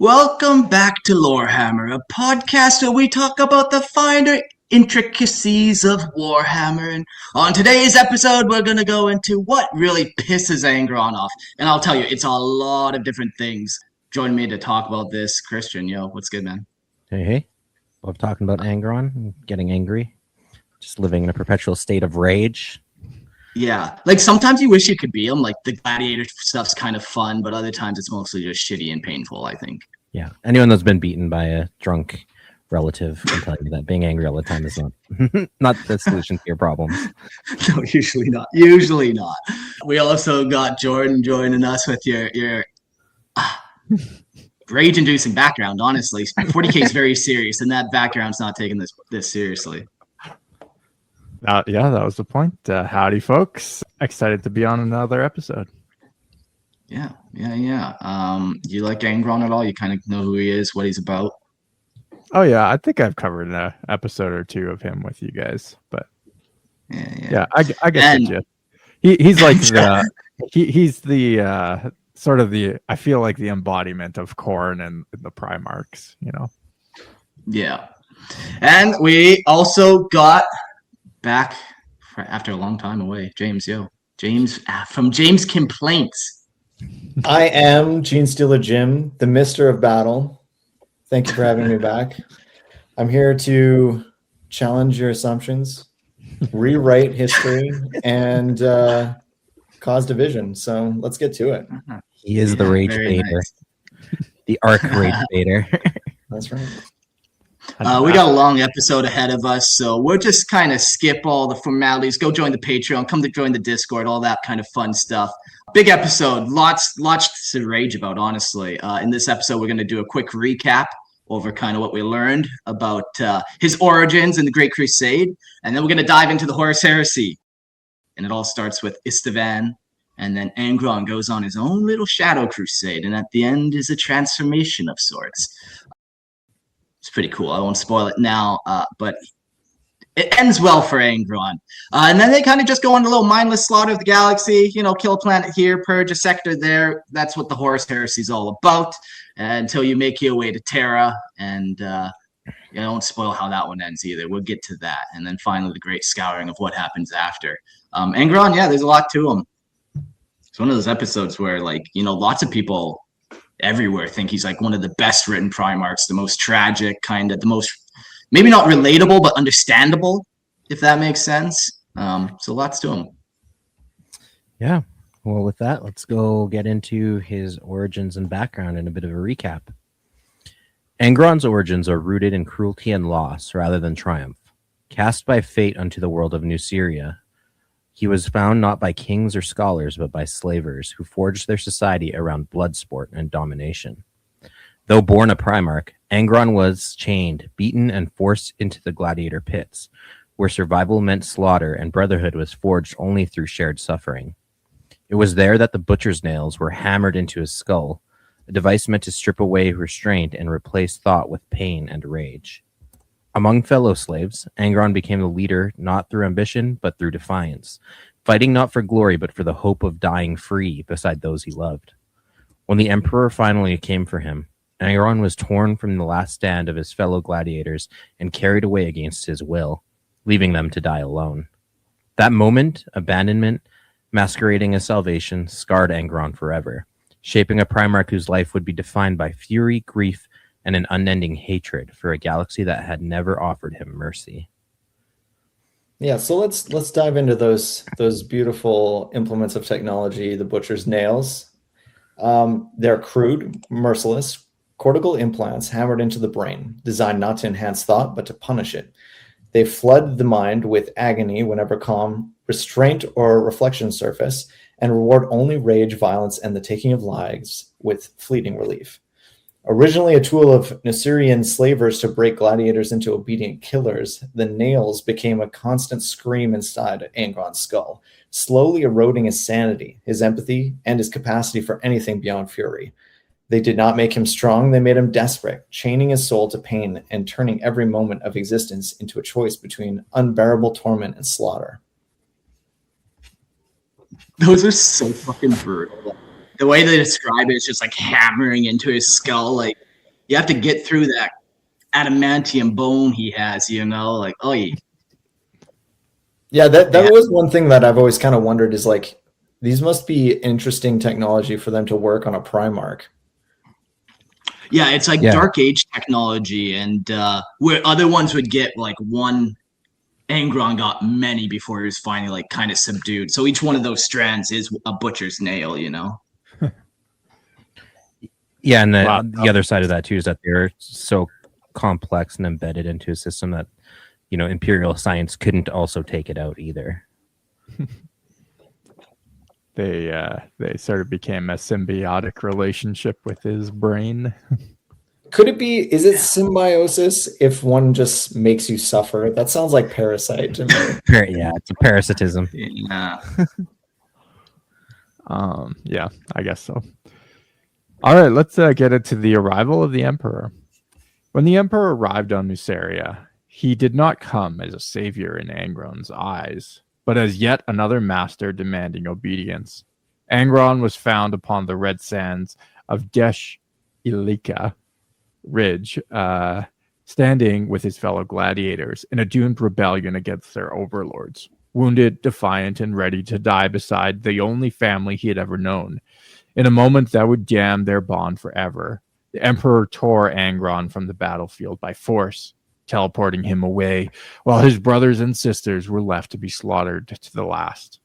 Welcome back to Lorehammer, a podcast where we talk about the finer intricacies of Warhammer. And on today's episode, we're going to go into what really pisses Angron off. And I'll tell you, it's a lot of different things. Join me to talk about this, Christian. Yo, what's good, man? Hey. Love talking about Angron, getting angry, just living in a perpetual state of rage. Yeah, like sometimes you wish you could be him. Like the gladiator stuff's kind of fun, but other times it's mostly just shitty and painful, I think. Yeah, anyone that's been beaten by a drunk relative can tell you that being angry all the time is not the solution to your problems. No, usually not. Usually not. We also got Jordan joining us with your rage-inducing background. Honestly, 40K is very serious, and that background's not taking this seriously. Yeah, that was the point. Howdy, folks. Excited to be on another episode. Yeah. You like Angron at all? You kind of know who he is, what he's about? Oh, yeah. I think I've covered an episode or two of him with you guys. But yeah, I get the gist. He's like he's the sort of I feel like the embodiment of Khorne and the Primarchs, you know? Yeah. And we also got back after a long time away, James from James Complaints. I am Gene Stealer Jim, the Mister of Battle. Thank you for having me back. I'm here to challenge your assumptions, rewrite history, and cause division. So let's get to it. He is the Rage Baiter, nice. The Arc Rage Baiter. That's right. We got a long episode ahead of us, so we'll just kind of skip all the formalities, go join the Patreon, come to join the Discord, all that kind of fun stuff. Big episode, lots to rage about, honestly. In this episode, we're going to do a quick recap over kind of what we learned about his origins in the Great Crusade, and then we're going to dive into the Horus Heresy. And it all starts with Istvan, and then Angron goes on his own little Shadow Crusade, and at the end is a transformation of sorts. It's pretty cool. I won't spoil it now, but it ends well for Angron. And then they kind of just go on a little mindless slaughter of the galaxy, kill a planet here, purge a sector there. That's what the Horus Heresy is all about, until you make your way to Terra. And I won't spoil how that one ends either. We'll get to that. And then finally, the Great Scouring of what happens after. Angron, yeah, there's a lot to him. It's one of those episodes where, lots of people everywhere think he's like one of the best written Primarchs, the most tragic, kind of the most, maybe not relatable, but understandable, if that makes sense. So lots to him. Yeah. Well, with that, let's go get into his origins and background and a bit of a recap. Angron's origins are rooted in cruelty and loss rather than triumph. Cast by fate unto the world of New Syria, he was found not by kings or scholars, but by slavers who forged their society around blood sport and domination. Though born a Primarch, Angron was chained, beaten, and forced into the gladiator pits, where survival meant slaughter and brotherhood was forged only through shared suffering. It was there that the butcher's nails were hammered into his skull, a device meant to strip away restraint and replace thought with pain and rage. Among fellow slaves, Angron became the leader not through ambition, but through defiance, fighting not for glory, but for the hope of dying free beside those he loved. When the Emperor finally came for him, Angron was torn from the last stand of his fellow gladiators and carried away against his will, leaving them to die alone. That moment, abandonment, masquerading as salvation, scarred Angron forever, shaping a Primarch whose life would be defined by fury, grief, and an unending hatred for a galaxy that had never offered him mercy. Yeah, so let's dive into those beautiful implements of technology, the butcher's nails. They're crude, merciless, cortical implants hammered into the brain, designed not to enhance thought, but to punish it. They flood the mind with agony whenever calm, restraint, or reflection surface, and reward only rage, violence, and the taking of lives with fleeting relief. Originally a tool of Nasurian slavers to break gladiators into obedient killers, the nails became a constant scream inside Angron's skull, slowly eroding his sanity, his empathy, and his capacity for anything beyond fury. They did not make him strong, they made him desperate, chaining his soul to pain and turning every moment of existence into a choice between unbearable torment and slaughter. Those are so fucking brutal. The way they describe it is just like hammering into his skull. Like You have to get through that adamantium bone he has, like, oh yeah. Yeah, that was one thing that I've always kind of wondered is like, these must be interesting technology for them to work on a Primarch. Yeah, it's like Dark Age technology, and where other ones would get like one, Angron got many before he was finally like kind of subdued. So each one of those strands is a butcher's nail, Yeah, and the other side of that too is that they're so complex and embedded into a system that Imperial science couldn't also take it out either. They sort of became a symbiotic relationship with his brain. Could it be? Is it symbiosis if one just makes you suffer? That sounds like parasite to me. Yeah, it's a parasitism. Yeah. Yeah, I guess so. All right, let's get into the arrival of the Emperor. When the Emperor arrived on Nuceria, he did not come as a savior in Angron's eyes, but as yet another master demanding obedience. Angron was found upon the red sands of Gesh Ilika Ridge, standing with his fellow gladiators in a doomed rebellion against their overlords, wounded, defiant, and ready to die beside the only family he had ever known. In a moment that would damn their bond forever, the Emperor tore Angron from the battlefield by force, teleporting him away, while his brothers and sisters were left to be slaughtered to the last.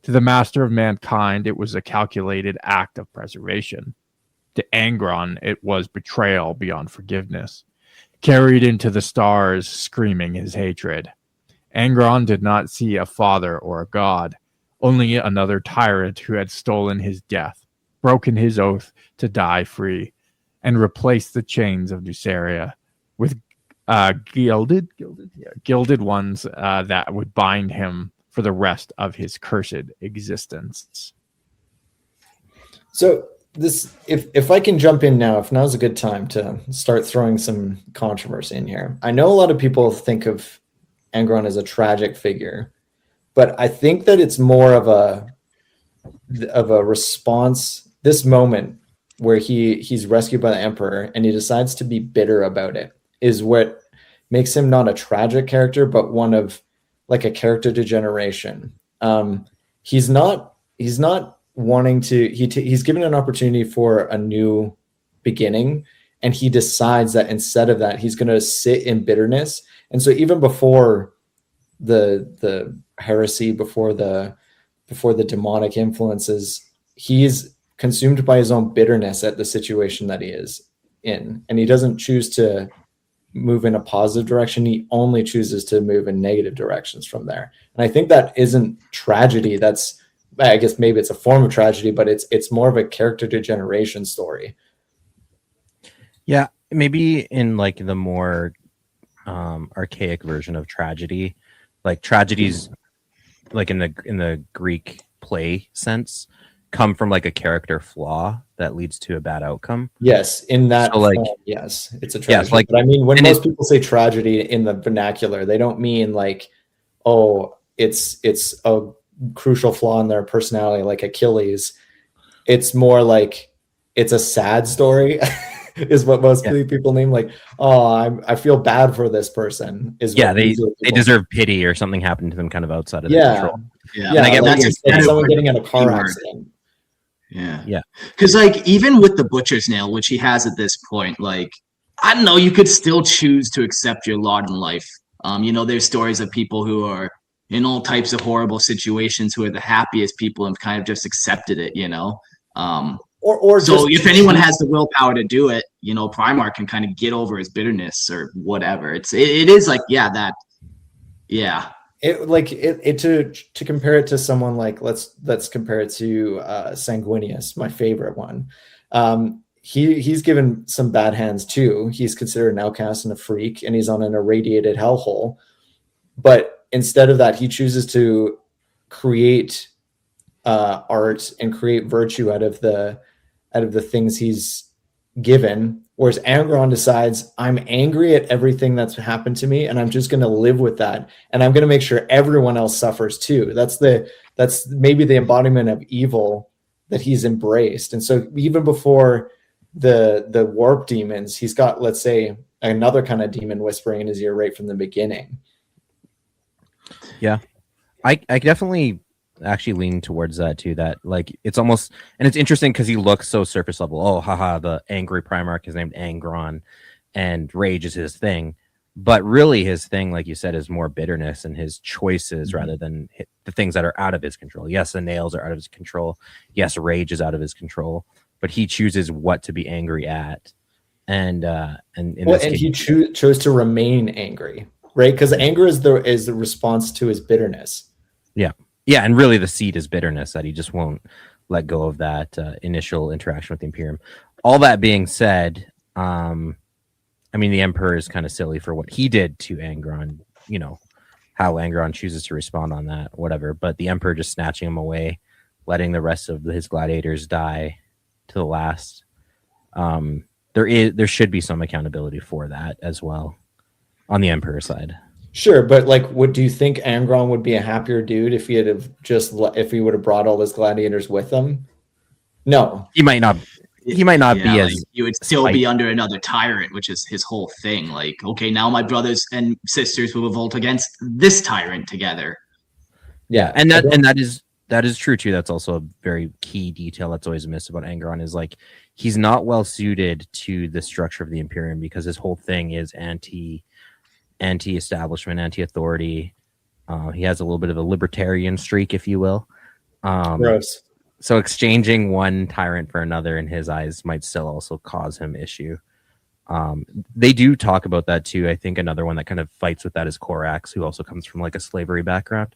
To the master of mankind, it was a calculated act of preservation. To Angron, it was betrayal beyond forgiveness, carried into the stars, screaming his hatred. Angron did not see a father or a god, only another tyrant who had stolen his death, broken his oath to die free, and replaced the chains of Nuceria with gilded ones that would bind him for the rest of his cursed existence. So this, if I can jump in now, if now's a good time to start throwing some controversy in here. I know a lot of people think of Angron as a tragic figure, but I think that it's more of a response. This moment where he's rescued by the Emperor and he decides to be bitter about it is what makes him not a tragic character, but one of like a character degeneration. He's not wanting to, he's given an opportunity for a new beginning, and he decides that instead of that, he's going to sit in bitterness. And so even before the heresy, before the demonic influences, he's consumed by his own bitterness at the situation that he is in. And he doesn't choose to move in a positive direction. He only chooses to move in negative directions from there. And I think that isn't tragedy. That's, I guess maybe it's a form of tragedy, but it's more of a character degeneration story. Yeah, maybe in like the more archaic version of tragedy, like tragedies, like in the Greek play sense, come from like a character flaw that leads to a bad outcome. Yes, in that, so like, yes, it's a tragedy. Yes, like, but I mean, when most people say tragedy in the vernacular, they don't mean like, oh, it's a crucial flaw in their personality, like Achilles. It's more like it's a sad story, is what most people name. Like, oh, I feel bad for this person. Is they deserve pity, or something happened to them kind of outside of their control. Yeah, and I get like someone getting in a car accident. Yeah. Because like even with the butcher's nail, which he has at this point, like I don't know, you could still choose to accept your lot in life. There's stories of people who are in all types of horrible situations who are the happiest people and kind of just accepted it. Or so if anyone has the willpower to do it, Primarch can kind of get over his bitterness or whatever. It is like to compare it to someone like let's compare it to Sanguinius, my favorite one. He's given some bad hands too. He's considered an outcast and a freak, and he's on an irradiated hellhole. But instead of that, he chooses to create art and create virtue out of the things he's given. Whereas Angron decides, I'm angry at everything that's happened to me, and I'm just going to live with that, and I'm going to make sure everyone else suffers too. That's maybe the embodiment of evil that he's embraced. And so even before the warp demons, he's got, let's say, another kind of demon whispering in his ear right from the beginning. Yeah, I definitely actually lean towards that too. That like it's almost, and it's interesting because he looks so surface level. Oh, haha, the angry Primarch is named Angron, and rage is his thing. But really, his thing, like you said, is more bitterness and his choices rather than the things that are out of his control. Yes, the nails are out of his control. Yes, rage is out of his control. But he chooses what to be angry at, and he chose to remain angry, right? Because anger is the response to his bitterness. Yeah, and really, the seed is bitterness that he just won't let go of that initial interaction with the Imperium. All that being said, I mean, the Emperor is kind of silly for what he did to Angron. You know how Angron chooses to respond on that, whatever. But the Emperor just snatching him away, letting the rest of his gladiators die to the last. There should be some accountability for that as well on the Emperor side. Sure, but like, do you think Angron would be a happier dude if he would have brought all his gladiators with him? No, he might not. He might not be as. You would still be under another tyrant, which is his whole thing. Like, okay, now my brothers and sisters will revolt against this tyrant together. Yeah, and that is true too. That's also a very key detail that's always missed about Angron is like he's not well suited to the structure of the Imperium because his whole thing is anti-establishment, anti-authority. He has a little bit of a libertarian streak, if you will. Gross. So exchanging one tyrant for another in his eyes might still also cause him issue. They do talk about that too. I think another one that kind of fights with that is Korax, who also comes from like a slavery background.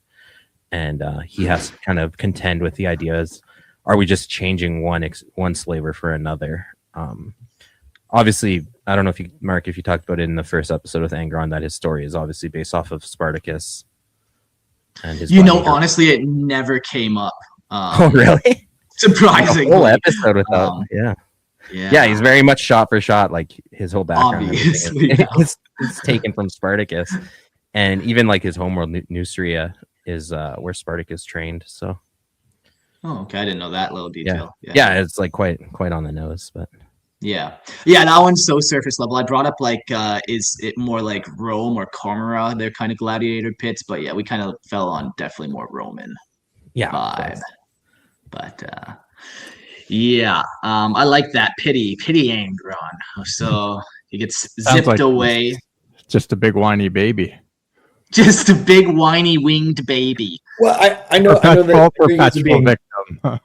And he has to kind of contend with the ideas. Are we just changing one slaver for another? Obviously, I don't know if you, Mark, if you talked about it in the first episode with Angron, that his story is obviously based off of Spartacus. And his honestly, it never came up. Oh, really? Surprisingly. A whole episode without, yeah, he's very much shot for shot, like his whole background. Obviously, it's taken from Spartacus, and even like his homeworld, Neustria, is where Spartacus trained. So, okay, I didn't know that little detail. Yeah, it's like quite on the nose, but yeah, that one's so surface level. I brought up like, is it more like Rome or Cormora? They're kind of gladiator pits, but yeah, we kind of fell on definitely more Roman vibe. But I like that pity Angron. So he gets zipped away. Just a big whiny baby. Just a big whiny winged baby. Well, I know that perpetual victim.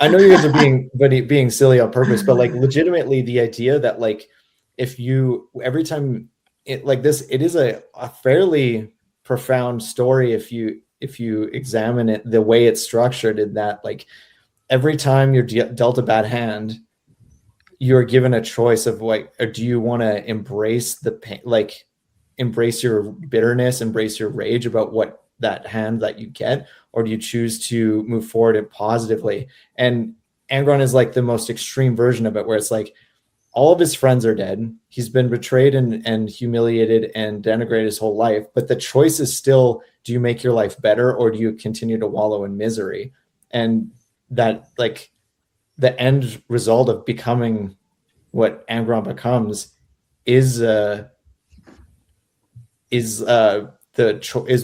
I know you guys are being silly on purpose, but like legitimately the idea that like if you every time it like this, it is a fairly profound story if you examine it the way it's structured, in that like every time you're dealt a bad hand, you're given a choice of like, or do you want to embrace the pain, like embrace your bitterness, embrace your rage about what that hand that you get, or do you choose to move forward and positively? And Angron is like the most extreme version of it, where it's like all of his friends are dead. He's been betrayed and humiliated and denigrated his whole life. But the choice is still, do you make your life better or do you continue to wallow in misery? And that like the end result of becoming what Angron becomes is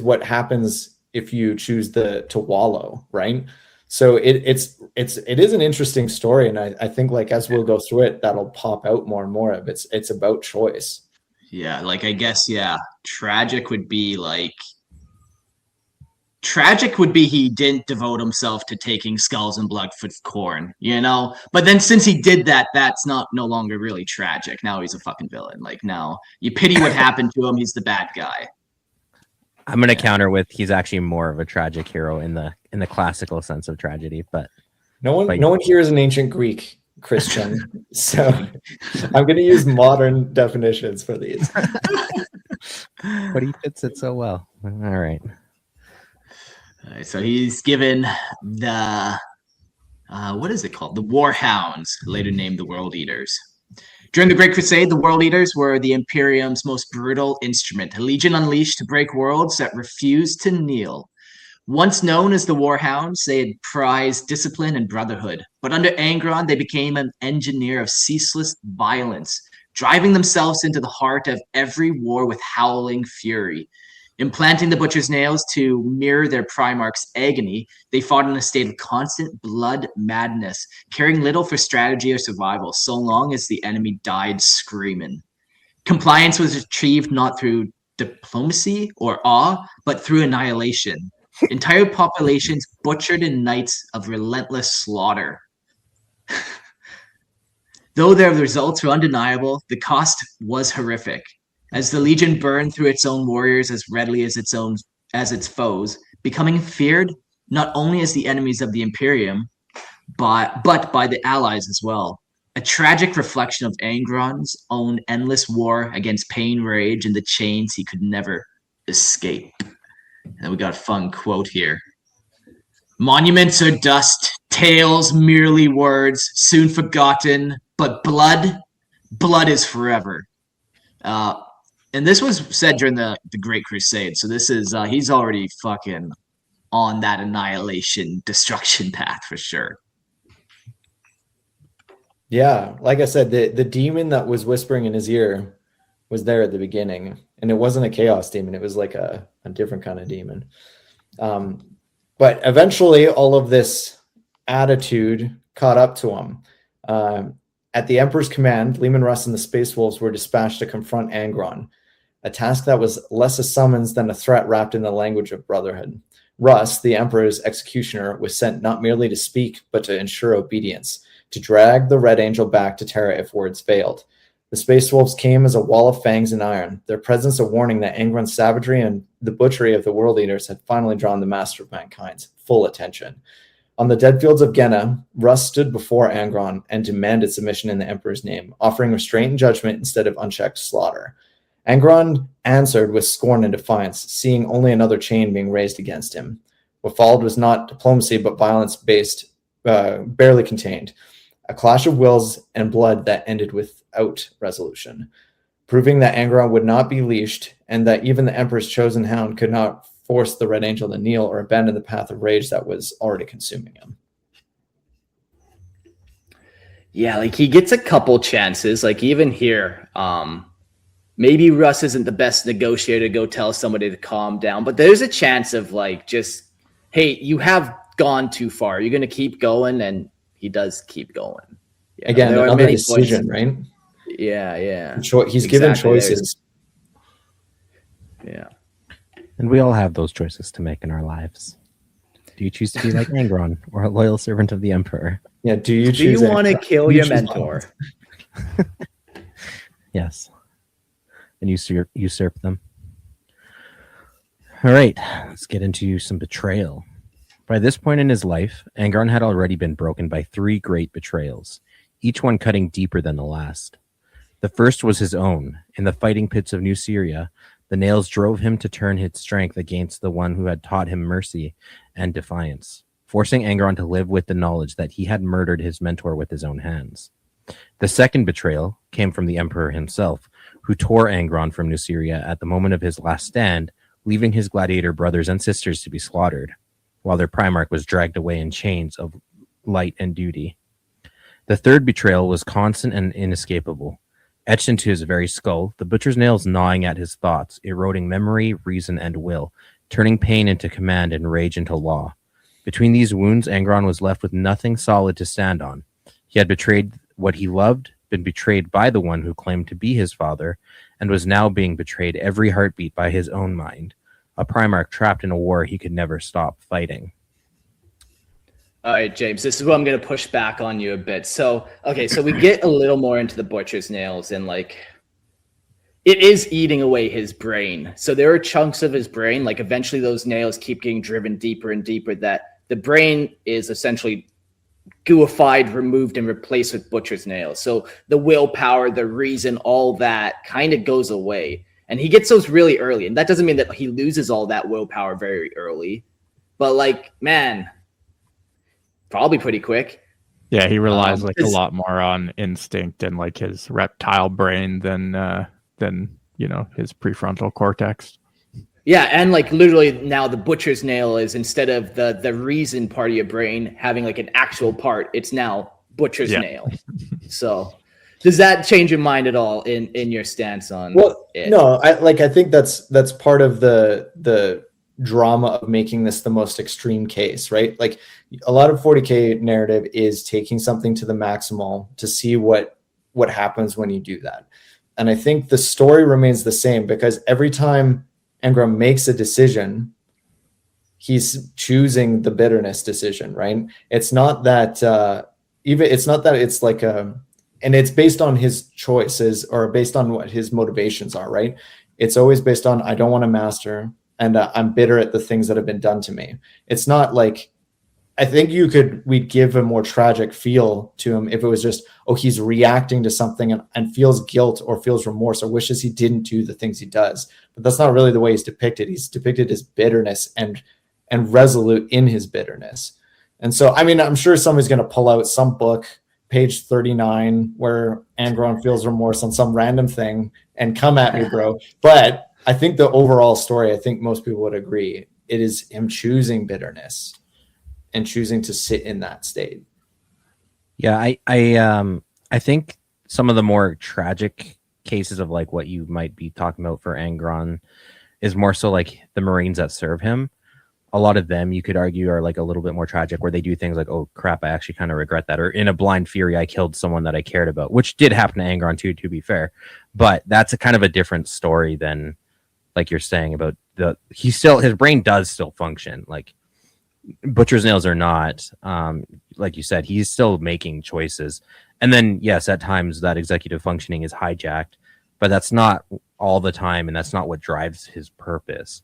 what happens if you choose to wallow, right? So it is an interesting story, and I think like as we'll go through it, that'll pop out more and more of it's about choice. Yeah, like I guess tragic would be he didn't devote himself to taking skulls and blood for Khorne, you know? But then since he did that, that's no longer really tragic. Now he's a fucking villain. Like now you pity what happened to him. He's the bad guy. I'm going to counter with he's actually more of a tragic hero in the classical sense of tragedy, but no one here is an ancient Greek Christian, so I'm going to use modern definitions for these. But he fits it so well. All right. So he's given the what is it called? The Warhounds, later named the World Eaters. During the Great Crusade, the World Eaters were the Imperium's most brutal instrument, a legion unleashed to break worlds that refused to kneel. Once known as the Warhounds, they had prized discipline and brotherhood. But under Angron, they became an engineer of ceaseless violence, driving themselves into the heart of every war with howling fury. Implanting the Butcher's Nails to mirror their Primarch's agony, they fought in a state of constant blood madness, caring little for strategy or survival, so long as the enemy died screaming. Compliance was achieved not through diplomacy or awe, but through annihilation. Entire populations butchered in nights of relentless slaughter. Though their results were undeniable, the cost was horrific. As the Legion burned through its own warriors as readily as its foes, becoming feared not only as the enemies of the Imperium, but by the Allies as well. A tragic reflection of Angron's own endless war against pain, rage, and the chains he could never escape. And we got a fun quote here. Monuments are dust, tales merely words, soon forgotten, but blood is forever. And this was said during the Great Crusade, so this is he's already fucking on that annihilation, destruction path for sure. Yeah, like I said, the demon that was whispering in his ear was there at the beginning, and it wasn't a chaos demon. It was like a different kind of demon. But eventually, all of this attitude caught up to him. At the Emperor's command, Leman Russ and the Space Wolves were dispatched to confront Angron, a task that was less a summons than a threat wrapped in the language of brotherhood. Russ, the Emperor's executioner, was sent not merely to speak, but to ensure obedience, to drag the Red Angel back to Terra if words failed. The Space Wolves came as a wall of fangs and iron, their presence a warning that Angron's savagery and the butchery of the World Eaters had finally drawn the Master of Mankind's full attention. On the dead fields of Genna, Russ stood before Angron and demanded submission in the Emperor's name, offering restraint and judgment instead of unchecked slaughter. Angron answered with scorn and defiance, seeing only another chain being raised against him. What followed was not diplomacy, but violence-based, barely contained. A clash of wills and blood that ended without resolution, proving that Angron would not be leashed and that even the Emperor's chosen hound could not force the Red Angel to kneel or abandon the path of rage that was already consuming him. Yeah, like he gets a couple chances, like even here. Maybe Russ isn't the best negotiator to go tell somebody to calm down, but there's a chance of like just, hey, you have gone too far. You're going to keep going, and he does keep going. Yeah, again, another decision, right? Yeah. He's given choices. Yeah. And we all have those choices to make in our lives. Do you choose to be like Angron or a loyal servant of the Emperor? Yeah, do you want to kill your mentor? Yes. And usurp them. All right, let's get into some betrayal. By this point in his life, Angron had already been broken by 3 great betrayals, each one cutting deeper than the last. The first was his own. In the fighting pits of New Syria, the nails drove him to turn his strength against the one who had taught him mercy and defiance, forcing Angron to live with the knowledge that he had murdered his mentor with his own hands. The second betrayal came from the Emperor himself, who tore Angron from New Syria at the moment of his last stand, leaving his gladiator brothers and sisters to be slaughtered, while their Primarch was dragged away in chains of light and duty. The third betrayal was constant and inescapable. Etched into his very skull, the butcher's nails gnawing at his thoughts, eroding memory, reason, and will, turning pain into command and rage into law. Between these wounds, Angron was left with nothing solid to stand on. He had betrayed what he loved, been betrayed by the one who claimed to be his father, and was now being betrayed every heartbeat by his own mind, a Primarch trapped in a war he could never stop fighting. All right, James, this is where I'm going to push back on you a bit. So we get a little more into the butcher's nails, and like it is eating away his brain. So there are chunks of his brain, like eventually those nails keep getting driven deeper and deeper, that the brain is essentially gooified, removed, and replaced with butcher's nails. So the willpower, the reason, all that kind of goes away. And he gets those really early. And that doesn't mean that he loses all that willpower very early. But like, man, probably pretty quick. Yeah, he relies a lot more on instinct and like his reptile brain than his prefrontal cortex. Yeah, and like literally now the butcher's nail is, instead of the reason part of your brain having like an actual part, it's now butcher's nail. So does that change your mind at all in your stance on it? No, I think that's part of the drama of making this the most extreme case, right? Like a lot of 40K narrative is taking something to the maximal to see what happens when you do that. And I think the story remains the same, because every time Angron makes a decision, he's choosing the bitterness decision, right? It's not that it's like and it's based on his choices or based on what his motivations are, right? It's always based on, I don't want to master, and I'm bitter at the things that have been done to me. It's not like, I think we'd give a more tragic feel to him if it was just, oh, he's reacting to something and feels guilt or feels remorse or wishes he didn't do the things he does. But that's not really the way he's depicted. He's depicted as bitterness and resolute in his bitterness. And so, I mean, I'm sure somebody's going to pull out some book, page 39, where Angron feels remorse on some random thing and come at me, bro. But I think the overall story, I think most people would agree, it is him choosing bitterness and choosing to sit in that state. Yeah, I think some of the more tragic cases of like what you might be talking about for Angron is more so like the Marines that serve him. A lot of them, you could argue, are like a little bit more tragic, where they do things like, oh crap, I actually kind of regret that, or in a blind fury, I killed someone that I cared about, which did happen to Angron too, to be fair. But that's a kind of a different story than, like you're saying, about his brain does still function. Like butcher's nails are not, like you said, he's still making choices. And then yes, at times that executive functioning is hijacked, but that's not all the time, and that's not what drives his purpose.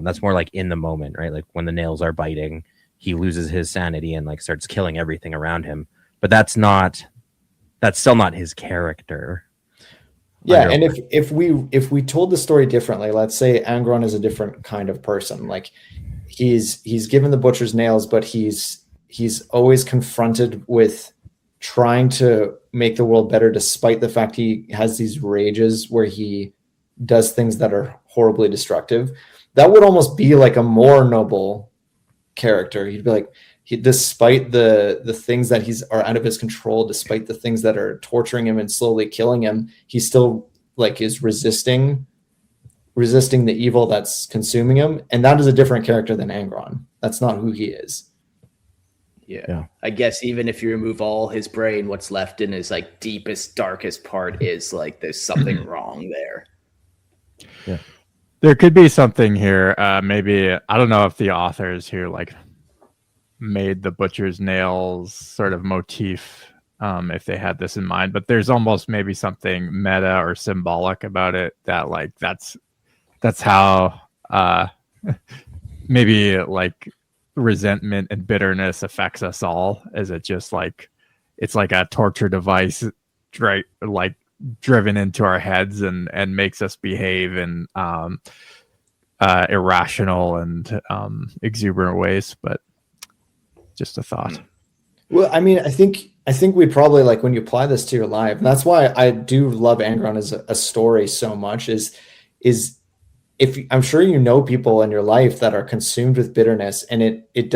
That's more like in the moment, right? Like when the nails are biting, he loses his sanity and like starts killing everything around him. But that's still not his character. Yeah, and if we told the story differently, let's say Angron is a different kind of person. Like he's given the butcher's nails, but he's always confronted with trying to make the world better, despite the fact he has these rages where he does things that are horribly destructive. That would almost be like a more noble character. He'd be like, despite the things that are out of his control, despite the things that are torturing him and slowly killing him, he still like is resisting the evil that's consuming him. And that is a different character than Angron. That's not who he is. Yeah. I guess even if you remove all his brain, what's left in his like deepest, darkest part is like there's something wrong there. Yeah. There could be something here. Maybe, I don't know if the authors here like made the butcher's nails sort of motif, if they had this in mind, but there's almost maybe something meta or symbolic about it, that like that's how maybe like resentment and bitterness affects us all. Is it just like it's like a torture device, right? Like driven into our heads and makes us behave in irrational and exuberant ways. But just a thought. Well, I mean, I think we probably, like, when you apply this to your life, and that's why I do love Angron as a story so much, is if I'm sure you know people in your life that are consumed with bitterness, and it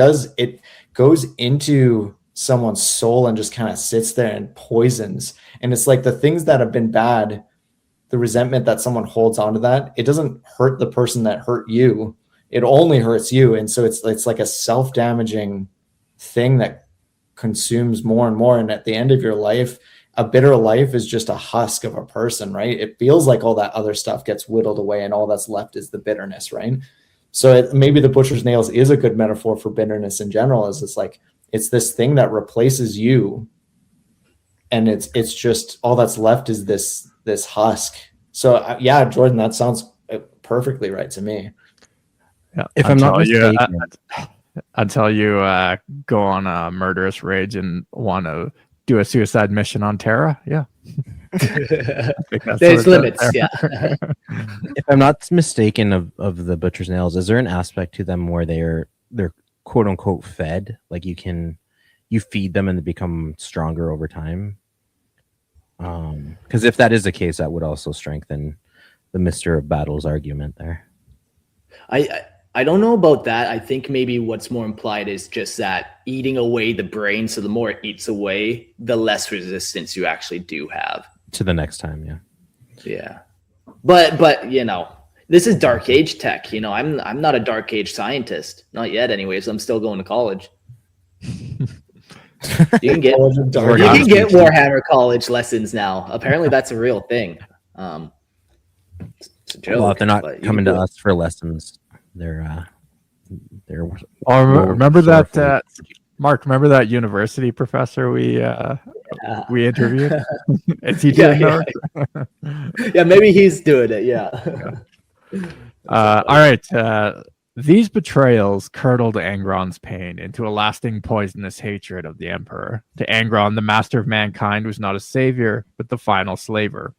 goes into someone's soul and just kind of sits there and poisons. And it's like the things that have been bad, the resentment that someone holds onto that, it doesn't hurt the person that hurt you. It only hurts you. And so it's like a self-damaging thing that consumes more and more. And at the end of your life, a bitter life is just a husk of a person, right? It feels like all that other stuff gets whittled away and all that's left is the bitterness, right? So maybe the butcher's nails is a good metaphor for bitterness in general, is it's like, it's this thing that replaces you, and it's just all that's left is this husk. So yeah, Jordan, that sounds perfectly right to me. Yeah, if I'm not mistaken, until you go on a murderous rage and want to do a suicide mission on Terra, yeah. There's limits, yeah. If I'm not mistaken of the butcher's nails, is there an aspect to them where they're quote unquote fed, like you feed them and they become stronger over time? Because if that is the case, that would also strengthen the Mr. of Battles argument there. I don't know about that. I think maybe what's more implied is just that eating away the brain. So the more it eats away, the less resistance you actually do have to the next time. Yeah. Yeah. But you know, this is Dark Age tech. You know, I'm not a Dark Age scientist. Not yet anyways. I'm still going to college. You can get Warhammer college lessons now. Apparently that's a real thing. It's a joke, well, if they're not coming to us for lessons, they're remember that Mark, remember that university professor we interviewed? Is he doing that? Yeah, maybe he's doing it. Yeah. All right. These betrayals curdled Angron's pain into a lasting poisonous hatred of the Emperor. To Angron, the master of mankind was not a savior, but the final slaver.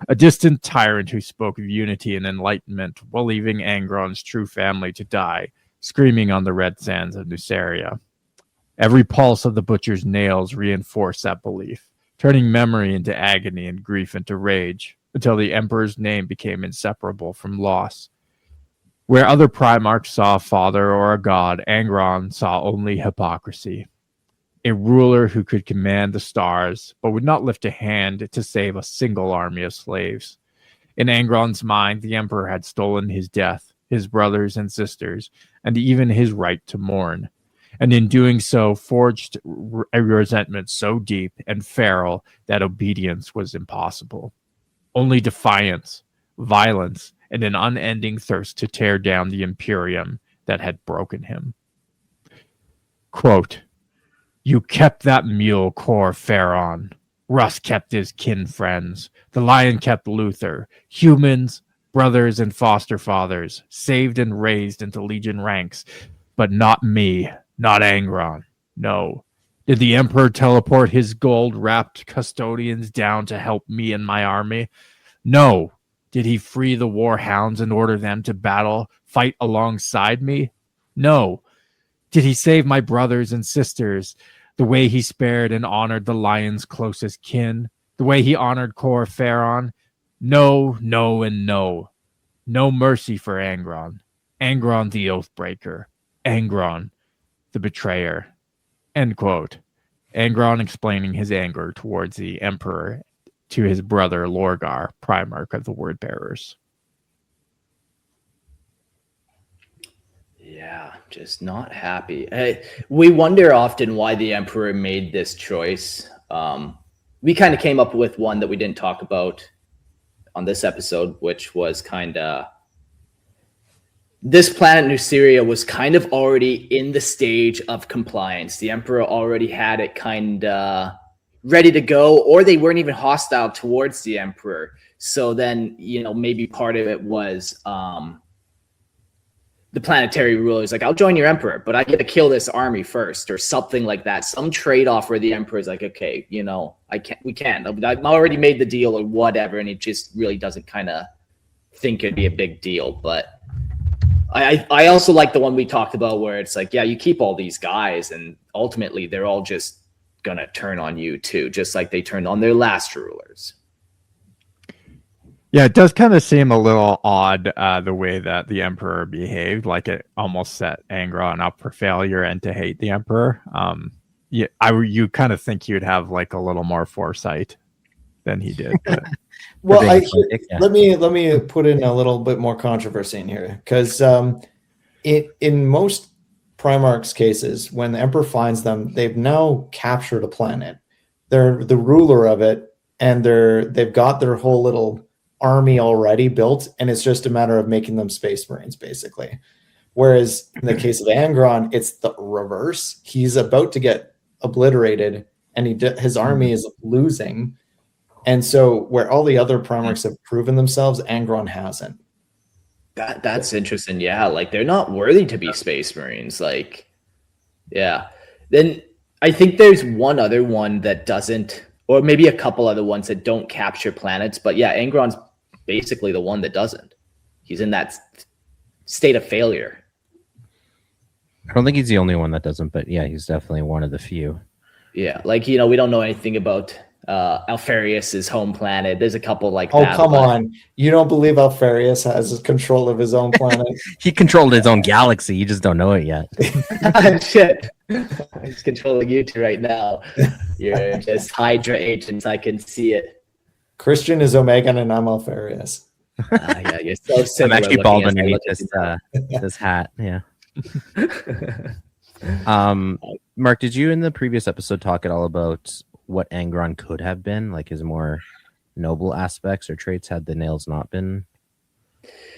A distant tyrant who spoke of unity and enlightenment while leaving Angron's true family to die, screaming on the red sands of Nuceria. Every pulse of the butcher's nails reinforced that belief, turning memory into agony and grief into rage, until the Emperor's name became inseparable from loss. Where other Primarchs saw a father or a god, Angron saw only hypocrisy. A ruler who could command the stars, but would not lift a hand to save a single army of slaves. In Angron's mind, the Emperor had stolen his death, his brothers and sisters, and even his right to mourn. And in doing so, forged a resentment so deep and feral that obedience was impossible. Only defiance, violence, and an unending thirst to tear down the Imperium that had broken him. Quote, "You kept that mule, Cor Pharaon. Russ kept his kin friends. The lion kept Luther. Humans, brothers, and foster fathers, saved and raised into legion ranks. But not me, not Angron. No. Did the Emperor teleport his gold-wrapped custodians down to help me and my army? No. Did he free the war hounds and order them to fight alongside me? No. Did he save my brothers and sisters the way he spared and honored the lion's closest kin? The way he honored Cor Pharaon? No, no, and no. No mercy for Angron. Angron the Oathbreaker. Angron the Betrayer." End quote. Angron explaining his anger towards the Emperor to his brother Lorgar, Primarch of the Wordbearers. Yeah, just not happy. We wonder often why the Emperor made this choice. We kind of came up with one that we didn't talk about on this episode, which was kind of this planet Nuceria was kind of already in the stage of compliance. The Emperor already had it kind of ready to go, or they weren't even hostile towards the Emperor. So then, you know, maybe part of it was the planetary ruler is like, I'll join your Emperor, but I get to kill this army first, or something like that. Some trade-off where the Emperor is like, okay, you know, we can't. I've already made the deal or whatever, and it just really doesn't kind of think it'd be a big deal. But I also like the one we talked about where it's like, yeah, you keep all these guys, and ultimately they're all just gonna turn on you too, just like they turned on their last rulers. Yeah, it does kind of seem a little odd the way that the Emperor behaved. Like it almost set Angron up for failure and to hate the Emperor. You kind of think you'd have like a little more foresight than he did. Well, let me put in a little bit more controversy in here, because in most Primarch's cases, when the Emperor finds them, they've now captured a planet. They're the ruler of it, and they've got their whole little army already built, and it's just a matter of making them space marines, basically. Whereas in the case of Angron, it's the reverse. He's about to get obliterated, and his army is losing. And so where all the other Primarchs have proven themselves, Angron hasn't. That's interesting. Yeah, like they're not worthy to be space marines. Like, yeah. Then I think there's one other one that doesn't, or maybe a couple other ones that don't capture planets. But yeah, Angron's basically the one that doesn't. He's in that state of failure. I don't think he's the only one that doesn't, but yeah, he's definitely one of the few. Yeah, like, you know, we don't know anything about Alfarius's home planet. There's a couple like oh, that. come on. You don't believe Alfarius has control of his own planet? He controlled his own galaxy. You just don't know it yet. Shit. He's controlling you two right now. You're just Hydra agents. I can see it. Christian is Omegan and I'm Alfarius. Yeah, you're so I'm similar. actually bald looking underneath as I this hat. Yeah. Mark, did you in the previous episode talk at all about what Angron could have been, like his more noble aspects or traits had the nails not been?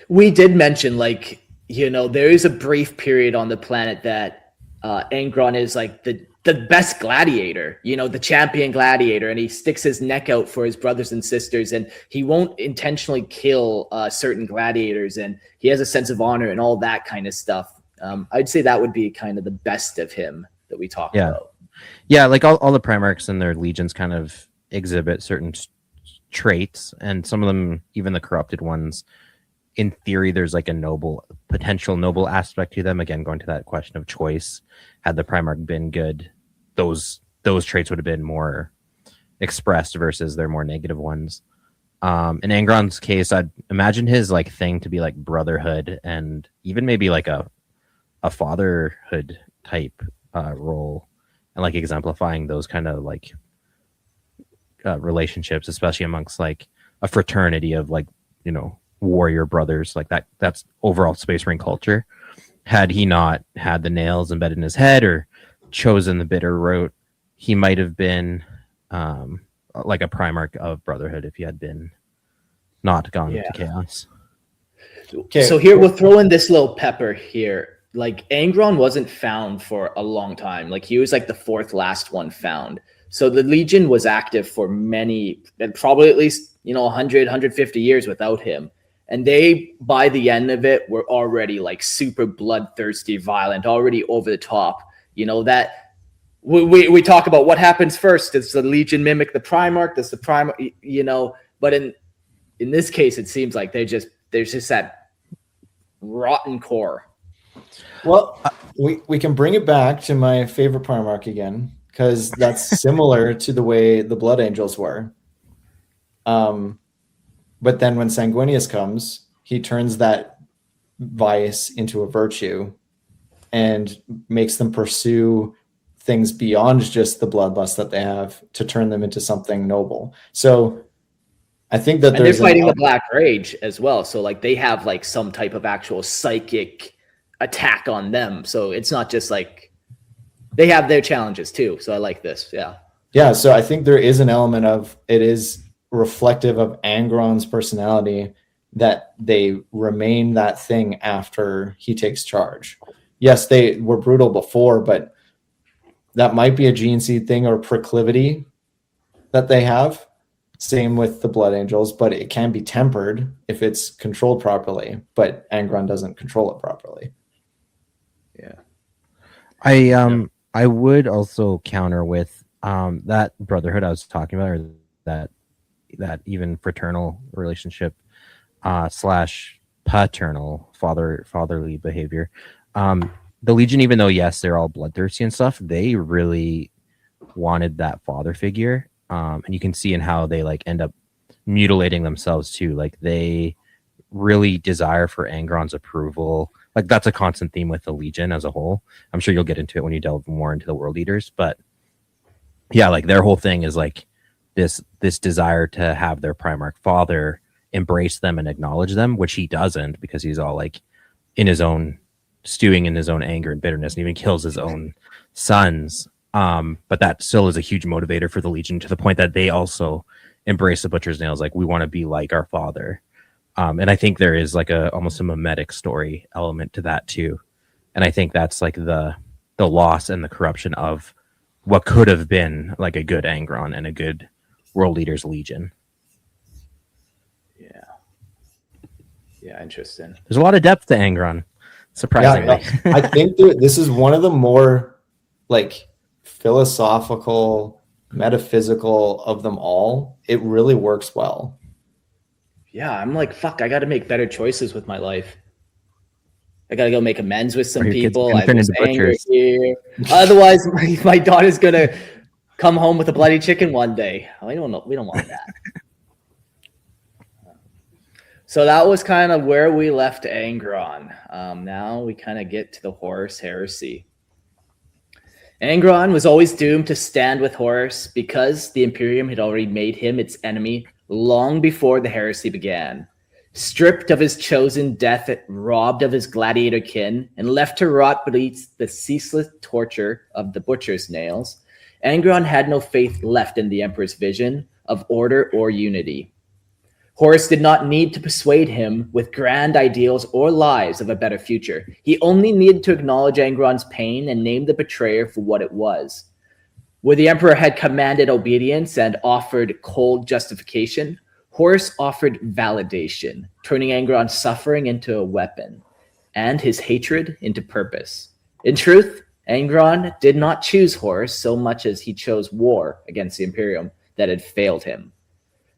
We did mention, like, you know, there is a brief period on the planet that Angron is like the best gladiator, you know, the champion gladiator, and he sticks his neck out for his brothers and sisters, and he won't intentionally kill certain gladiators, and he has a sense of honor and all that kind of stuff. I'd say that would be kind of the best of him that we talk about. Yeah, like all the Primarchs and their legions kind of exhibit certain traits, and some of them, even the corrupted ones, in theory, there's like a potential noble aspect to them. Again, going to that question of choice, had the Primarch been good, those traits would have been more expressed versus their more negative ones. In Angron's case, I'd imagine his like thing to be like brotherhood and even maybe like a fatherhood type role, and like exemplifying those kind of like relationships, especially amongst like a fraternity of like, you know, warrior brothers, like that's overall Space Marine culture. Had he not had the nails embedded in his head or chosen the bitter route, he might have been like a Primarch of Brotherhood if he had been not gone to chaos. Okay, so here we'll throw in this little pepper here. Like, Angron wasn't found for a long time. Like, he was like the fourth last one found. So the Legion was active for many, and probably at least, you know, 100, 150 years without him. And they, by the end of it, were already like super bloodthirsty, violent, already over the top. You know, that we talk about what happens first. Does the Legion mimic the Primarch? Does the Primarch, you know, but in this case, it seems like there's just that rotten core. Well, we can bring it back to my favorite Primarch again, because that's similar to the way the Blood Angels were. But then when Sanguinius comes, he turns that vice into a virtue and makes them pursue things beyond just the bloodlust that they have to turn them into something noble. So I think that they're fighting the Black Rage as well. So like they have like some type of actual psychic attack on them. So it's not just like they have their challenges too. So I like this. Yeah. So I think there is an element of it is reflective of Angron's personality that they remain that thing after he takes charge. Yes, they were brutal before, but that might be a gene seed thing or proclivity that they have. Same with the Blood Angels, but it can be tempered if it's controlled properly, but Angron doesn't control it properly. Yeah. I would also counter with that brotherhood I was talking about, or that even fraternal relationship slash paternal fatherly behavior. The Legion, even though yes, they're all bloodthirsty and stuff, they really wanted that father figure. And you can see in how they like end up mutilating themselves too. Like they really desire for Angron's approval. Like that's a constant theme with the Legion as a whole. I'm sure you'll get into it when you delve more into the World Eaters, but yeah, like their whole thing is like this desire to have their Primarch father embrace them and acknowledge them, which he doesn't, because he's all like in his own stewing in his own anger and bitterness, and even kills his own sons. But that still is a huge motivator for the Legion, to the point that they also embrace the Butcher's Nails. Like, we want to be like our father. And I think there is like almost a mimetic story element to that too. And I think that's like the loss and the corruption of what could have been like a good Angron and a good World Leaders Legion. Yeah, interesting. There's a lot of depth to Angron, surprisingly. Yeah, I think this is one of the more like philosophical, metaphysical of them all. It really works well. Yeah, I'm like, fuck, I got to make better choices with my life. I got to go make amends with some people. I was angry here. Otherwise, my daughter's going to come home with a bloody chicken one day. We don't want that. So that was kind of where we left Angron. Now we kind of get to the Horus Heresy. Angron was always doomed to stand with Horus because the Imperium had already made him its enemy long before the heresy began. Stripped of his chosen death, robbed of his gladiator kin, and left to rot beneath the ceaseless torture of the butcher's nails, Angron had no faith left in the Emperor's vision of order or unity. Horus did not need to persuade him with grand ideals or lies of a better future. He only needed to acknowledge Angron's pain and name the betrayer for what it was. Where the Emperor had commanded obedience and offered cold justification, Horus offered validation, turning Angron's suffering into a weapon and his hatred into purpose. In truth, Angron did not choose Horus so much as he chose war against the Imperium that had failed him.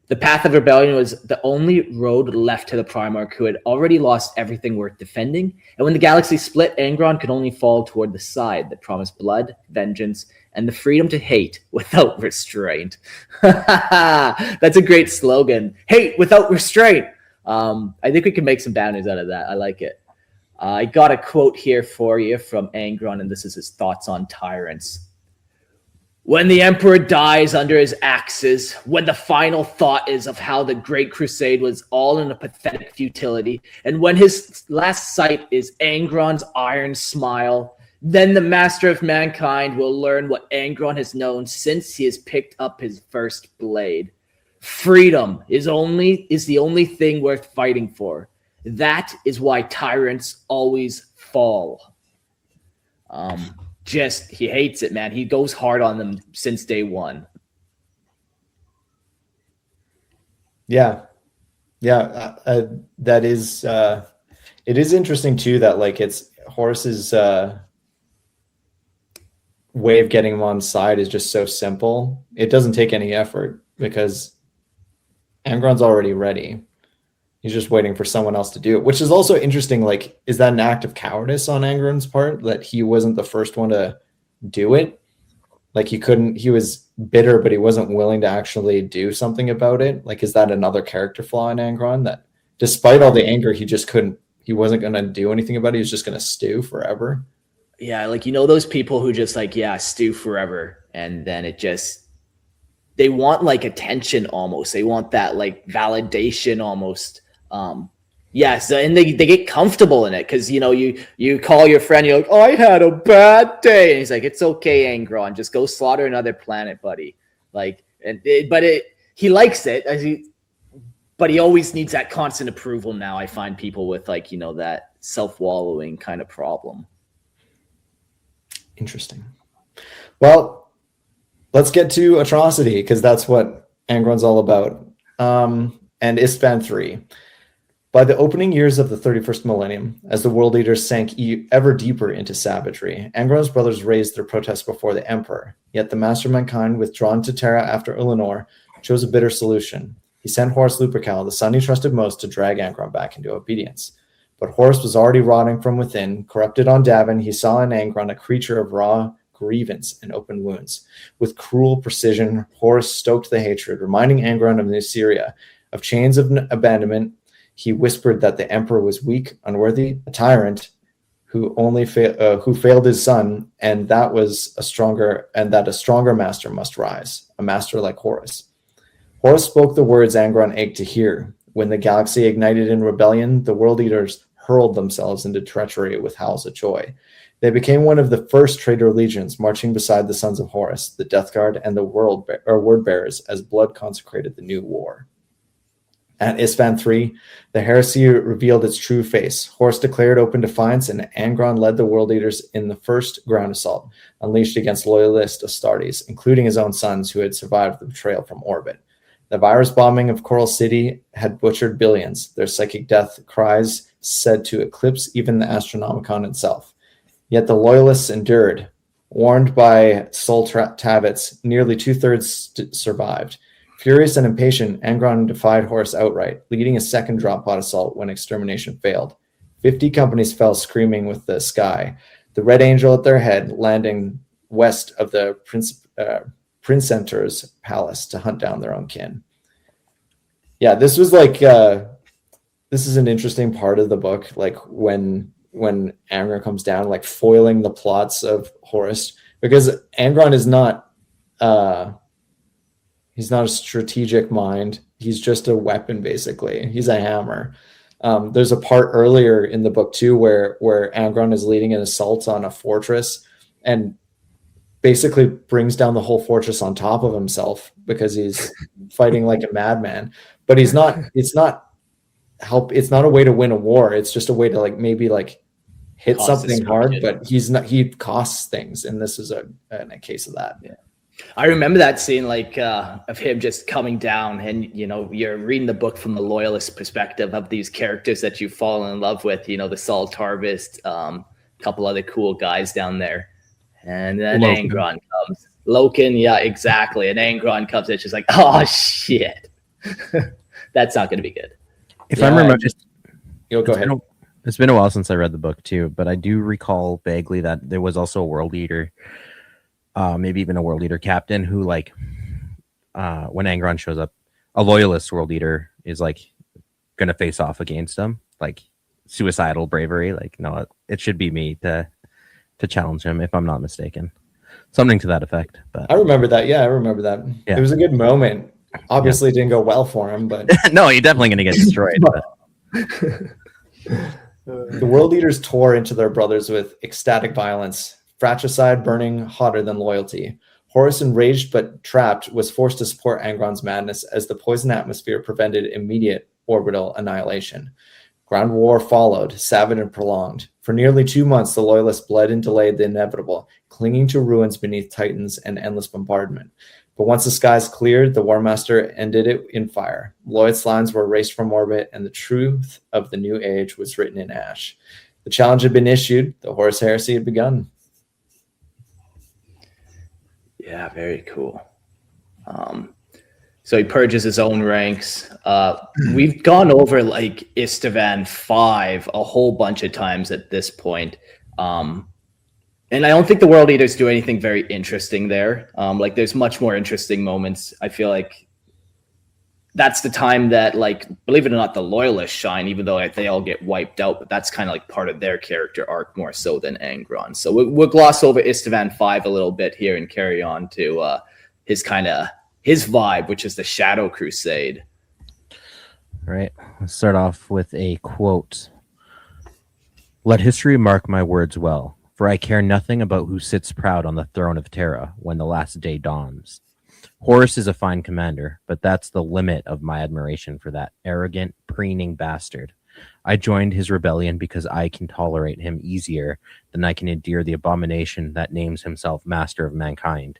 The path of rebellion was the only road left to the Primarch, who had already lost everything worth defending, and when the galaxy split, Angron could only fall toward the side that promised blood, vengeance, and the freedom to hate without restraint. That's a great slogan. Hate without restraint. I think we can make some banners out of that. I like it. I got a quote here for you from Angron, and this is his thoughts on tyrants. When the Emperor dies under his axes, when the final thought is of how the Great Crusade was all in a pathetic futility, and when his last sight is Angron's iron smile, then the master of mankind will learn what Angron has known since he has picked up his first blade. Freedom is the only thing worth fighting for. That is why tyrants always fall. He hates it, man. He goes hard on them since day one. Yeah. That is, it is interesting too, that like it's Horus's way of getting him on side is just so simple. It doesn't take any effort because Angron's already ready. He's just waiting for someone else to do it, which is also interesting. Like, is that an act of cowardice on Angron's part that he wasn't the first one to do it? Like he was bitter, but he wasn't willing to actually do something about it. Like, is that another character flaw in Angron, that despite all the anger, he wasn't going to do anything about it? He was just going to stew forever. Yeah. Like, those people who just stew forever. And then they want like attention almost. They want that like validation almost. Yes, and they get comfortable in it because you call your friend, you're like, oh, I had a bad day, and he's like, it's okay, Angron, just go slaughter another planet, buddy. Like, he likes it, but he always needs that constant approval. Now I find people with that self-wallowing kind of problem. Interesting. Well, let's get to atrocity, because that's what Angron's all about. And Ispan 3. By the opening years of the 31st millennium, as the world leaders sank ever deeper into savagery, Angron's brothers raised their protests before the Emperor. Yet the master of mankind, withdrawn to Terra after Ulanor, chose a bitter solution. He sent Horus Lupercal, the son he trusted most, to drag Angron back into obedience. But Horus was already rotting from within. Corrupted on Davin, he saw in Angron a creature of raw grievance and open wounds. With cruel precision, Horus stoked the hatred, reminding Angron of Nuceria, of chains of abandonment. He whispered that the Emperor was weak, unworthy, a tyrant who failed his son, and that a stronger master must rise, a master like Horus. Horus spoke the words Angron ached to hear. When the galaxy ignited in rebellion, the world eaters hurled themselves into treachery with howls of joy. They became one of the first traitor legions, marching beside the sons of Horus, the Death Guard, and the word bearers, as blood consecrated the new war. At Ispan 3, the heresy revealed its true face. Horus declared open defiance, and Angron led the world eaters in the first ground assault, unleashed against loyalist Astartes, including his own sons who had survived the betrayal from orbit. The virus bombing of Coral City had butchered billions, their psychic death cries said to eclipse even the Astronomicon itself. Yet the loyalists endured. Warned by Sol Tabbits, nearly two-thirds survived. Furious and impatient, Angron defied Horus outright, leading a second drop pod assault when extermination failed. 50 companies fell screaming with the sky, the Red Angel at their head, landing west of the Prince enters palace to hunt down their own kin. Yeah, this was like this is an interesting part of the book, like when Angron comes down, like foiling the plots of Horus, because Angron is not he's not a strategic mind. He's just a weapon, basically. He's a hammer. There's a part earlier in the book too where Angron is leading an assault on a fortress and basically brings down the whole fortress on top of himself because he's fighting like a madman. But it's not a way to win a war. It's just a way to maybe hit something hard, but he costs things, and this is a case of that. Yeah. I remember that scene of him just coming down, and you're reading the book from the loyalist perspective of these characters that you've fallen in love with, the Salt Harvest, a couple other cool guys down there. And then Angron comes. Loken, yeah, exactly. And Angron comes, and it's just like, oh shit. That's not gonna be good. If I remember, go ahead. It's been a while since I read the book too, but I do recall vaguely that there was also a world leader, maybe even a world leader captain who, when Angron shows up, a loyalist world leader is gonna face off against him, suicidal bravery. No, it should be me to challenge him, if I'm not mistaken. Something to that effect. But I remember that. Yeah, I remember that. Yeah. It was a good moment. Obviously, it didn't go well for him, but no, he's definitely gonna get destroyed. The world leaders tore into their brothers with ecstatic violence, fratricide burning hotter than loyalty. Horus, enraged but trapped, was forced to support Angron's madness as the poison atmosphere prevented immediate orbital annihilation. Ground war followed, savage and prolonged. For nearly 2 months, the loyalists bled and delayed the inevitable, clinging to ruins beneath titans and endless bombardment. But once the skies cleared, the War Master ended it in fire. Loyalist lines were erased from orbit, and the truth of the new age was written in ash. The challenge had been issued. The Horus Heresy had begun. Yeah, very cool. So he purges his own ranks. We've gone over Istvan 5 a whole bunch of times at this point. And I don't think the World Eaters do anything very interesting there. There's much more interesting moments. I feel like that's the time that, believe it or not, the Loyalists shine, even though they all get wiped out. But that's kind of part of their character arc more so than Angron. So we'll gloss over Istvan 5 a little bit here and carry on to his vibe, which is the Shadow Crusade. Right. Let's start off with a quote. "Let history mark my words well, for I care nothing about who sits proud on the throne of Terra when the last day dawns. Horus is a fine commander, but that's the limit of my admiration for that arrogant, preening bastard. I joined his rebellion because I can tolerate him easier than I can endure the abomination that names himself master of mankind.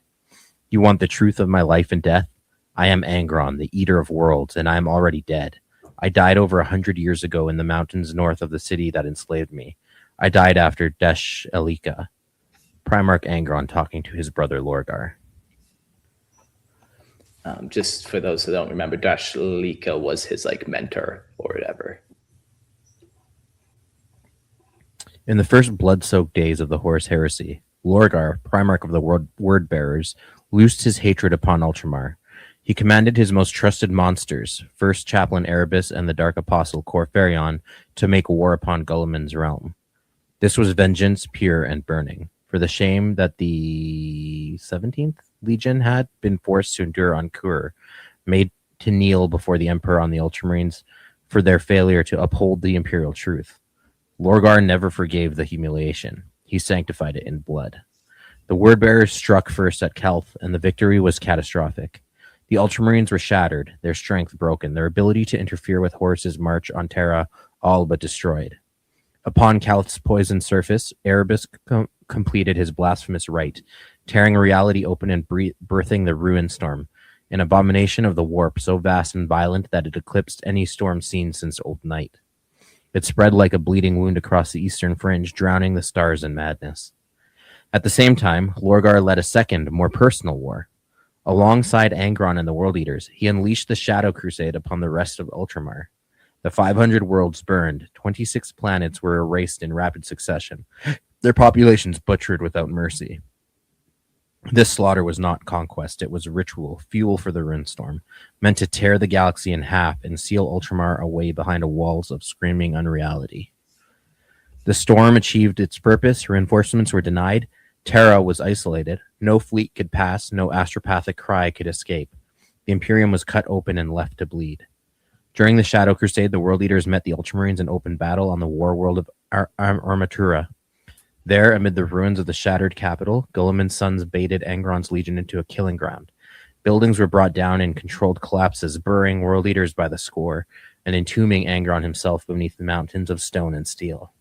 You want the truth of my life and death? I am Angron, the eater of worlds, and I am already dead. I died over 100 years ago in the mountains north of the city that enslaved me. I died after Desh Elika." Primarch Angron talking to his brother Lorgar. Just for those who don't remember, Desh Elika was his mentor or whatever. In the first blood-soaked days of the Horus Heresy, Lorgar, Primarch of the Word Bearers, loosed his hatred upon Ultramar. He commanded his most trusted monsters, First Chaplain Erebus and the Dark Apostle Corfarion, to make war upon Gulliman's realm. This was vengeance pure and burning, for the shame that the 17th Legion had been forced to endure on Kur, made to kneel before the Emperor on the Ultramarines for their failure to uphold the Imperial truth. Lorgar never forgave the humiliation. He sanctified it in blood. The Wordbearers struck first at Kelth, and the victory was catastrophic. The Ultramarines were shattered, their strength broken, their ability to interfere with Horus's march on Terra all but destroyed. Upon Kelth's poisoned surface, Erebus completed his blasphemous rite, tearing reality open and birthing the Ruin Storm, an abomination of the warp so vast and violent that it eclipsed any storm seen since Old Night. It spread like a bleeding wound across the eastern fringe, drowning the stars in madness. At the same time, Lorgar led a second, more personal war. Alongside Angron and the World Eaters, he unleashed the Shadow Crusade upon the rest of Ultramar. The 500 worlds burned, 26 planets were erased in rapid succession, their populations butchered without mercy. This slaughter was not conquest, it was ritual, fuel for the Runestorm, meant to tear the galaxy in half and seal Ultramar away behind a walls of screaming unreality. The storm achieved its purpose, reinforcements were denied, Terra was isolated, no fleet could pass, no astropathic cry could escape. The Imperium was cut open and left to bleed. During the Shadow Crusade, the World Eaters met the Ultramarines in open battle on the war world of Armatura. There, amid the ruins of the shattered capital, Guilliman's sons baited Angron's legion into a killing ground. Buildings were brought down in controlled collapses, burying World Eaters by the score, and entombing Angron himself beneath the mountains of stone and steel.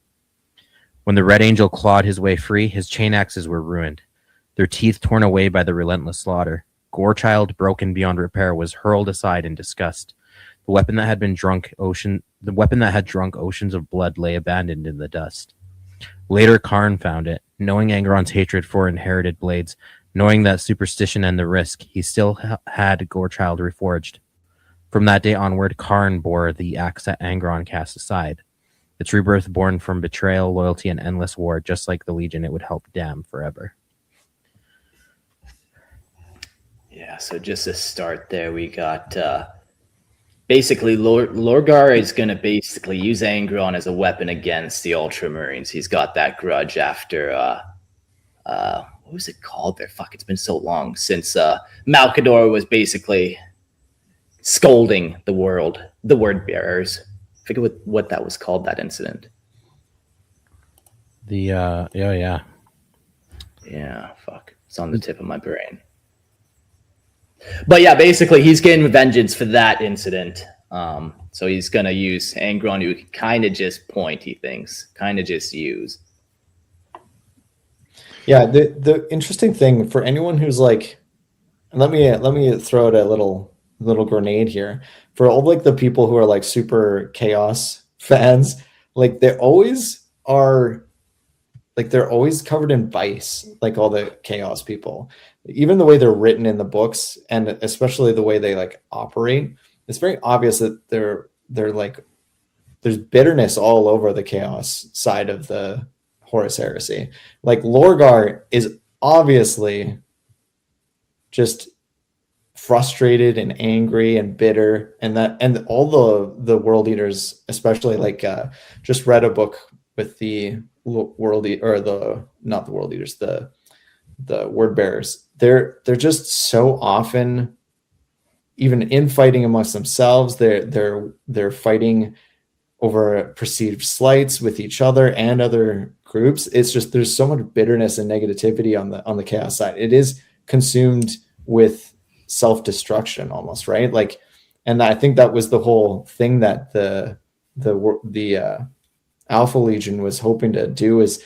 When the Red Angel clawed his way free, his chain axes were ruined, their teeth torn away by the relentless slaughter. Gorechild, broken beyond repair, was hurled aside in disgust. The weapon that had drunk oceans of blood lay abandoned in the dust. Later, Khorne found it. Knowing Angron's hatred for inherited blades, knowing that superstition and the risk, he still had Gorechild reforged. From that day onward, Khorne bore the axe that Angron cast aside. Its rebirth born from betrayal, loyalty, and endless war, just like the Legion, it would help damn forever. Yeah, so just to start there, we got basically Lorgar is going to basically use Angron as a weapon against the Ultramarines. He's got that grudge after what was it called there? Fuck, it's been so long since Malcador was basically scolding the word bearers. I forget what that was called, that incident. Yeah, fuck, it's on the tip of my brain. But yeah, basically he's getting vengeance for that incident. So he's gonna use Angron, who can kind of just point, he thinks, kind of just use. Yeah, the interesting thing for anyone who's like, let me throw out a little grenade here for all like the people who are like super chaos fans. Like they're always covered in vice, like all the chaos people. Even the way they're written in the books, and especially the way they like operate, it's very obvious that they're like, there's bitterness all over the chaos side of the Horus Heresy. Like Lorgar is obviously just frustrated and angry and bitter, and all the World Eaters, especially like just read a book with the World or the not the World Eaters, the Word Bearers. They're just so often, even infighting amongst themselves, they're fighting over perceived slights with each other and other groups. It's just there's so much bitterness and negativity on the chaos side. It is consumed with self-destruction almost, right? Like, and I think that was the whole thing that the Alpha Legion was hoping to do, is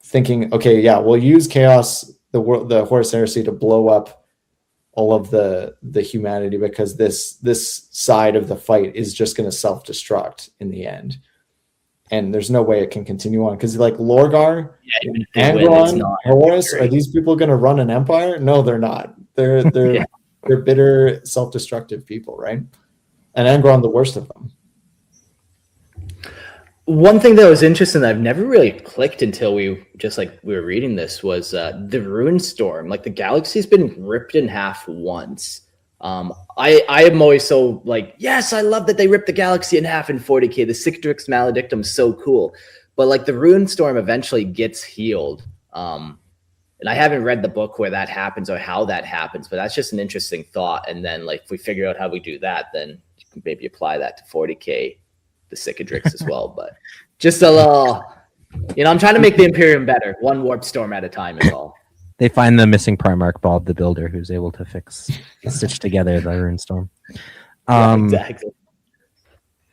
thinking, okay, yeah, we'll use chaos, the Horus Heresy, to blow up all of the humanity, because this side of the fight is just going to self-destruct in the end, and there's no way it can continue on, because like Lorgar, Angron, Horus, are these people going to run an empire? No, they're not. They're they're bitter, self-destructive people, right? And Angron, the worst of them. One thing that was interesting that I've never really clicked until we were reading this was the Rune Storm. Like the galaxy's been ripped in half once. I am always so like, yes, I love that they ripped the galaxy in half in 40k. The Cicatrix Maledictum is so cool. But like the Rune Storm eventually gets healed. And I haven't read the book where that happens or how that happens, but that's just an interesting thought. And then like if we figure out how we do that, then you can maybe apply that to 40k. The Cicatrix as well, but just a little, I'm trying to make the Imperium better, one warp storm at a time is all. They find the missing Primarch, Bob the Builder, who's able to stitch together the Rune Storm. Exactly.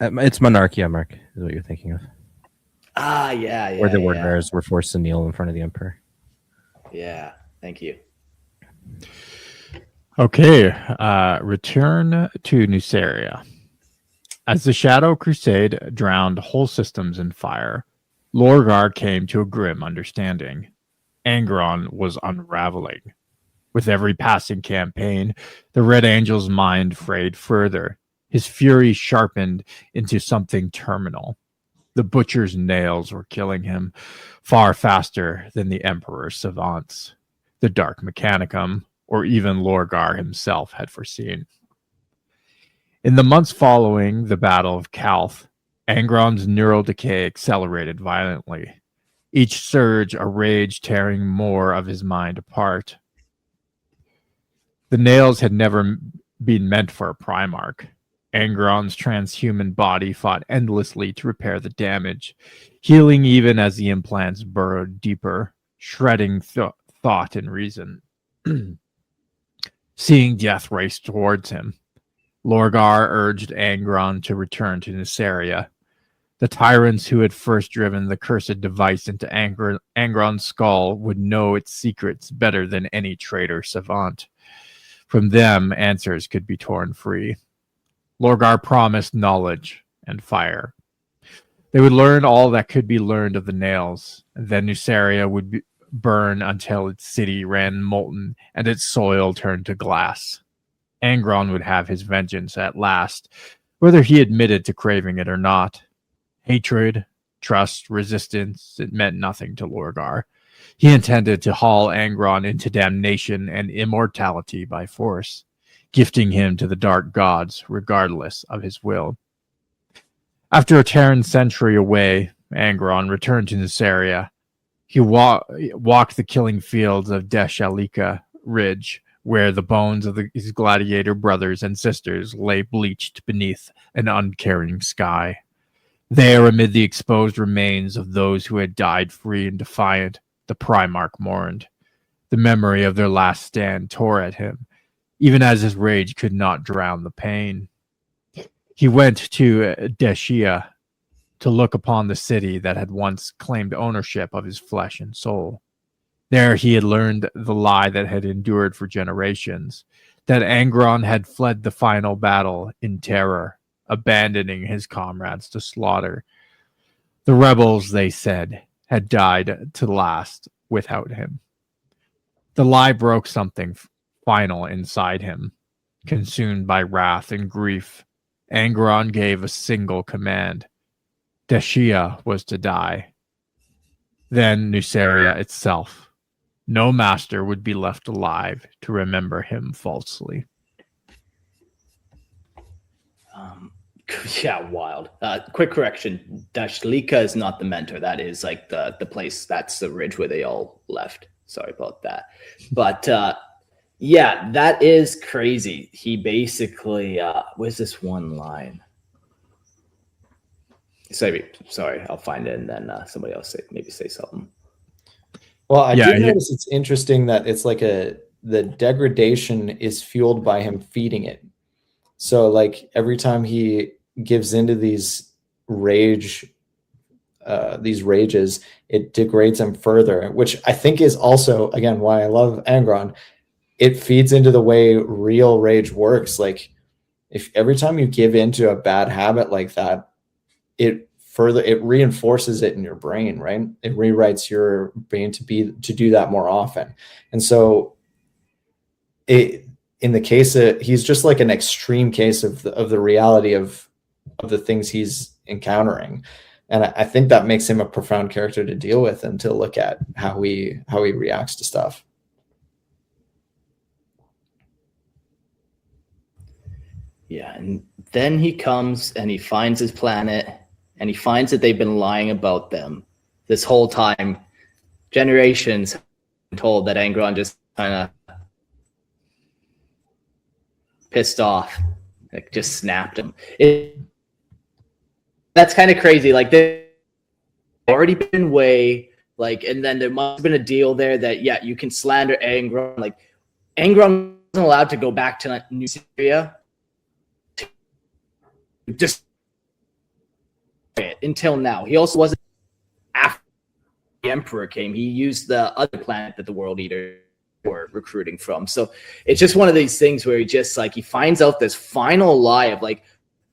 It's Monarchia, Mark, is what you're thinking of. Yeah. Where the Word Bearers were forced to kneel in front of the Emperor. Yeah, thank you. Okay, return to Nuceria. As the Shadow Crusade drowned whole systems in fire, Lorgar came to a grim understanding. Angron was unraveling. With every passing campaign, the Red Angel's mind frayed further. His fury sharpened into something terminal. The Butcher's nails were killing him far faster than the Emperor's savants. the Dark Mechanicum, or even Lorgar himself had foreseen. In the months following the Battle of Calth, Angron's neural decay accelerated violently, each surge a rage tearing more of his mind apart. The nails had never been meant for a Primarch. Angron's transhuman body fought endlessly to repair the damage, healing even as the implants burrowed deeper, shredding thought and reason. Seeing death race towards him, Lorgar urged Angron to return to Nuceria. The tyrants who had first driven the cursed device into Angron's skull would know its secrets better than any traitor savant. From them, answers could be torn free. Lorgar promised knowledge and fire. They would learn all that could be learned of the nails, and then Nuceria would burn until its city ran molten and its soil turned to glass. Angron would have his vengeance at last, whether he admitted to craving it or not. Hatred, trust, resistance, it meant nothing to Lorgar. He intended to haul Angron into damnation and immortality by force, gifting him to the dark gods regardless of his will. After a Terran century away, Angron returned to Nuceria. He walked the killing fields of Deshalika Ridge, where the bones of his gladiator brothers and sisters lay bleached beneath an uncaring sky. There, amid the exposed remains of those who had died free and defiant, the Primarch mourned. The memory of their last stand tore at him, even as his rage could not drown the pain. He went to Deshia to look upon the city that had once claimed ownership of his flesh and soul. There he had learned the lie that had endured for generations, that Angron had fled the final battle in terror, abandoning his comrades to slaughter. The rebels, they said, had died to last without him. The lie broke something final inside him. Consumed by wrath and grief, Angron gave a single command. Deshia was to die. Then Nuceria itself. No master would be left alive to remember him falsely. Yeah, wild. Quick correction. Dashlika is not the mentor. That is like the place. That's the ridge where they all left. Sorry about that. But yeah, that is crazy. He basically, where's this one line? Sorry, I'll find it and then somebody else say something. Well, I did notice it's interesting that it's like the degradation is fueled by him feeding it. So like every time he gives into these rages, it degrades him further, which I think is also, again, why I love Angron. It feeds into the way real rage works. Like if every time you give into a bad habit like that, it reinforces it in your brain, right? It rewrites your brain to do that more often. And so in the case of, he's just like an extreme case of the reality of the things he's encountering. And I think that makes him a profound character to deal with and to look at how he reacts to stuff. Yeah, and then he comes and he finds his planet and he finds that they've been lying about them this whole time. Generations told that Angron just kind of pissed off, like just snapped him. That's kind of crazy. Like they've already been way, like, and then there must have been a deal there that, yeah, you can slander Angron. Like Angron wasn't allowed to go back to Nuceria just until now. He also wasn't, after the Emperor came, he used the other planet that the World Eater were recruiting from. So it's just one of these things where he just like, he finds out this final lie of like,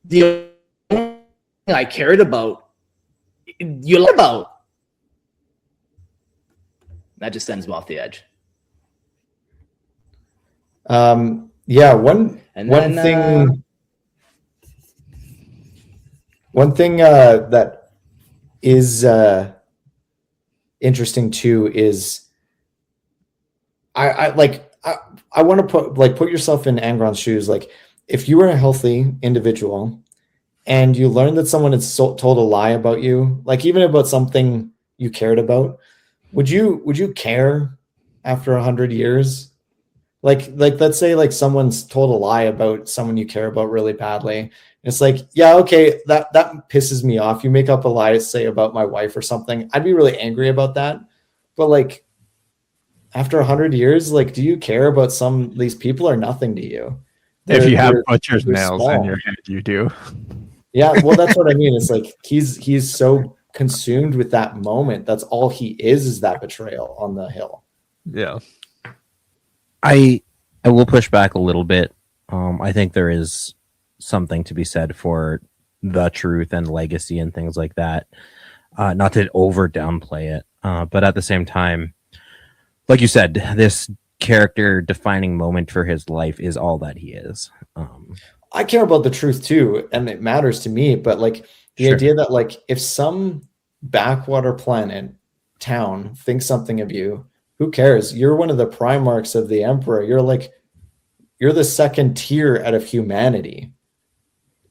the only thing I cared about, you lied about. That just sends him off the edge. Yeah, one thing that is interesting too is I want to put yourself in Angron's shoes. Like, if you were a healthy individual and you learned that someone had told a lie about you, like even about something you cared about, would you care after 100 years? Like let's say like someone's told a lie about someone you care about really badly. It's like, yeah, okay, that pisses me off. You make up a lie to say about my wife or something. I'd be really angry about that. But like, after 100 years, like, do you care about these people are nothing to you? If you have butcher's nails in your head, you do. Yeah, well, that's what I mean. It's like he's so consumed with that moment. That's all he is that betrayal on the hill. Yeah. I will push back a little bit. I think there is something to be said for the truth and legacy and things like that. Not to over downplay it, but at the same time, like you said, this character defining moment for his life is all that he is. I care about the truth too, and it matters to me. But like the idea that like if some backwater planet town thinks something of you, who cares? You're one of the Primarchs of the Emperor. You're the second tier out of humanity.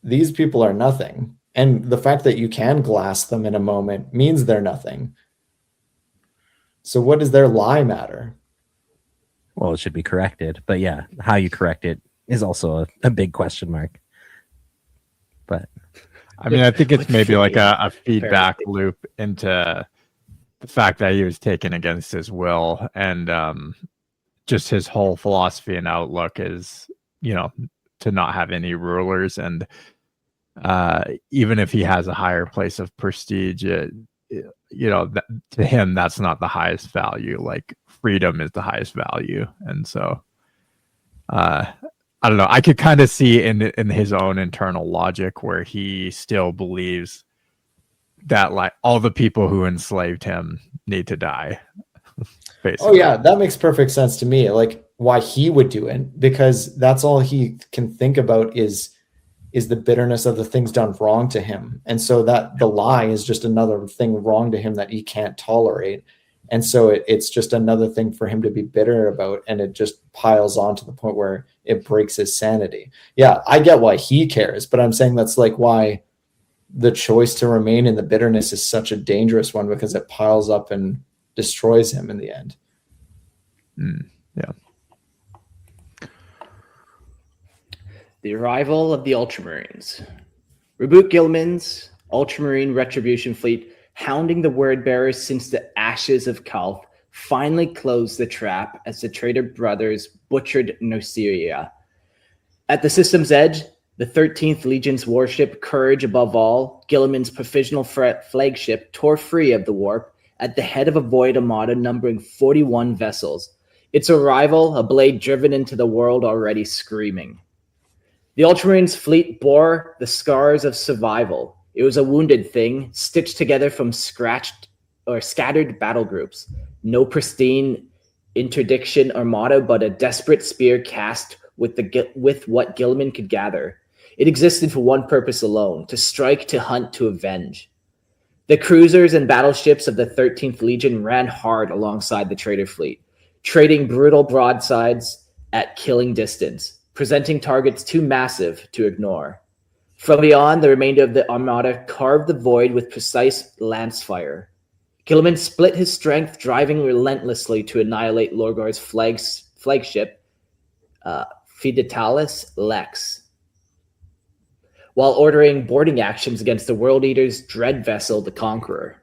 These people are nothing. And the fact that you can glass them in a moment means they're nothing. So what does their lie matter? Well, it should be corrected. But yeah, how you correct it is also a big question mark. But I mean, I think it's maybe like a feedback loop into the fact that he was taken against his will, and just his whole philosophy and outlook is, to not have any rulers. And even if he has a higher place of prestige, to him, that's not the highest value. Like, freedom is the highest value. And so, I don't know. I could kind of see in his own internal logic where he still believes that like all the people who enslaved him need to die. Basically. Oh yeah, that makes perfect sense to me. Like why he would do it, because that's all he can think about is the bitterness of the things done wrong to him. And so that the lie is just another thing wrong to him that he can't tolerate. And so it's just another thing for him to be bitter about, and it just piles on to the point where it breaks his sanity. Yeah, I get why he cares, but I'm saying that's like why the choice to remain in the bitterness is such a dangerous one, because it piles up and destroys him in the end. Yeah. The arrival of the Ultramarines. Reboot Gilman's Ultramarine Retribution fleet, hounding the word bearers since the ashes of Calth, finally closed the trap as the traitor brothers butchered Noceria. At the system's edge, the 13th Legion's warship, Courage Above All, Gilliman's provisional flagship, tore free of the warp at the head of a void armada numbering 41 vessels. Its arrival, a blade driven into the world already screaming. The Ultramarines fleet bore the scars of survival. It was a wounded thing, stitched together from scratched or scattered battle groups. No pristine interdiction armada, but a desperate spear cast with what Gilliman could gather. It existed for one purpose alone: to strike, to hunt, to avenge. The cruisers and battleships of the 13th Legion ran hard alongside the traitor fleet, trading brutal broadsides at killing distance, presenting targets too massive to ignore. From beyond, the remainder of the armada carved the void with precise lance fire. Gilliman split his strength, driving relentlessly to annihilate Lorgar's flagship, Fidetalis Lex, while ordering boarding actions against the World Eater's dread vessel, the Conqueror.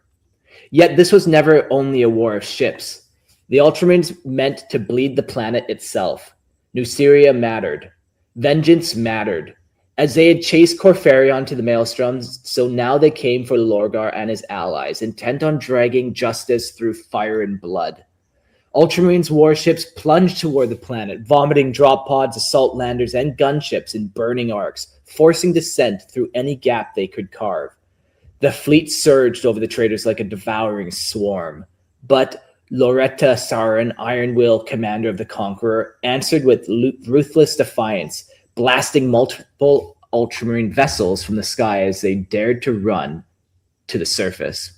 Yet this was never only a war of ships. The Ultramarines meant to bleed the planet itself. Nuceria mattered. Vengeance mattered. As they had chased Corfarion to the maelstroms, so now they came for Lorgar and his allies, intent on dragging justice through fire and blood. Ultramarines warships plunged toward the planet, vomiting drop pods, assault landers, and gunships in burning arcs, forcing descent through any gap they could carve. The fleet surged over the traitors like a devouring swarm. But Loretta Sarin, Iron Will, commander of the Conqueror, answered with ruthless defiance, blasting multiple Ultramarine vessels from the sky as they dared to run to the surface.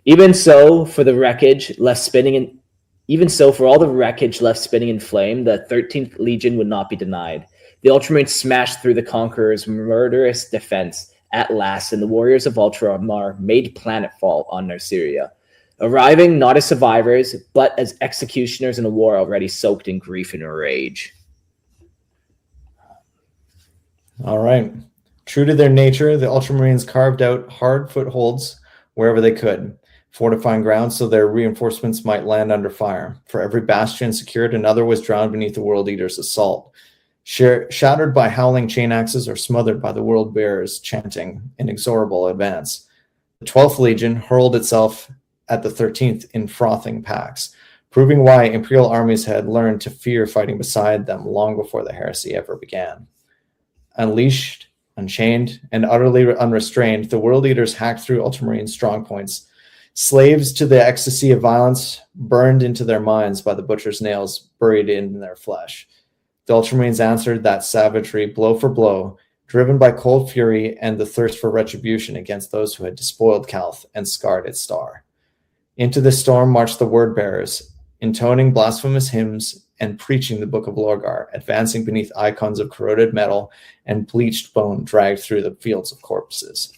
Even so, for the wreckage left spinning Even so, for all the wreckage left spinning in flame, the 13th Legion would not be denied. The Ultramarines smashed through the Conqueror's murderous defense at last, and the warriors of Ultramar made planetfall on Narceria, arriving not as survivors, but as executioners in a war already soaked in grief and rage. All right. True to their nature, the Ultramarines carved out hard footholds wherever they could, fortifying ground so their reinforcements might land under fire. For every bastion secured, another was drowned beneath the World Eater's assault, shattered by howling chain axes or smothered by the World Bearers chanting inexorable advance. The 12th Legion hurled itself at the 13th in frothing packs, proving why Imperial armies had learned to fear fighting beside them long before the heresy ever began. Unleashed, unchained, and utterly unrestrained, the World Eaters hacked through Ultramarine strongpoints. Slaves to the ecstasy of violence, burned into their minds by the butcher's nails buried in their flesh. The Ultramarines answered that savagery blow for blow, driven by cold fury and the thirst for retribution against those who had despoiled Calth and scarred its star. Into the storm marched the word-bearers, intoning blasphemous hymns and preaching the Book of Lorgar, advancing beneath icons of corroded metal and bleached bone dragged through the fields of corpses.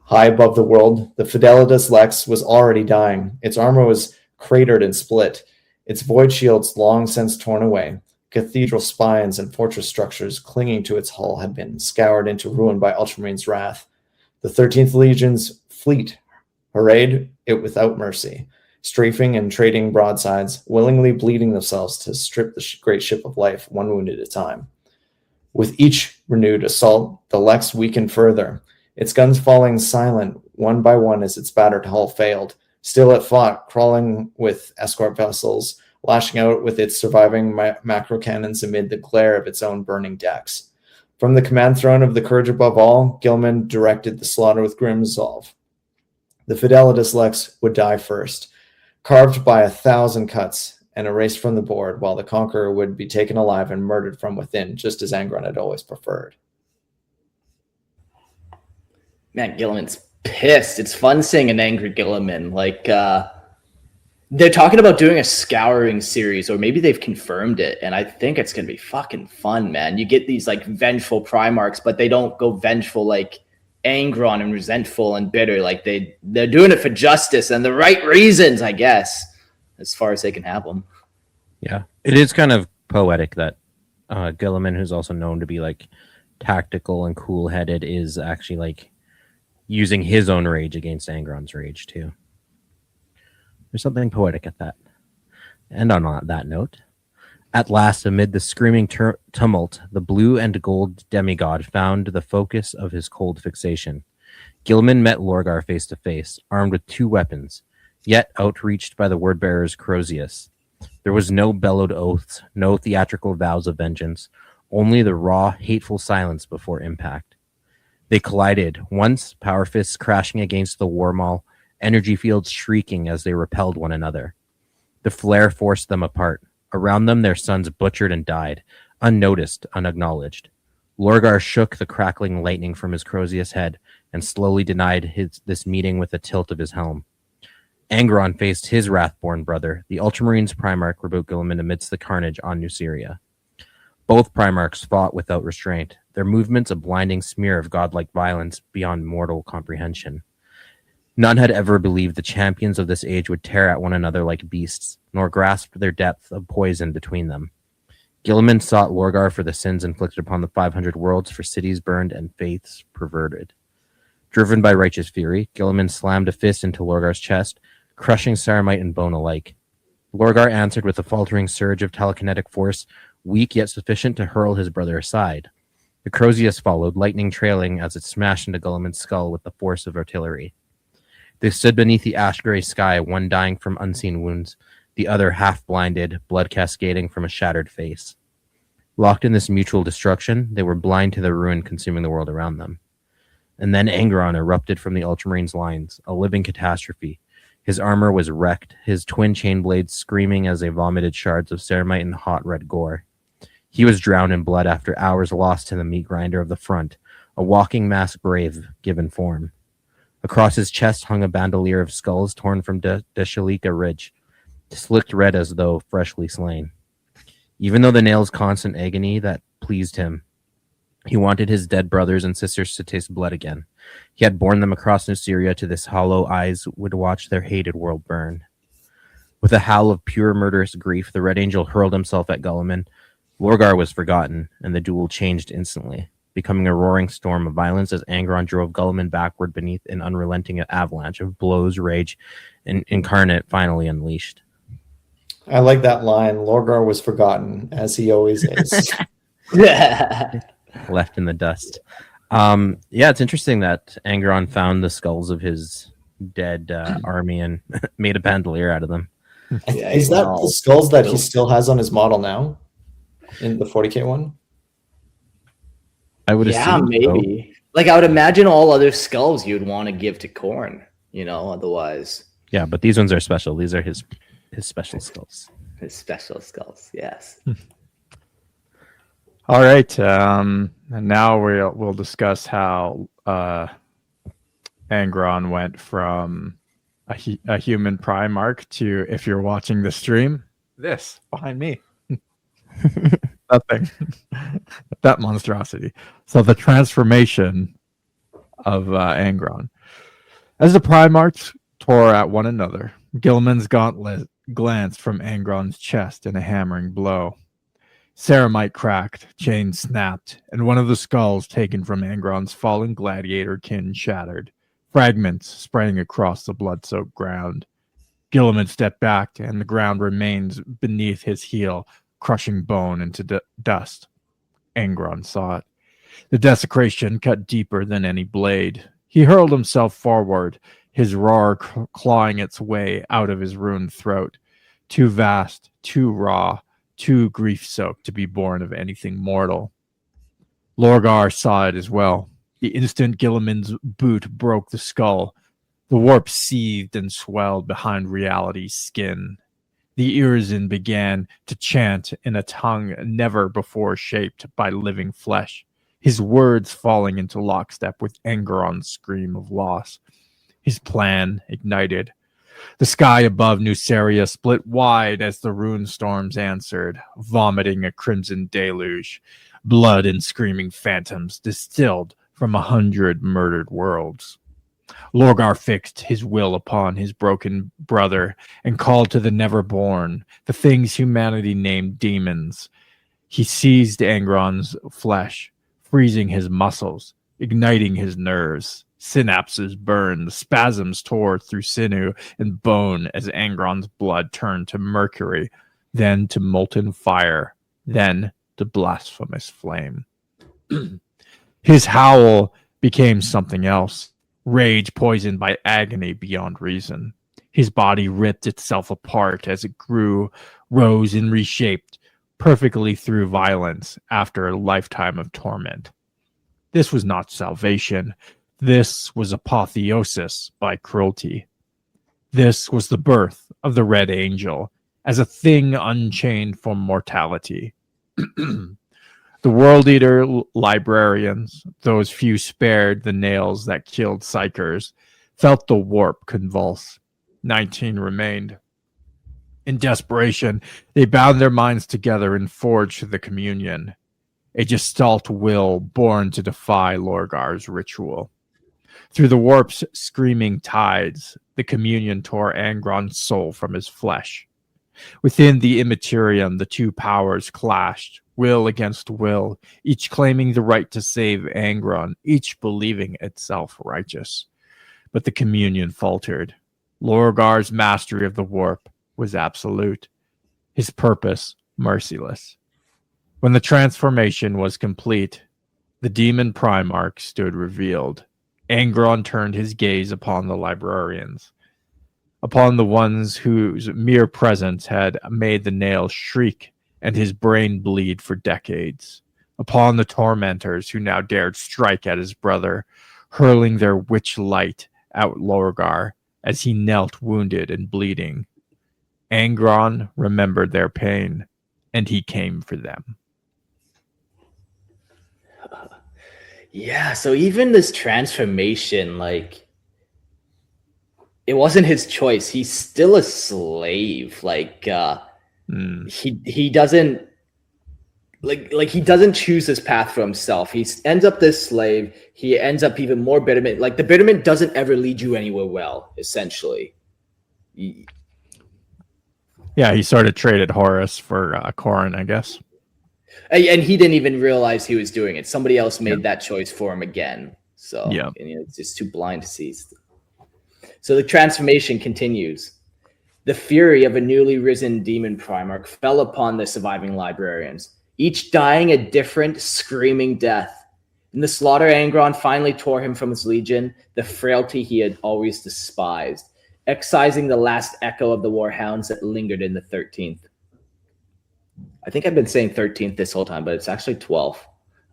High above the world, the Fidelitas Lex was already dying. Its armor was cratered and split, its void shields long since torn away. Cathedral spines and fortress structures clinging to its hull had been scoured into ruin by Ultramarines' wrath. The 13th Legion's fleet hurried it without mercy, strafing and trading broadsides, willingly bleeding themselves to strip the great ship of life one wound at a time. With each renewed assault, the Lex weakened further, its guns falling silent one by one as its battered hull failed. Still it fought, crawling with escort vessels, lashing out with its surviving macro cannons amid the glare of its own burning decks. From the command throne of the Courage above all, Gilman directed the slaughter with grim resolve. The Fidelitas Lex would die first, carved by 1,000 cuts and erased from the board, while the Conqueror would be taken alive and murdered from within, just as Angron had always preferred. Man, Gilliman's pissed. It's fun seeing an angry Gilliman. Like, they're talking about doing a Scouring series, or maybe they've confirmed it, and I think it's going to be fucking fun, man. You get these, like, vengeful Primarchs, but they don't go vengeful like Angron and resentful and bitter. Like, they're doing it for justice and the right reasons, I guess, as far as they can have them. Yeah, it is kind of poetic that Gilliman, who's also known to be, like, tactical and cool-headed, is actually, like, using his own rage against Angron's rage, too. There's something poetic at that. And on that note, at last, amid the screaming tumult, the blue and gold demigod found the focus of his cold fixation. Gilman met Lorgar face to face, armed with 2 weapons, yet outreached by the word-bearer's Crozius. There was no bellowed oaths, no theatrical vows of vengeance, only the raw, hateful silence before impact. They collided, once power fists crashing against the war maul, energy fields shrieking as they repelled one another. The flare forced them apart. Around them, their sons butchered and died, unnoticed, unacknowledged. Lorgar shook the crackling lightning from his Crozius head and slowly denied this meeting with a tilt of his helm. Angron faced his wrathborn brother, the Ultramarines Primarch Rabot Gilliman, amidst the carnage on Nuceria. Both Primarchs fought without restraint, their movements a blinding smear of godlike violence beyond mortal comprehension. None had ever believed the champions of this age would tear at one another like beasts, nor grasped their depth of poison between them. Gilliman sought Lorgar for the sins inflicted upon the 500 worlds, for cities burned and faiths perverted. Driven by righteous fury, Gilliman slammed a fist into Lorgar's chest, crushing Ceramite and bone alike. Lorgar answered with a faltering surge of telekinetic force, weak yet sufficient to hurl his brother aside. The Crozius followed, lightning trailing as it smashed into Gilliman's skull with the force of artillery. They stood beneath the ash-gray sky, one dying from unseen wounds, the other half-blinded, blood cascading from a shattered face. Locked in this mutual destruction, they were blind to the ruin consuming the world around them. And then Angron erupted from the Ultramarines' lines, a living catastrophe. His armor was wrecked, his twin chain blades screaming as they vomited shards of ceramite and hot red gore. He was drowned in blood after hours lost to the meat grinder of the front, a walking mass grave given form. Across his chest hung a bandolier of skulls torn from Deshalika Ridge. slicked red as though freshly slain. Even though the nail's constant agony that pleased him, he wanted his dead brothers and sisters to taste blood again. He had borne them across New Syria to this hollow eyes would watch their hated world burn. With a howl of pure murderous grief, the Red Angel hurled himself at Guilliman. Lorgar was forgotten, and the duel changed instantly, becoming a roaring storm of violence as Angron drove Guilliman backward beneath an unrelenting avalanche of blows, rage, and incarnate finally unleashed. I like that line. Lorgar was forgotten, as he always is. Left in the dust. Yeah, it's interesting that Angron found the skulls of his dead army and made a bandolier out of them. Is that the skulls that he still has on his model now? In the 40K one? I would assume maybe. So. Like, I would imagine all other skulls you'd want to give to Khorne, otherwise. Yeah, but these ones are special. These are his special skulls. His special skulls, yes. All right. And now we'll discuss how Angron went from a human Primarch to, if you're watching the stream, this behind me. That thing. That monstrosity. So the transformation of Angron. As the Primarchs tore at one another, Guilliman's gauntlet glanced from Angron's chest in a hammering blow. Ceramite cracked, chains snapped, and one of the skulls taken from Angron's fallen gladiator kin shattered. Fragments sprang across the blood-soaked ground. Guilliman stepped back, and the ground remains beneath his heel, crushing bone into dust. Angron saw it. The desecration cut deeper than any blade. He hurled himself forward, his roar clawing its way out of his ruined throat. Too vast, too raw, too grief-soaked to be born of anything mortal. Lorgar saw it as well. The instant Guilliman's boot broke the skull, the warp seethed and swelled behind reality's skin. The Irisin began to chant in a tongue never before shaped by living flesh, his words falling into lockstep with Angron's scream of loss. His plan ignited. The sky above New Syria split wide as the rune storms answered, vomiting a crimson deluge. Blood and screaming phantoms distilled from 100 murdered worlds. Lorgar fixed his will upon his broken brother and called to the never-born, the things humanity named demons. He seized Angron's flesh, freezing his muscles, igniting his nerves. Synapses burned, spasms tore through sinew and bone as Angron's blood turned to mercury, then to molten fire, then to blasphemous flame. His howl became something else, rage poisoned by agony beyond reason. His body ripped itself apart as it grew, rose, and reshaped, perfectly through violence after a lifetime of torment. This was not salvation. This was apotheosis by cruelty. This was the birth of the Red Angel as a thing unchained from mortality. The World Eater librarians, those few spared the nails that killed psychers, felt the warp convulse. 19 remained. In desperation, they bound their minds together and forged the communion, a gestalt will born to defy Lorgar's ritual. Through the warp's screaming tides, the communion tore Angron's soul from his flesh. Within the Immaterium, the two powers clashed, will against will, each claiming the right to save Angron, each believing itself righteous. But the communion faltered. Lorgar's mastery of the warp was absolute, his purpose merciless. When the transformation was complete, the demon Primarch stood revealed. Angron turned his gaze upon the librarians, upon the ones whose mere presence had made the nail shriek and his brain bleed for decades, upon the tormentors who now dared strike at his brother, hurling their witch light at Lorgar as he knelt wounded and bleeding. Angron remembered their pain, and he came for them. Yeah, so even this transformation, like, it wasn't his choice. He's still a slave. Like he doesn't like he doesn't choose this path for himself. He ends up this slave. He ends up even more bitterment. Like the bitterment doesn't ever lead you anywhere well, essentially. Yeah, he sort of traded Horus for Khorne, I guess. And he didn't even realize he was doing it. Somebody else made that choice for him again. So it's just too blind to see. So the transformation continues. The fury of a newly risen demon Primarch fell upon the surviving librarians, each dying a different, screaming death. In the slaughter, Angron finally tore him from his legion, the frailty he had always despised, excising the last echo of the warhounds that lingered in the 13th. I think I've been saying 13th this whole time, but it's actually 12th.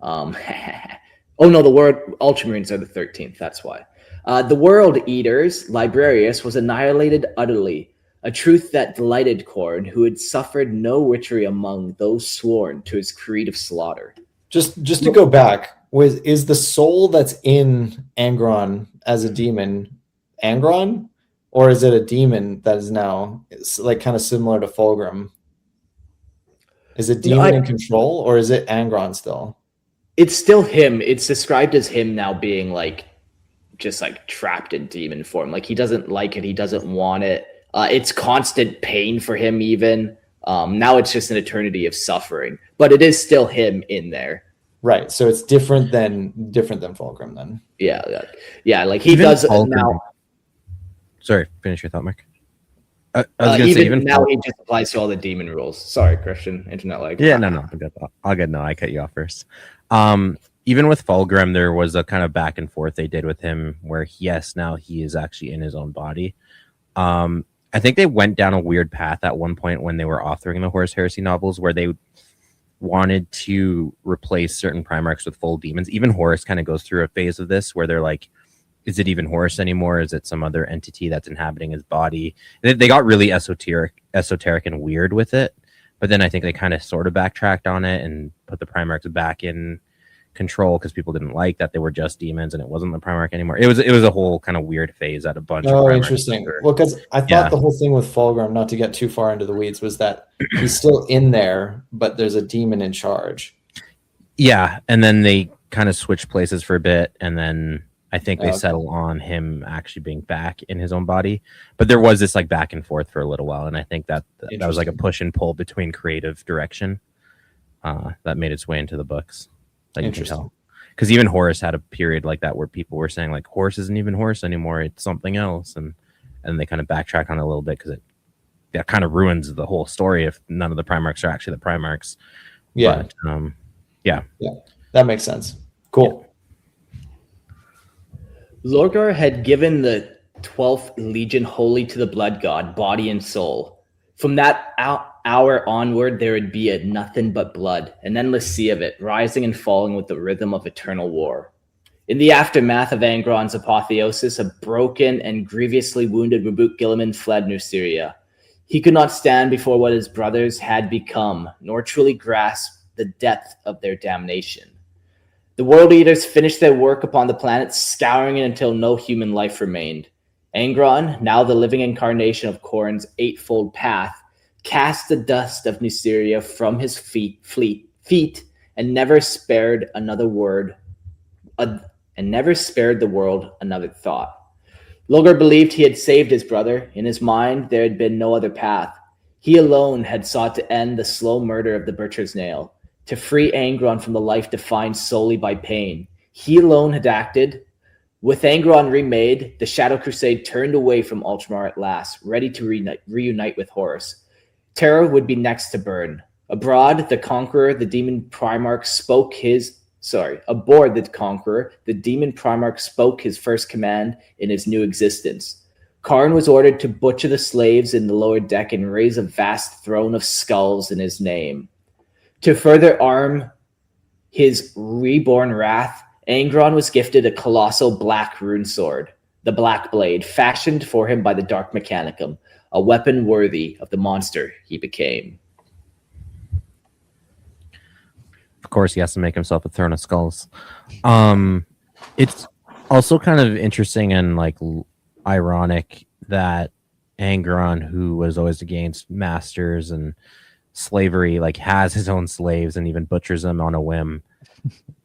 Oh no, the word Ultramarines are the 13th. That's why. The World Eaters, Librarius, was annihilated utterly, a truth that delighted Khorne, who had suffered no witchery among those sworn to his creed of slaughter. Just to go back, is the soul that's in Angron as a demon Angron, or is it a demon that is now like kind of similar to Fulgrim? Is it demon in control, or is it Angron still? It's still him. It's described as him now being like just like trapped in demon form. Like he doesn't like it. He doesn't want it. It's constant pain for him even. Now it's just an eternity of suffering, but it is still him in there. Right. So it's different than Fulgrim then. Yeah. Like he even does Fulgrim, now. Sorry, finish your thought, Mike. I was gonna say even now he just applies to all the demon rules. Sorry, Christian, internet lag. Yeah, no, I'll get no. I cut you off first. Even with Fulgrim, there was a kind of back and forth they did with him, where yes, now he is actually in his own body. I think they went down a weird path at one point when they were authoring the Horus Heresy novels, where they wanted to replace certain Primarchs with full demons. Even Horus kind of goes through a phase of this where they're like, is it even Horus anymore? Is it some other entity that's inhabiting his body? They got really esoteric and weird with it. But then I think they kind of sort of backtracked on it and put the Primarchs back in control because people didn't like that they were just demons and it wasn't the Primarch anymore. It was a whole kind of weird phase at a bunch of Primarchs. Interesting. Well, because I thought the whole thing with Fulgrim, not to get too far into the weeds, was that he's still in there, but there's a demon in charge. Yeah, and then they kind of switched places for a bit, and then I think they settle on him actually being back in his own body. But there was this like back and forth for a little while, and I think that was like a push and pull between creative direction that made its way into the books. That you can tell. Because even Horus had a period like that where people were saying like Horus isn't even Horus anymore, it's something else, and they kind of backtrack on it a little bit because that kind of ruins the whole story if none of the Primarchs are actually the Primarchs. Yeah. But, yeah, that makes sense. Cool. Lorgar had given the 12th Legion wholly to the Blood God, body and soul. From that hour onward, there would be a nothing but blood, an endless sea of it, rising and falling with the rhythm of eternal war. In the aftermath of Angron's apotheosis, a broken and grievously wounded Rabuq Guilliman fled Nuceria. He could not stand before what his brothers had become, nor truly grasp the depth of their damnation. The World Eaters finished their work upon the planet, scouring it until no human life remained. Angron, now the living incarnation of Khorne's eightfold path, cast the dust of Nuceria from his feet and never spared the world another thought. Lorgar believed he had saved his brother. In his mind, there had been no other path. He alone had sought to end the slow murder of the Butcher's Nail, to free Angron from the life defined solely by pain. He alone had acted. With Angron remade, the Shadow Crusade turned away from Ultramar at last, ready to reunite with Horus. Terra would be next to burn. Aboard the Conqueror, the Demon Primarch spoke his first command in his new existence. Khorne was ordered to butcher the slaves in the lower deck and raise a vast throne of skulls in his name. To further arm his reborn wrath, Angron was gifted a colossal black rune sword, the Black Blade, fashioned for him by the Dark Mechanicum, a weapon worthy of the monster he became. of course, he has to make himself a throne of skulls. It's also kind of interesting and like ironic that Angron, who was always against masters and slavery, like has his own slaves and even butchers them on a whim.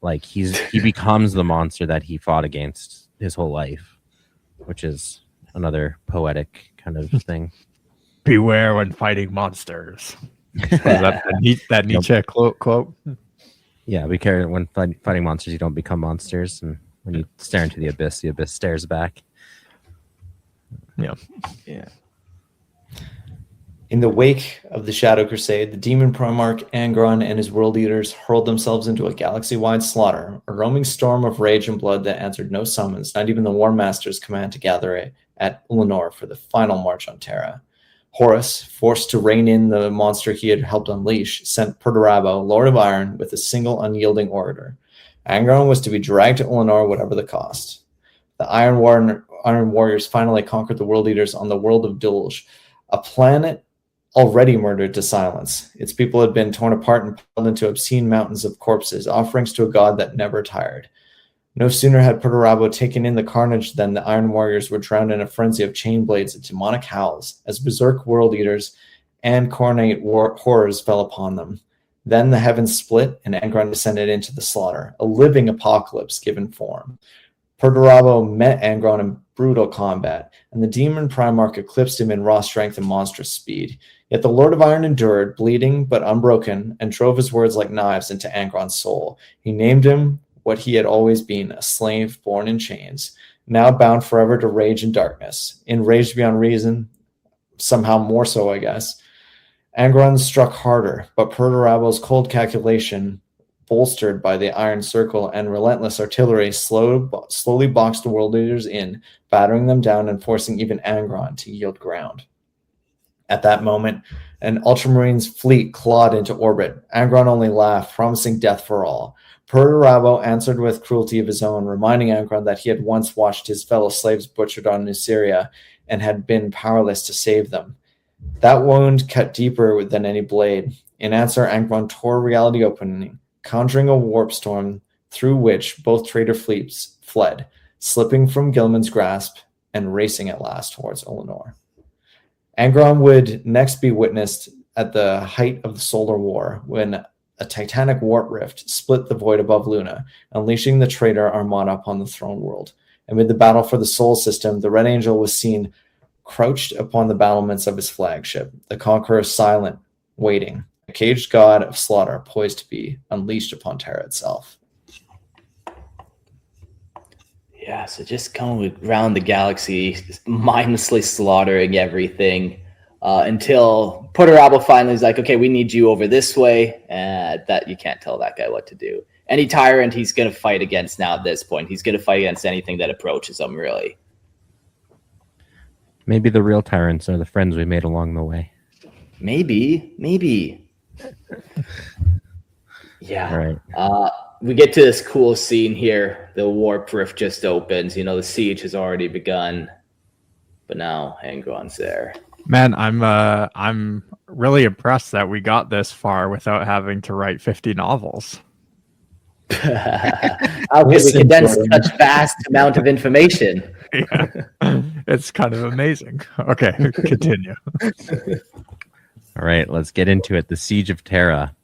Like he becomes the monster that he fought against his whole life, which is another poetic kind of thing. Beware when fighting monsters. that Nietzsche quote. Yeah, be careful when fighting monsters. You don't become monsters, and when you stare into the abyss stares back. Yeah. In the wake of the Shadow Crusade, the Demon Primarch Angron and his world leaders hurled themselves into a galaxy-wide slaughter, a roaming storm of rage and blood that answered no summons, not even the War Master's command to gather at Ulanor for the final march on Terra. Horus, forced to rein in the monster he had helped unleash, sent Perturabo, Lord of Iron, with a single unyielding order. Angron was to be dragged to Ulanor whatever the cost. The Iron Warriors finally conquered the world leaders on the world of Dulge, a planet already murdered to silence. Its people had been torn apart and piled into obscene mountains of corpses, offerings to a god that never tired. No sooner had Perturabo taken in the carnage than the Iron Warriors were drowned in a frenzy of chain blades and demonic howls as berserk world eaters and coronate horrors fell upon them. Then the heavens split and Angron descended into the slaughter, a living apocalypse given form. Perturabo met Angron in brutal combat, and the Demon Primarch eclipsed him in raw strength and monstrous speed. Yet the Lord of Iron endured, bleeding but unbroken, and drove his words like knives into Angron's soul. He named him what he had always been, a slave born in chains, now bound forever to rage and darkness. Enraged beyond reason, somehow more so, I guess, Angron struck harder, but Perturabo's cold calculation, bolstered by the Iron Circle and relentless artillery, slowly boxed the world leaders in, battering them down and forcing even Angron to yield ground. At that moment, an Ultramarine's fleet clawed into orbit. Angron only laughed, promising death for all. Perturabo answered with cruelty of his own, reminding Angron that he had once watched his fellow slaves butchered on Nuceria and had been powerless to save them. That wound cut deeper than any blade. In answer, Angron tore reality open, conjuring a warp storm through which both traitor fleets fled, slipping from Gilman's grasp and racing at last towards Ulanor. Angron would next be witnessed at the height of the Solar War, when a titanic warp rift split the void above Luna, unleashing the traitor armada upon the throne world. Amid the battle for the Sol system, the Red Angel was seen crouched upon the battlements of his flagship, the Conqueror silent, waiting, a caged god of slaughter poised to be unleashed upon Terra itself. Yeah, so just going around the galaxy, mindlessly slaughtering everything until Perturabo finally is like, okay, we need you over this way. That you can't tell that guy what to do. Any tyrant he's going to fight against now at this point. He's going to fight against anything that approaches him, really. Maybe the real tyrants are the friends we made along the way. Maybe. Yeah. Right. We get to this cool scene here. The warp rift just opens. The siege has already begun. But now Angron's there. Man, I'm really impressed that we got this far without having to write 50 novels. How could we condense such vast amount of information? Yeah. It's kind of amazing. Okay, continue. All right, let's get into it. The Siege of Terra.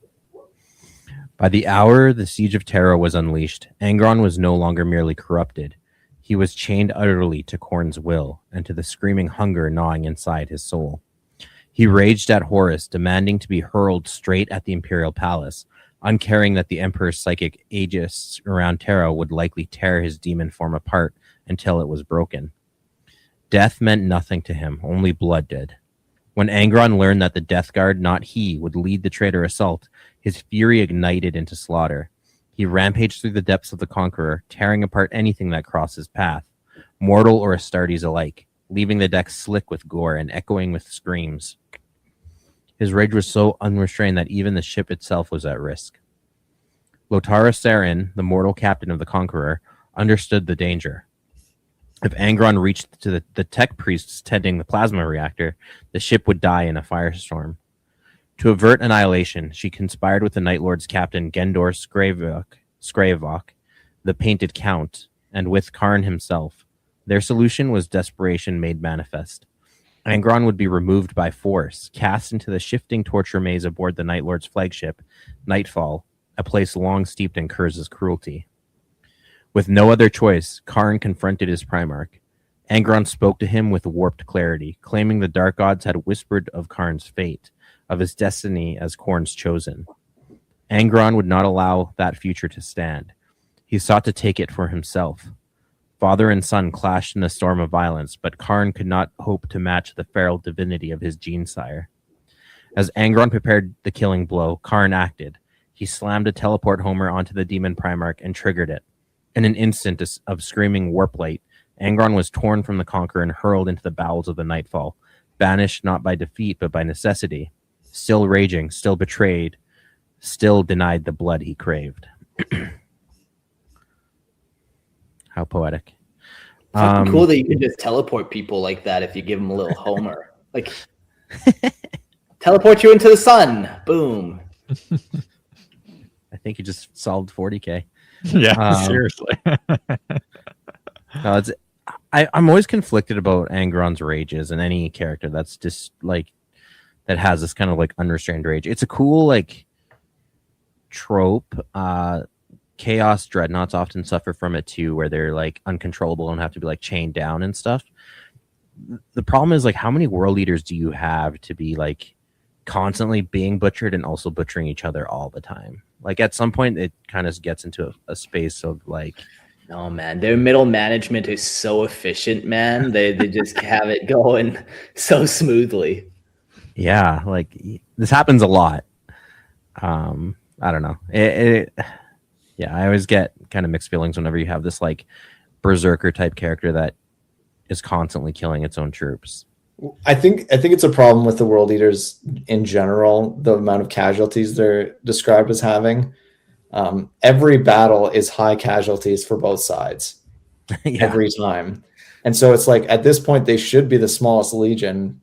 By the hour the Siege of Terra was unleashed, Angron was no longer merely corrupted. He was chained utterly to Khorne's will and to the screaming hunger gnawing inside his soul. He raged at Horus, demanding to be hurled straight at the Imperial Palace, uncaring that the Emperor's psychic aegis around Terra would likely tear his demon form apart until it was broken. Death meant nothing to him, only blood did. When Angron learned that the Death Guard, not he, would lead the traitor assault, his fury ignited into slaughter. He rampaged through the depths of the Conqueror, tearing apart anything that crossed his path, mortal or Astartes alike, leaving the deck slick with gore and echoing with screams. His rage was so unrestrained that even the ship itself was at risk. Lotara Sarin, the mortal captain of the Conqueror, understood the danger. If Angron reached to the tech priests tending the plasma reactor, the ship would die in a firestorm. To avert annihilation, she conspired with the Night Lord's captain Gendor Skrayvok, the Painted Count, and with Karn himself. Their solution was desperation made manifest. Angron would be removed by force, cast into the shifting torture maze aboard the Night Lord's flagship, Nightfall, a place long steeped in Kurz's cruelty. With no other choice, Khorne confronted his Primarch. Angron spoke to him with warped clarity, claiming the Dark Gods had whispered of Khorne's fate, of his destiny as Khorne's chosen. Angron would not allow that future to stand. He sought to take it for himself. Father and son clashed in a storm of violence, but Khorne could not hope to match the feral divinity of his gene-sire. As Angron prepared the killing blow, Khorne acted. He slammed a teleport homer onto the demon Primarch and triggered it. In an instant of screaming warp light, Angron was torn from the Conqueror and hurled into the bowels of the Nightfall, banished not by defeat but by necessity. Still raging, still betrayed, still denied the blood he craved. How poetic. Fucking cool that you can just teleport people like that if you give them a little homer. Like, teleport you into the sun. Boom. I think you just solved 40K. Yeah, seriously. No, I'm always conflicted about Angron's rages and any character that's just like that has this kind of like unrestrained rage. It's a cool like trope. Chaos dreadnoughts often suffer from it too, where they're like uncontrollable and have to be like chained down and stuff. The problem is like how many world leaders do you have to be like constantly being butchered and also butchering each other all the time? Like at some point it kind of gets into a space of like, no man, their middle management is so efficient, man. They just have it going so smoothly. Yeah, like this happens a lot. I don't know. Yeah, I always get kind of mixed feelings whenever you have this like berserker type character that is constantly killing its own troops. I think it's a problem with the world eaters in general, the amount of casualties they're described as having. Every battle is high casualties for both sides. Yeah. Every time. And so it's like at this point they should be the smallest legion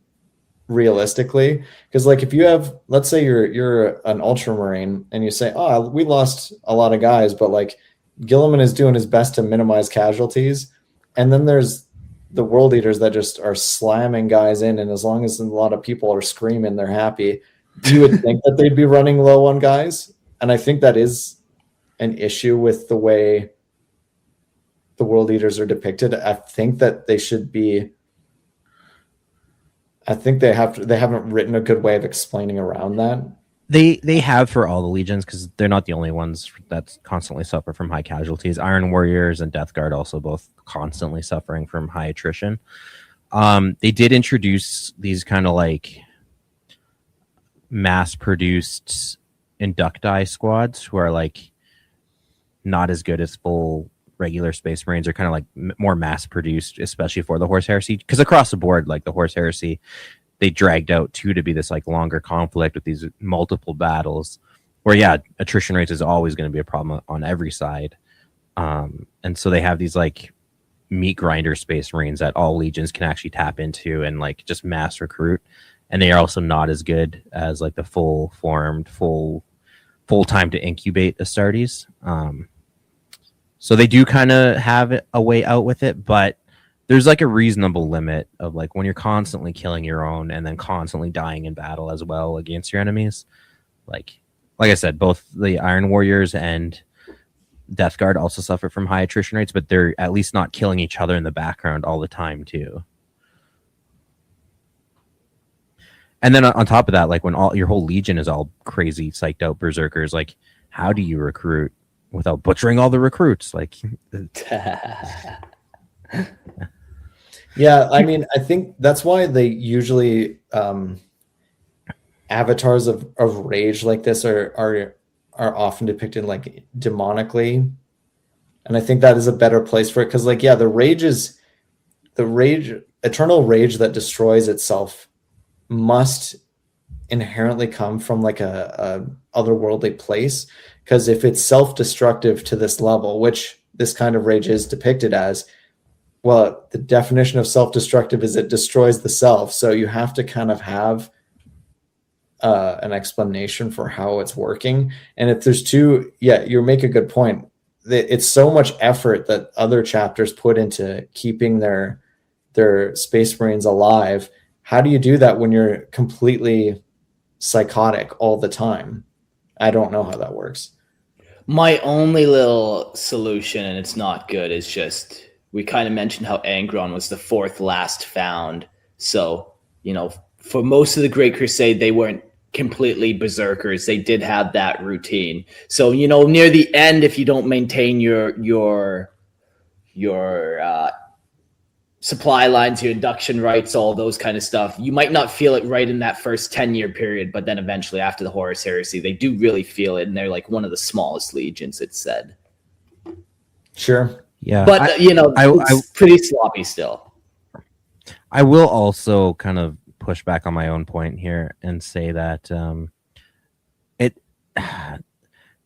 realistically, because like if you have, let's say you're an ultramarine and you say, oh, we lost a lot of guys, but like Gilliman is doing his best to minimize casualties, and then there's the world eaters that just are slamming guys in, and as long as a lot of people are screaming, they're happy. You would think that they'd be running low on guys, and I think that is an issue with the way the world eaters are depicted. I think that they should be. I think they haven't written a good way of explaining around that. They have for all the legions, because they're not the only ones that constantly suffer from high casualties. Iron Warriors and Death Guard also both constantly suffering from high attrition. They did introduce these kind of like mass-produced inducti squads who are like not as good as full regular Space Marines, are kind of like more mass-produced, especially for the Horus Heresy. Because across the board, like the Horus Heresy, they dragged out too to be this like longer conflict with these multiple battles. Where yeah, attrition rates is always going to be a problem on every side, and so they have these like meat grinder Space Marines that all legions can actually tap into and like just mass recruit. And they are also not as good as like the full formed, full time to incubate Astartes. So they do kind of have a way out with it, but there's like a reasonable limit of like when you're constantly killing your own and then constantly dying in battle as well against your enemies. Like I said, both the Iron Warriors and Death Guard also suffer from high attrition rates, but they're at least not killing each other in the background all the time too. And then on top of that, like when all your whole legion is all crazy psyched out berserkers, like how do you recruit without butchering all the recruits? Like yeah, I mean, I think that's why they usually avatars of rage like this are often depicted like demonically, and I think that is a better place for it, because like yeah, the eternal rage that destroys itself must inherently come from like a otherworldly place, because if it's self-destructive to this level, which this kind of rage is depicted as, well, the definition of self-destructive is it destroys the self, so you have to kind of have an explanation for how it's working. And if there's two, yeah, you make a good point. It's so much effort that other chapters put into keeping their Space Marines alive. how do you do that when you're completely psychotic all the time? I don't know how that works. My only little solution, and it's not good, is just we kind of mentioned how Angron was the fourth last found. So, for most of the Great Crusade, they weren't completely berserkers. They did have that routine. So, near the end, if you don't maintain your supply lines, your induction rights, all those kind of stuff, you might not feel it right in that first 10-year period, but then eventually after the Horus Heresy, they do really feel it, and they're like one of the smallest legions, it's said. Sure. Yeah. But, it's pretty sloppy still. I will also kind of push back on my own point here and say that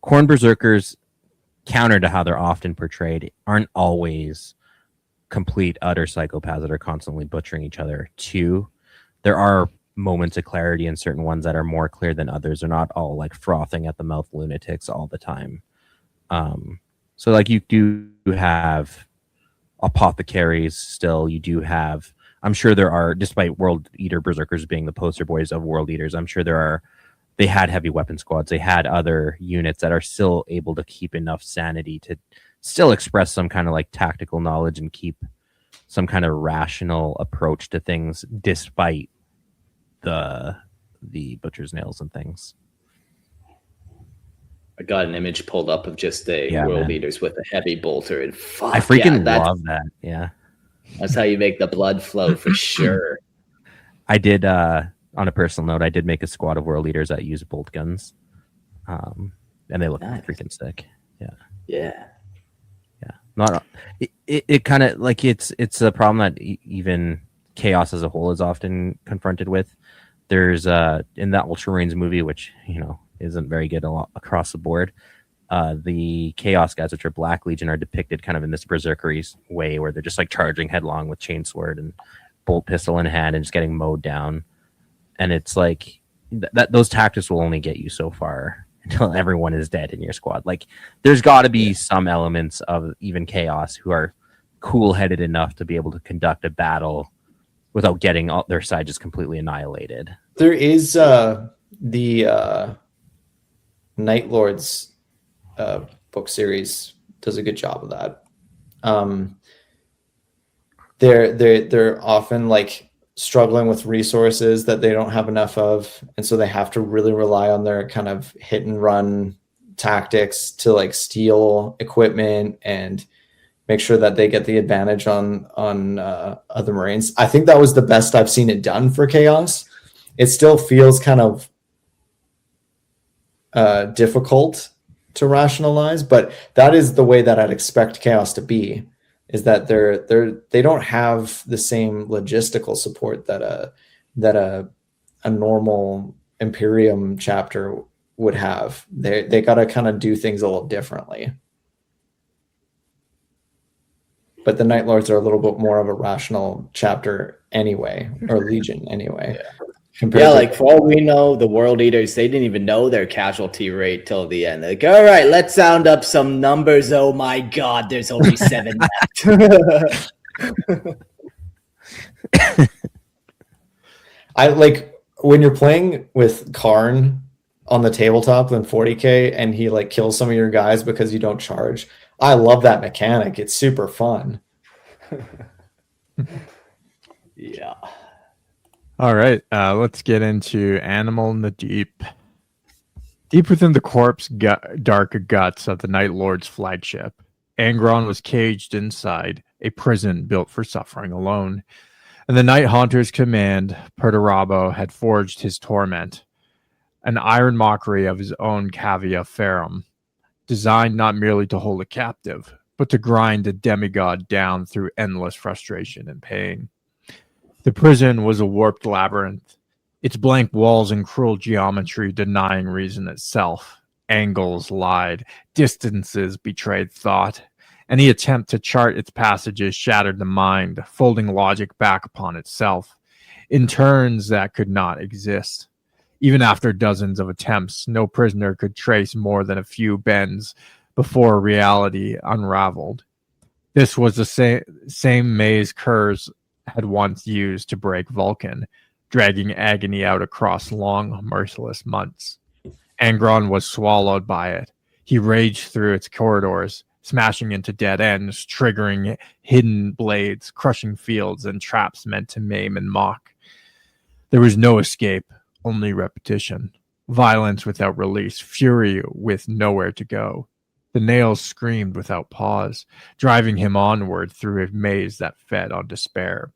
Khorne berserkers, counter to how they're often portrayed, aren't always complete utter psychopaths that are constantly butchering each other. Too, there are moments of clarity in certain ones that are more clear than others. They're not all like frothing at the mouth lunatics all the time. So like you do have apothecaries still. You do have, I'm sure there are, despite World Eater berserkers being the poster boys of World Eaters, I'm sure they had heavy weapon squads. They had other units that are still able to keep enough sanity to still express some kind of like tactical knowledge and keep some kind of rational approach to things despite the butcher's nails and things. I got an image pulled up of just World Eaters with a heavy bolter, and I freaking love that. Yeah. That's how you make the blood flow for sure. I did, on a personal note, I did make a squad of World Eaters that use bolt guns. And they look freaking sick. Yeah. Yeah. Not it kind of like it's a problem that even Chaos as a whole is often confronted with. There's in that Ultramarines movie, which isn't very good across the board, the Chaos guys, which are Black Legion, are depicted kind of in this berserkery way where they're just like charging headlong with chainsword and bolt pistol in hand and just getting mowed down. And it's like that those tactics will only get you so far until everyone is dead in your squad. Like there's got to be some elements of even Chaos who are cool-headed enough to be able to conduct a battle without getting their side just completely annihilated. There is the Night Lords book series does a good job of that. They're often like struggling with resources that they don't have enough of, and so they have to really rely on their kind of hit and run tactics to like steal equipment and make sure that they get the advantage on other Marines. I think that was the best I've seen it done for Chaos. It still feels kind of difficult to rationalize, but that is the way that I'd expect Chaos to be. Is that they don't have the same logistical support that a normal Imperium chapter would have. They got to kind of do things a little differently. But the Night Lords are a little bit more of a rational chapter anyway, or legion anyway. Yeah, like for all we know, the World Eaters, they didn't even know their casualty rate till the end. Like, all right, let's sound up some numbers. Oh my God, there's only 7 left. I like when you're playing with Khorne on the tabletop in 40K and he like kills some of your guys because you don't charge. I love that mechanic. It's super fun. Yeah. All right, let's get into Animal in the Deep. Deep within the dark guts of the Night Lord's flagship, Angron was caged inside a prison built for suffering alone. And the Night Haunter's command, Perturabo, had forged his torment, an iron mockery of his own Cavia Ferrum, designed not merely to hold a captive, but to grind a demigod down through endless frustration and pain. The prison was a warped labyrinth, its blank walls and cruel geometry denying reason itself. Angles lied, distances betrayed thought. Any attempt to chart its passages shattered the mind, folding logic back upon itself, in turns that could not exist. Even after dozens of attempts, no prisoner could trace more than a few bends before reality unraveled. This was the same maze Kurz had once used to break Vulcan, dragging agony out across long, merciless months. Angron was swallowed by it. He raged through its corridors, smashing into dead ends, triggering hidden blades, crushing fields and traps meant to maim and mock. There was no escape, only repetition. Violence without release, fury with nowhere to go. The nails screamed without pause, driving him onward through a maze that fed on despair.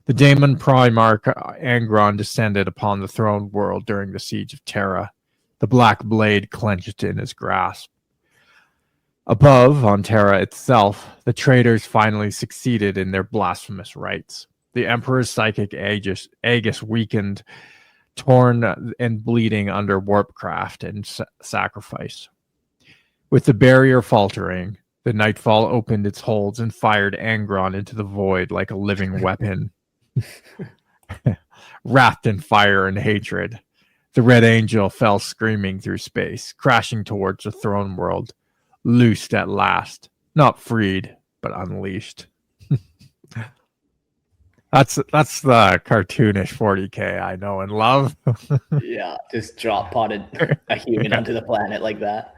The Daemon Primarch Angron descended upon the throne world during the Siege of Terra, the black blade clenched in his grasp. Above, on Terra itself, the traitors finally succeeded in their blasphemous rites. The Emperor's psychic Aegis weakened, torn and bleeding under warpcraft and sacrifice. With the barrier faltering, the Nightfall opened its holds and fired Angron into the void like a living weapon. Wrapped in fire and hatred, the Red Angel fell screaming through space, crashing towards the throne world, loosed at last, not freed, but unleashed. That's the cartoonish 40K I know and love. Yeah, just drop potted a human onto the planet like that.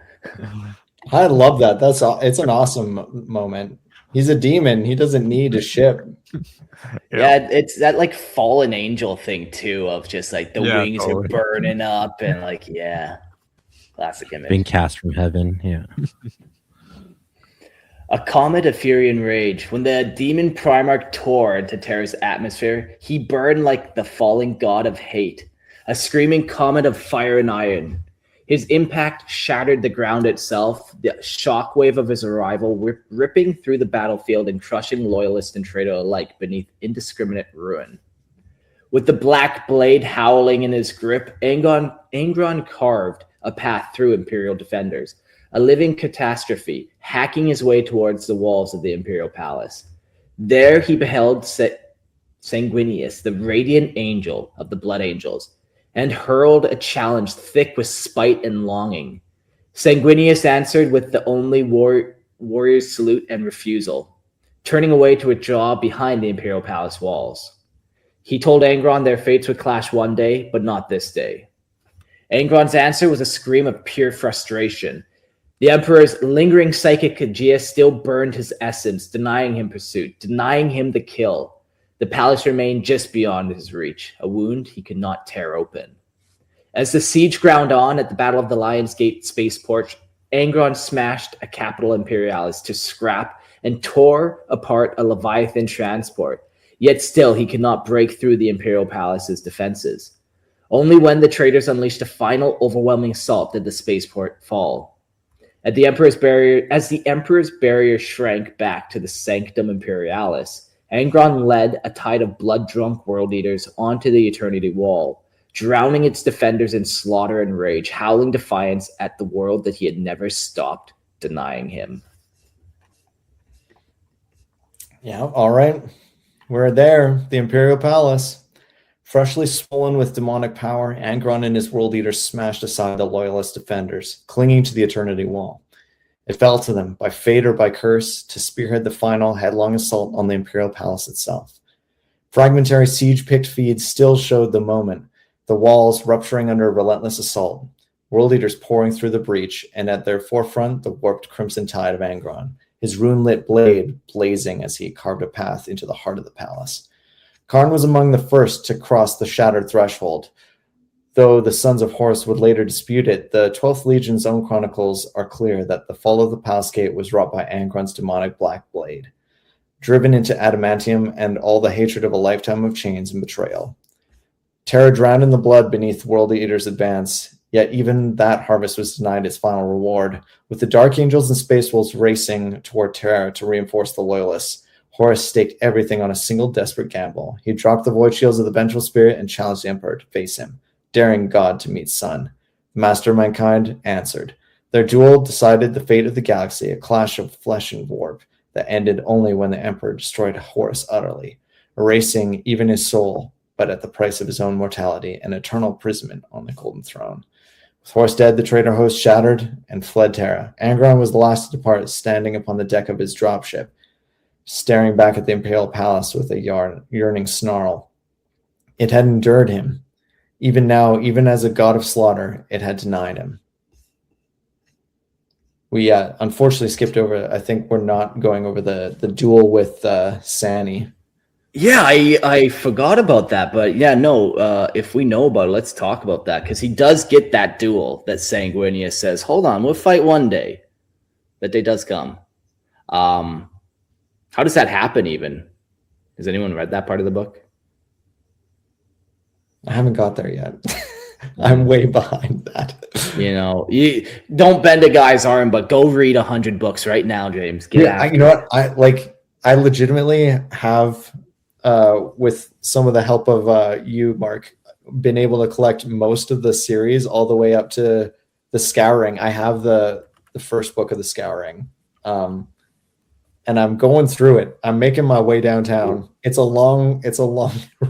I love that. It's an awesome moment. He's a demon. He doesn't need a ship. Yeah, it's that like fallen angel thing too, of just like the wings are burning up and like, classic image. Being cast from heaven, yeah. A comet of fury and rage. When the demon Primarch tore into Terra's atmosphere, he burned like the falling god of hate, a screaming comet of fire and iron. His impact shattered the ground itself, the shockwave of his arrival ripping through the battlefield and crushing loyalist and traitor alike beneath indiscriminate ruin. With the black blade howling in his grip, Angron carved a path through Imperial defenders, a living catastrophe, hacking his way towards the walls of the Imperial Palace. There he beheld Sanguinius, the radiant angel of the Blood Angels, and hurled a challenge thick with spite and longing. Sanguinius answered with the only warrior's salute and refusal, turning away to withdraw behind the Imperial Palace walls. He told Angron their fates would clash one day, but not this day. Angron's answer was a scream of pure frustration. The Emperor's lingering psychic Kajia still burned his essence, denying him pursuit, denying him the kill. The palace remained just beyond his reach, a wound he could not tear open. As the siege ground on at the Battle of the Lion's Gate spaceport, Angron smashed a Capital Imperialis to scrap and tore apart a Leviathan transport, yet still he could not break through the Imperial Palace's defenses. Only when the traitors unleashed a final overwhelming assault did the spaceport fall. As the Emperor's barrier shrank back to the Sanctum Imperialis, Angron led a tide of blood-drunk world eaters onto the Eternity Wall, drowning its defenders in slaughter and rage, howling defiance at the world that he had never stopped denying him. Yeah, all right. We're there, the Imperial Palace. Freshly swollen with demonic power, Angron and his world eaters smashed aside the loyalist defenders, clinging to the Eternity Wall. It fell to them, by fate or by curse, to spearhead the final headlong assault on the Imperial Palace itself. Fragmentary siege-picked feeds still showed the moment, the walls rupturing under a relentless assault, world eaters pouring through the breach, and at their forefront, the warped crimson tide of Angron, his rune-lit blade blazing as he carved a path into the heart of the palace. Khorne was among the first to cross the shattered threshold. Though the sons of Horus would later dispute it, the 12th Legion's own chronicles are clear that the fall of the Palace Gate was wrought by Angron's demonic black blade, driven into adamantium and all the hatred of a lifetime of chains and betrayal. Terra drowned in the blood beneath World Eater's advance, yet even that harvest was denied its final reward. With the Dark Angels and Space Wolves racing toward Terra to reinforce the Loyalists, Horus staked everything on a single desperate gamble. He dropped the void shields of the vengeful spirit and challenged the Emperor to face him, daring God to meet Son. The Master of Mankind answered. Their duel decided the fate of the galaxy, a clash of flesh and warp that ended only when the Emperor destroyed Horus utterly, erasing even his soul, but at the price of his own mortality and eternal imprisonment on the Golden Throne. With Horus dead, the traitor host shattered and fled Terra. Angron was the last to depart, standing upon the deck of his dropship, staring back at the Imperial Palace with a yearning snarl. it had endured him. Even now, even as a god of slaughter, it had denied him. We unfortunately skipped over. I think we're not going over the duel with Sani. Yeah, I forgot about that, but yeah, no. If we know about it, let's talk about that, because he does get that duel that Sanguinius says, "Hold on, we'll fight one day." That day does come. How does that happen? Even has anyone read that part of the book? I haven't got there yet. I'm way behind that. You don't bend a guy's arm, but go read 100 books right now, James. You know what? I legitimately have, with some of the help of you, Mark, been able to collect most of the series all the way up to the Scouring. I have the first book of the Scouring, and I'm going through it. I'm making my way downtown. It's a long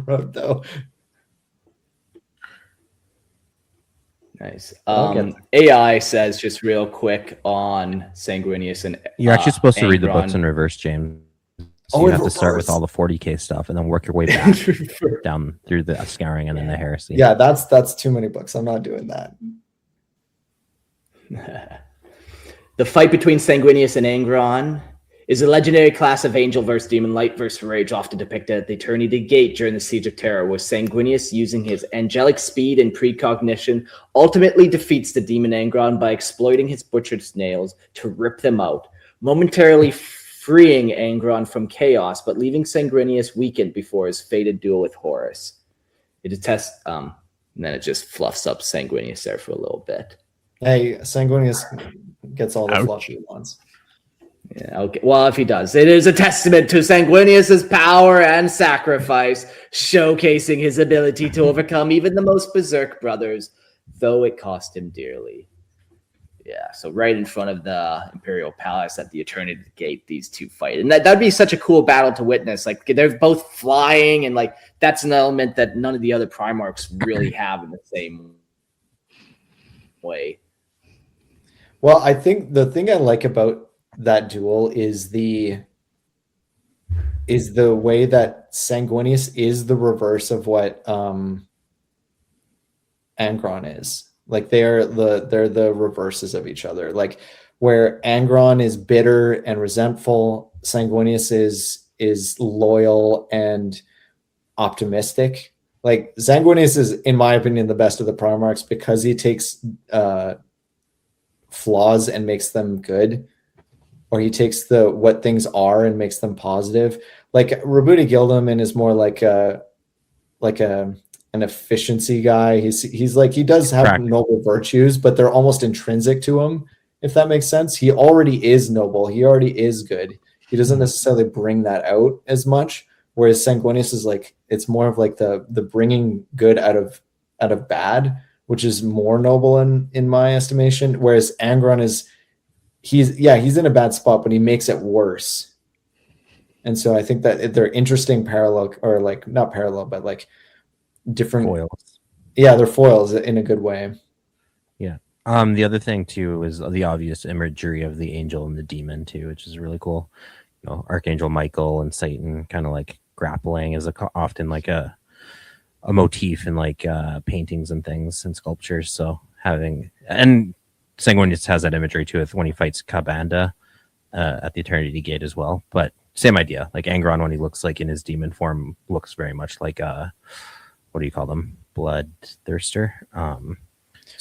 road though. Nice. AI says, just real quick on Sanguinius and you're actually supposed to read the Angron. books in reverse, James. So you have to start with all the 40k stuff and then work your way back down through the Scouring and then the Heresy. Yeah, that's too many books. I'm not doing that. The fight between Sanguinius and Angron is a legendary class of angel versus demon, light versus rage, often depicted at the Eternity Gate during the Siege of Terror, where Sanguinius, using his angelic speed and precognition, ultimately defeats the demon Angron by exploiting his butchered nails to rip them out, momentarily freeing Angron from chaos, but leaving Sanguinius weakened before his fated duel with Horus. It attests, and then it just fluffs up Sanguinius there for a little bit. Hey, Sanguinius gets all the fluffy ones. Yeah, okay. Well, if he does, it is a testament to Sanguinius's power and sacrifice, showcasing his ability to overcome even the most berserk brothers, though it cost him dearly. Yeah, so right in front of the Imperial Palace at the Eternity Gate, these two fight. And that'd be such a cool battle to witness. Like, they're both flying, and like that's an element that none of the other Primarchs really have in the same way. Well, I think the thing I like about that duel is the way that Sanguinius is the reverse of what Angron is. Like they're the reverses of each other. Like where Angron is bitter and resentful, Sanguinius is loyal and optimistic. Like Sanguinius is, in my opinion, the best of the Primarchs because he takes flaws and makes them good. Or he takes what things are and makes them positive. Like Rabuti Gildaman is more like an efficiency guy. He's like, he does have noble virtues, but they're almost intrinsic to him, if that makes sense. He already is noble. He already is good. He doesn't necessarily bring that out as much. Whereas Sanguinius is like, it's more of like the bringing good out of bad, which is more noble in my estimation. Whereas Angron is, he's in a bad spot, but he makes it worse. And so I think that they're interesting parallel, or like not parallel, but like different foils. Yeah, they're foils in a good way. Yeah. The other thing too is the obvious imagery of the angel and the demon too, which is really cool. You know, Archangel Michael and Satan kind of like grappling is often like a motif in like paintings and things and sculptures. So and Sanguinius has that imagery too when he fights Kabanda at the Eternity Gate as well. But same idea. Like Angron, when he looks like in his demon form, looks very much like what do you call them? Bloodthirster. So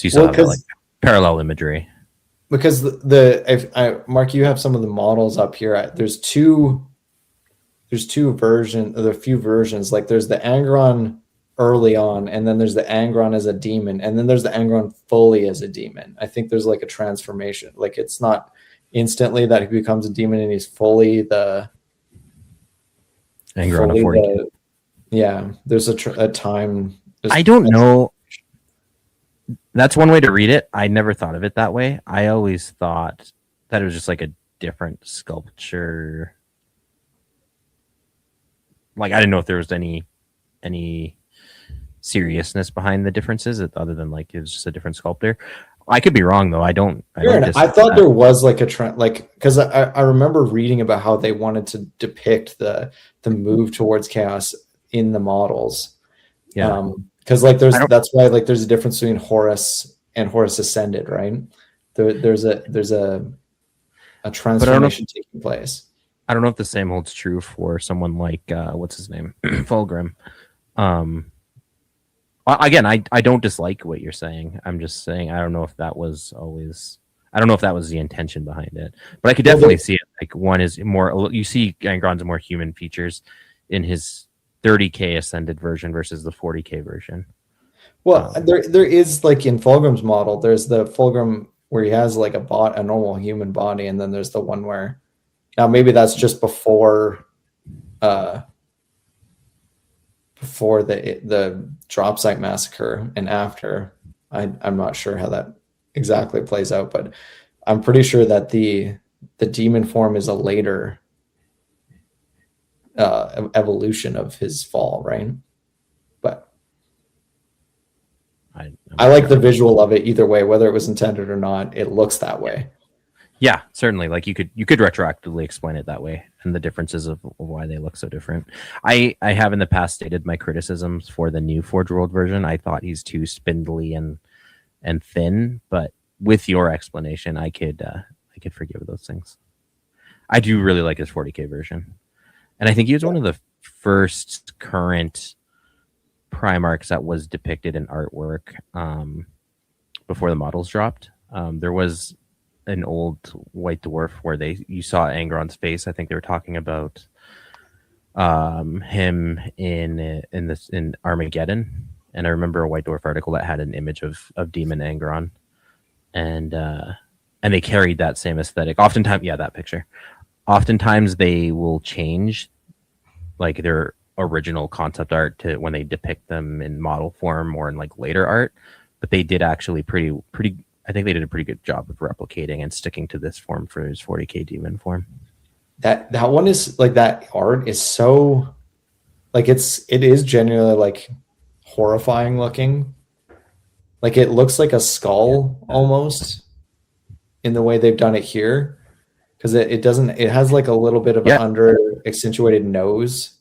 you saw that like parallel imagery. Because Mark, you have some of the models up here. There's two versions, a few versions. Like there's the Angron early on, and then there's the Angron as a demon, and then there's the Angron fully as a demon. I think there's like a transformation. Like it's not instantly that he becomes a demon and he's fully the Angron of 40. There's a time. I don't know. That's one way to read it. I never thought of it that way. I always thought that it was just like a different sculpture. Like I didn't know if there was any seriousness behind the differences other than like it was just a different sculptor. I could be wrong though. I thought there was like a trend, like because I remember reading about how they wanted to depict the move towards chaos in the models. Yeah. Because that's why there's a difference between Horus and Horus Ascended, right? There's a transformation taking place. I don't know if the same holds true for someone like what's his name, Fulgrim. Again, I don't dislike what you're saying. I'm just saying I don't know if that was always. I don't know if that was the intention behind it, but I could definitely see it. Like one is more. You see, Angron's more human features in his 30K Ascended version versus the 40K version. Well, there is in Fulgrim's model. There's the Fulgrim where he has a normal human body, and then there's the one where now maybe that's just before the drop site massacre and after. I'm not sure how that exactly plays out, but I'm pretty sure that the demon form is a later evolution of his fall, right? But I like the visual of it either way, whether it was intended or not. It looks that way. Yeah, certainly. You could retroactively explain it that way, and the differences of why they look so different. I have in the past stated my criticisms for the new Forge World version. I thought he's too spindly and thin, but with your explanation, I could forgive those things. I do really like his 40K version, and I think he was one of the first current Primarchs that was depicted in artwork before the models dropped. There was an old White Dwarf where you saw Angron's face. I think they were talking about him in Armageddon, and I remember a White Dwarf article that had an image of Demon Angron, and they carried that same aesthetic. Oftentimes, that picture. Oftentimes they will change their original concept art to when they depict them in model form or in later art, but they did actually I think they did a pretty good job of replicating and sticking to this form for his 40K demon form. That one is that art is so it is genuinely horrifying looking. It looks like a skull almost in the way they've done it here, because it has a little bit of an under accentuated nose.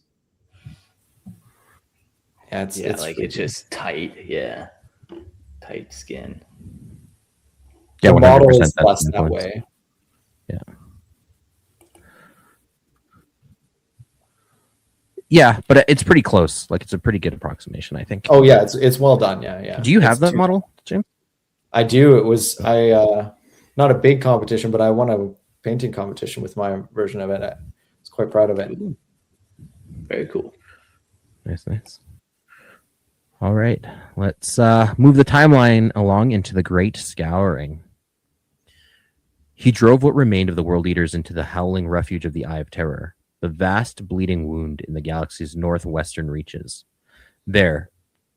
Yeah, it's just tight. Yeah, tight skin. The model is less that way. Yeah. Yeah, but it's pretty close. It's a pretty good approximation, I think. Oh yeah, it's well done. Yeah. Do you have that model, Jim? I do. It was not a big competition, but I won a painting competition with my version of it. I was quite proud of it. Very cool. Nice. All right, let's move the timeline along into the Great Scouring. He drove what remained of the World Eaters into the howling refuge of the Eye of Terror, the vast bleeding wound in the galaxy's northwestern reaches. There,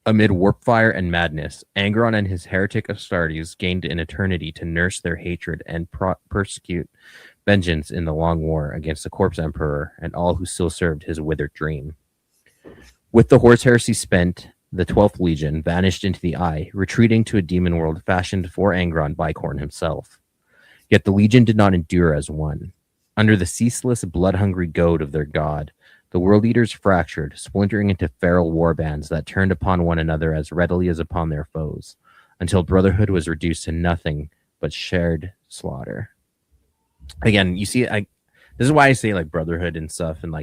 amid warpfire and madness, Angron and his heretic Astartes gained an eternity to nurse their hatred and persecute vengeance in the long war against the Corpse Emperor and all who still served his withered dream. With the Horus Heresy spent, the 12th Legion vanished into the Eye, retreating to a demon world fashioned for Angron by Khorne himself. Yet the Legion did not endure as one. Under the ceaseless, blood-hungry goad of their god, the World Eaters fractured, splintering into feral warbands that turned upon one another as readily as upon their foes, until brotherhood was reduced to nothing but shared slaughter. Again, you see, this is why I say brotherhood and stuff, and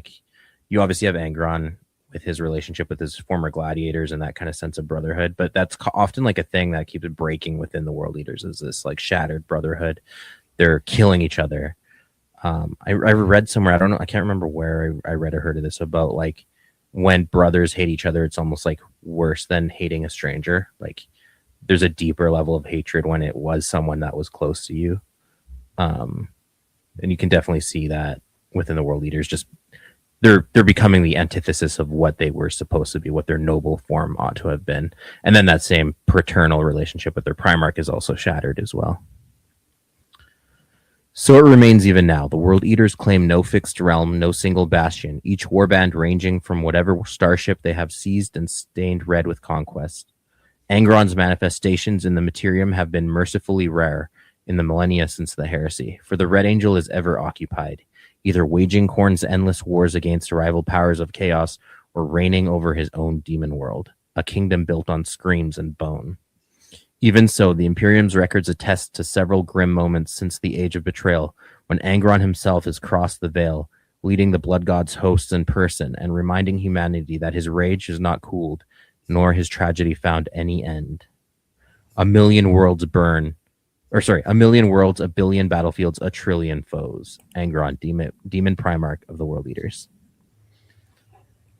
you obviously have Angron with his relationship with his former gladiators and that kind of sense of brotherhood, but that's often a thing that keeps breaking within the World Eaters, is this shattered brotherhood. They're killing each other. I read somewhere, I can't remember where I read or heard of this, about when brothers hate each other, it's almost worse than hating a stranger. There's a deeper level of hatred when it was someone that was close to you. And you can definitely see that within the World Eaters. Just they're becoming the antithesis of what they were supposed to be, what their noble form ought to have been. And then that same paternal relationship with their Primarch is also shattered as well. So it remains even now. The World Eaters claim no fixed realm, no single bastion, each warband ranging from whatever starship they have seized and stained red with conquest. Angron's manifestations in the Imperium have been mercifully rare in the millennia since the heresy, for the Red Angel is ever occupied, either waging Khorne's endless wars against rival powers of chaos or reigning over his own demon world. a kingdom built on screams and bone. Even so, the Imperium's records attest to several grim moments since the Age of Betrayal, when Angron himself has crossed the veil, leading the Blood God's hosts in person and reminding humanity that his rage is not cooled, nor his tragedy found any end. A million worlds, a billion battlefields, a trillion foes. Angron, demon Primarch of the World Eaters.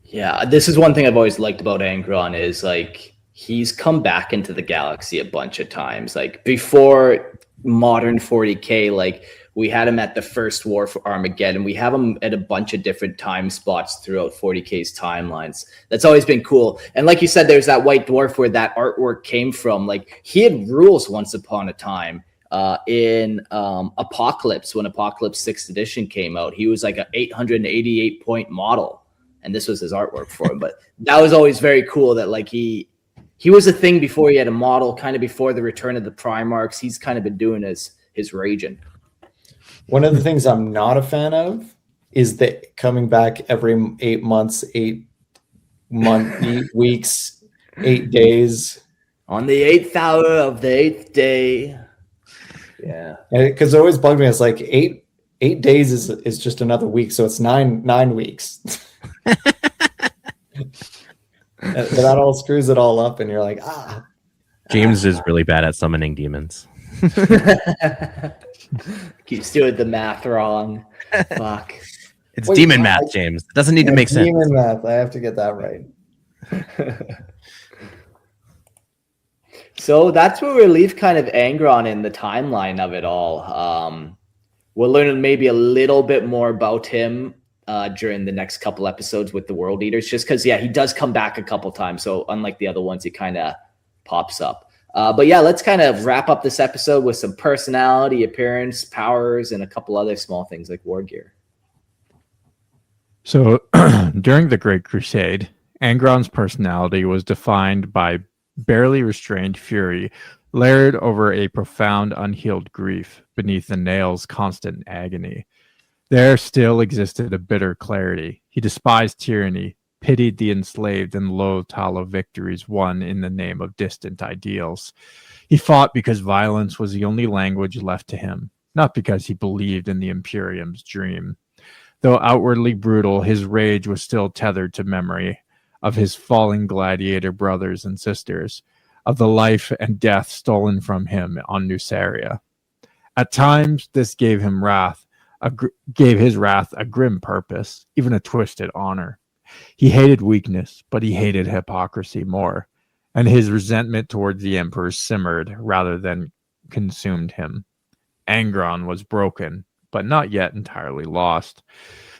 Yeah, this is one thing I've always liked about Angron is like he's come back into the galaxy a bunch of times. Like before modern 40K, like we had him at the first war for Armageddon. We have him at a bunch of different time spots throughout 40K's timelines. That's always been cool. And like you said, there's that White Dwarf where that artwork came from. Like he had rules once upon a time in Apocalypse, when Apocalypse 6th edition came out. He was like an 888 point model. And this was his artwork for him. But that was always very cool that like he was a thing before he had a model, kind of before the return of the Primarchs. He's kind of been doing his raging. One of the things I'm not a fan of is that coming back every 8 months, 8 weeks, 8 days. On the 8th hour of the 8th day. Yeah. Because it always bugged me. It's like eight days is just another week. So it's nine weeks. That all screws it all up, and you're like, James is really bad at summoning demons. Keeps doing the math wrong. Fuck. It's demon math, James. It doesn't need to make sense. Demon math. I have to get that right. So that's where we leave kind of Angron in the timeline of it all. We'll learn maybe a little bit more about him during the next couple episodes with the World Eaters, just because, he does come back a couple times. So unlike the other ones, he kind of pops up. But yeah, let's kind of wrap up this episode with some personality, appearance, powers, and a couple other small things like war gear. So during the Great Crusade, Angron's personality was defined by barely restrained fury, layered over a profound unhealed grief beneath the nail's constant agony. There still existed a bitter clarity. He despised tyranny, pitied the enslaved, and loathed hollow victories won in the name of distant ideals. He fought because violence was the only language left to him, not because he believed in the Imperium's dream. Though outwardly brutal, his rage was still tethered to memory of his falling gladiator brothers and sisters, of the life and death stolen from him on Nuceria. At times, this gave his wrath a grim purpose, even a twisted honor. He hated weakness, but he hated hypocrisy more, and his resentment towards the Emperor simmered rather than consumed him. Angron was broken, but not yet entirely lost.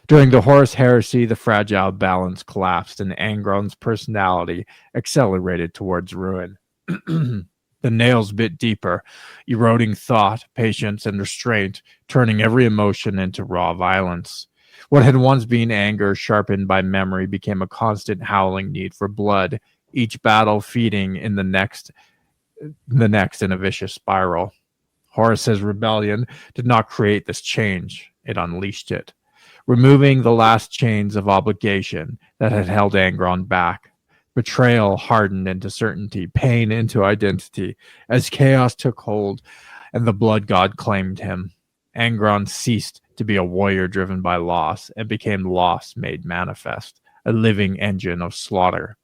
During the Horus Heresy, the fragile balance collapsed, and Angron's personality accelerated towards ruin. The nails bit deeper, eroding thought, patience, and restraint, turning every emotion into raw violence. What had once been anger, sharpened by memory, became a constant howling need for blood, each battle feeding in the next in a vicious spiral. Horus's rebellion did not create this change, it unleashed it, removing the last chains of obligation that had held Angron back. Betrayal hardened into certainty, pain into identity, as chaos took hold and the blood god claimed him. Angron ceased to be a warrior driven by loss and became loss made manifest, a living engine of slaughter.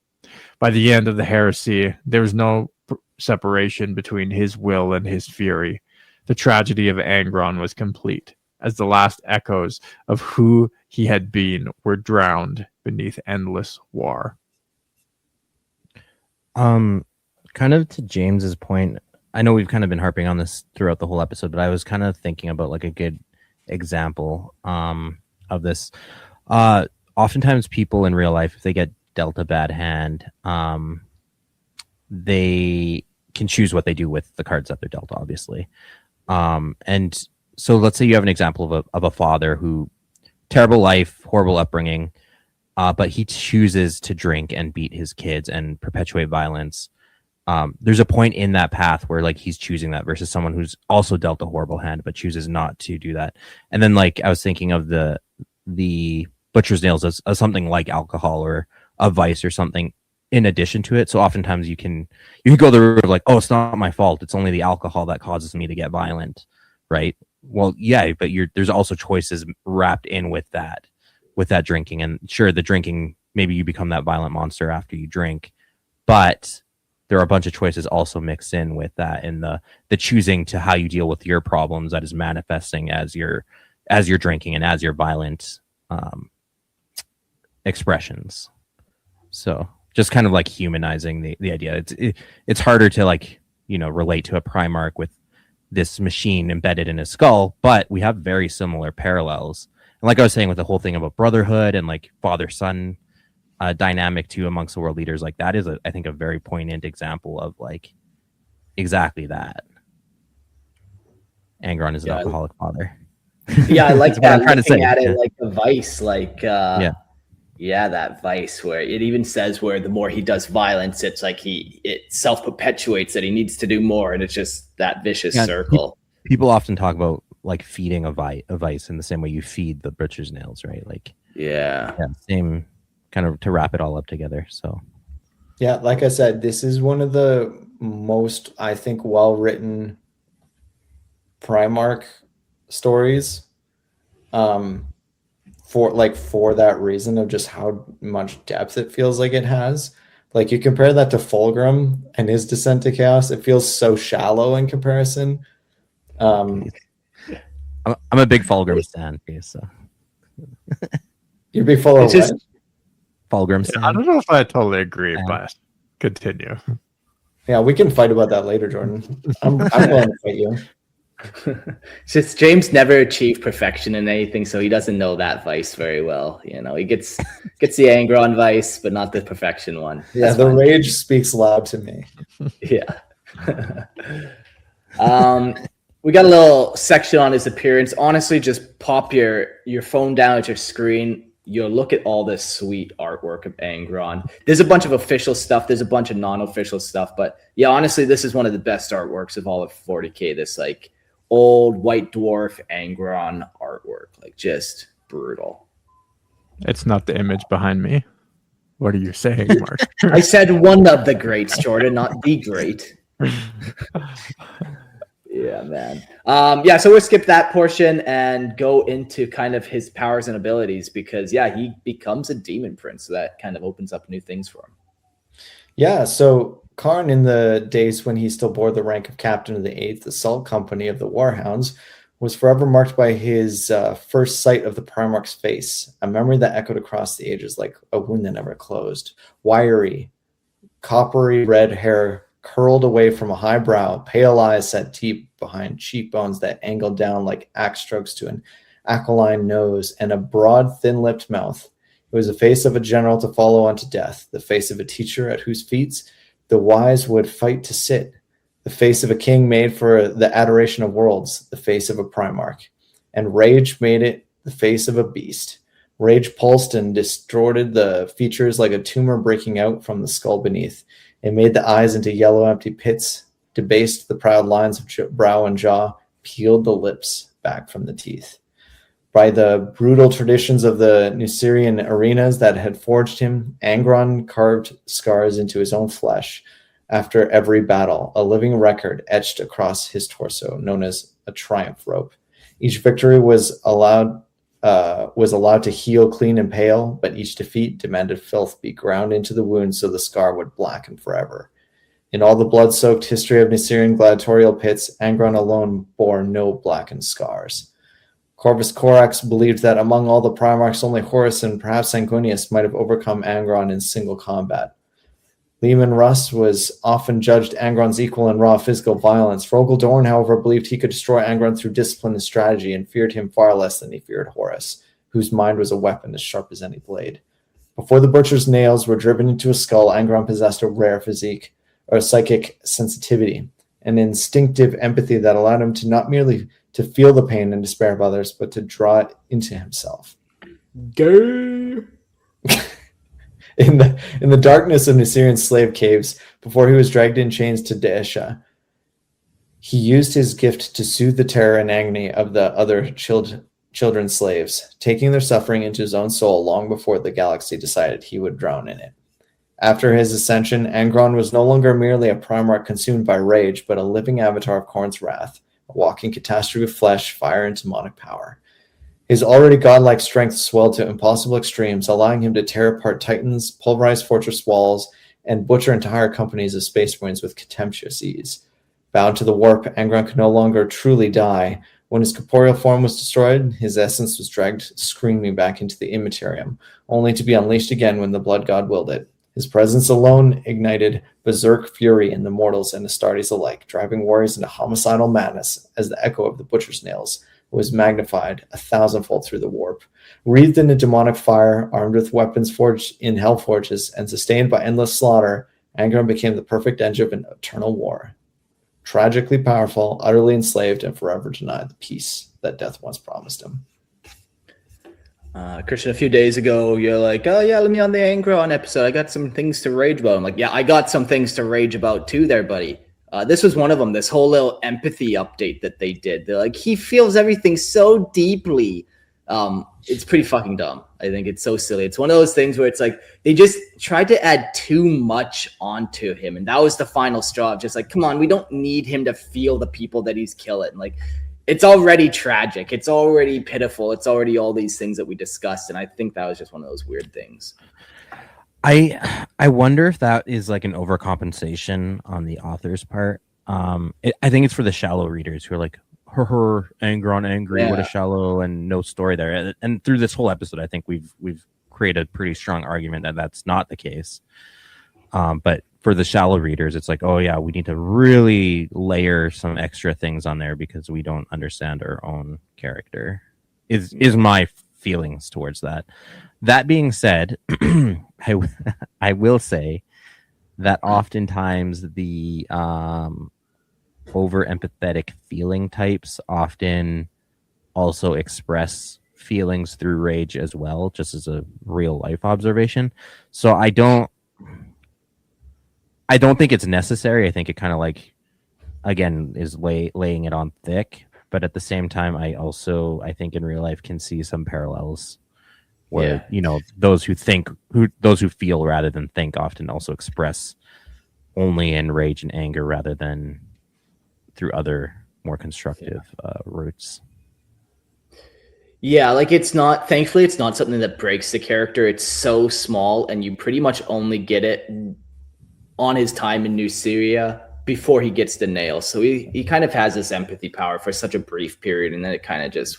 By the end of the heresy, there was no separation between his will and his fury. The tragedy of Angron was complete, as the last echoes of who he had been were drowned beneath endless war. Kind of to James's point, I know we've kind of been harping on this throughout the whole episode, but I was kind of thinking about like a good example of this. Oftentimes people in real life, if they get dealt a bad hand, they can choose what they do with the cards that they're dealt, obviously. And so let's say you have an example of a father who, terrible life, horrible upbringing, but he chooses to drink and beat his kids and perpetuate violence. There's a point in that path where like he's choosing that versus someone who's also dealt a horrible hand but chooses not to do that. And then like I was thinking of the butcher's nails as something like alcohol or a vice or something. in addition to it. So oftentimes you can go the route of like, oh, it's not my fault. It's only the alcohol that causes me to get violent, right? Well, yeah, but there's also choices wrapped in with that drinking. And sure, the drinking, maybe you become that violent monster after you drink, but there are a bunch of choices also mixed in with that, and the choosing to how you deal with your problems that is manifesting as you're drinking and as your violent expressions. So just kind of like humanizing the idea. It's harder to like, relate to a Primarch with this machine embedded in his skull, but we have very similar parallels. And like I was saying with the whole thing about brotherhood and like father-son dynamic too amongst the world leaders, like that is I think a very poignant example of like exactly that. Angron is an alcoholic father. Yeah, I like that. I'm trying to say at it like a vice, like that vice where it even says where the more he does violence, it's like it self-perpetuates that he needs to do more, and it's just that vicious circle. People often talk about like feeding a vice in the same way you feed the butcher's nails, right? Like same kind of, to wrap it all up together. So yeah, like I said, this is one of the most, I think, well-written Primarch stories, for that reason of just how much depth it feels like it has. Like you compare that to Fulgrim and his descent to chaos, it feels so shallow in comparison. I'm a big Fulgrim stan, so you're a big Fulgrim. Fulgrim stan. I don't know if I totally agree, but continue. Yeah, we can fight about that later, Jordan. I'm willing to fight you. It's just James never achieved perfection in anything, so he doesn't know that vice very well. He gets the Angron vice, but not the perfection one. Yeah, the rage speaks loud to me. Yeah. We got a little section on his appearance. Honestly, just pop your phone down at your screen. You'll look at all this sweet artwork of Angron. There's a bunch of official stuff. There's a bunch of non-official stuff. But yeah, honestly, this is one of the best artworks of all of 40K. This like old white dwarf Angron artwork. Like just brutal. It's not the image behind me. What are you saying, Mark? I said one of the greats, Jordan, not the great. Yeah, man. So we'll skip that portion and go into kind of his powers and abilities because, he becomes a Daemon Prince. So that kind of opens up new things for him. Yeah, so Khorne, in the days when he still bore the rank of captain of the 8th Assault Company of the Warhounds, was forever marked by his first sight of the Primarch's face, a memory that echoed across the ages like a wound that never closed. Wiry, coppery red hair curled away from a high brow, pale eyes set deep behind cheekbones that angled down like axe strokes to an aquiline nose, and a broad, thin-lipped mouth. It was the face of a general to follow on to death, the face of a teacher at whose feet the wise would fight to sit, the face of a king made for the adoration of worlds, the face of a Primarch. And rage made it the face of a beast. Rage pulsed and distorted the features like a tumor breaking out from the skull beneath. It made the eyes into yellow, empty pits, debased the proud lines of brow and jaw, peeled the lips back from the teeth. By the brutal traditions of the Nucerian arenas that had forged him, Angron carved scars into his own flesh after every battle, a living record etched across his torso, known as a triumph rope. Each victory was allowed to heal clean and pale, but each defeat demanded filth be ground into the wound so the scar would blacken forever. In all the blood-soaked history of Nucerian gladiatorial pits, Angron alone bore no blackened scars. Corvus Corax believed that among all the Primarchs, only Horus and perhaps Sanguinius might have overcome Angron in single combat. Leman Russ was often judged Angron's equal in raw physical violence. Rogel Dorn, however, believed he could destroy Angron through discipline and strategy and feared him far less than he feared Horus, whose mind was a weapon as sharp as any blade. Before the butcher's nails were driven into his skull, Angron possessed a rare physique, or psychic sensitivity, an instinctive empathy that allowed him to not merely to feel the pain and despair of others, but to draw it into himself. Go. In the darkness of Nucerian slave caves, before he was dragged in chains to Daesha, he used his gift to soothe the terror and agony of the other children slaves, taking their suffering into his own soul long before the galaxy decided he would drown in it. After his ascension, Angron was no longer merely a Primarch consumed by rage, but a living avatar of Khorne's wrath, a walking catastrophe of flesh, fire, and demonic power. His already godlike strength swelled to impossible extremes, allowing him to tear apart titans, pulverize fortress walls, and butcher entire companies of space marines with contemptuous ease. Bound to the warp, Angron could no longer truly die. When his corporeal form was destroyed, his essence was dragged screaming back into the Imperium, only to be unleashed again when the Blood God willed it. His presence alone ignited berserk fury in the mortals and Astartes alike, driving warriors into homicidal madness as the echo of the butcher's nails was magnified 1,000-fold through the warp. Wreathed in a demonic fire, armed with weapons forged in hell forges, and sustained by endless slaughter, Angron became the perfect engine of an eternal war. Tragically powerful, utterly enslaved, and forever denied the peace that death once promised him. Christian, a few days ago, you're like, oh yeah, let me on the Angron episode. I got some things to rage about. I'm like, yeah, I got some things to rage about too there, buddy. This was one of them, this whole little empathy update that they did. They're like, he feels everything so deeply. It's pretty fucking dumb. I think it's so silly. It's one of those things where it's like they just tried to add too much onto him. And that was the final straw of just like, come on, we don't need him to feel the people that he's killing. Like, it's already tragic. It's already pitiful. It's already all these things that we discussed. And I think that was just one of those weird things. I wonder if that is like an overcompensation on the author's part. I think it's for the shallow readers who are like, Angron angry, what a shallow and no story there. And through this whole episode, I think we've created a pretty strong argument that that's not the case. But for the shallow readers, it's like, oh yeah, we need to really layer some extra things on there because we don't understand our own character. Is my feelings towards that. That being said, I will say that oftentimes the over empathetic feeling types often also express feelings through rage as well, just as a real life observation. So I don't think it's necessary. I think it kind of like, again, is laying it on thick. But at the same time, I think in real life can see some parallels where, those who feel rather than think often also express only in rage and anger rather than through other more constructive routes. Yeah, like thankfully it's not something that breaks the character. It's so small and you pretty much only get it on his time in New Syria before he gets the nail. So he kind of has this empathy power for such a brief period and then it kind of just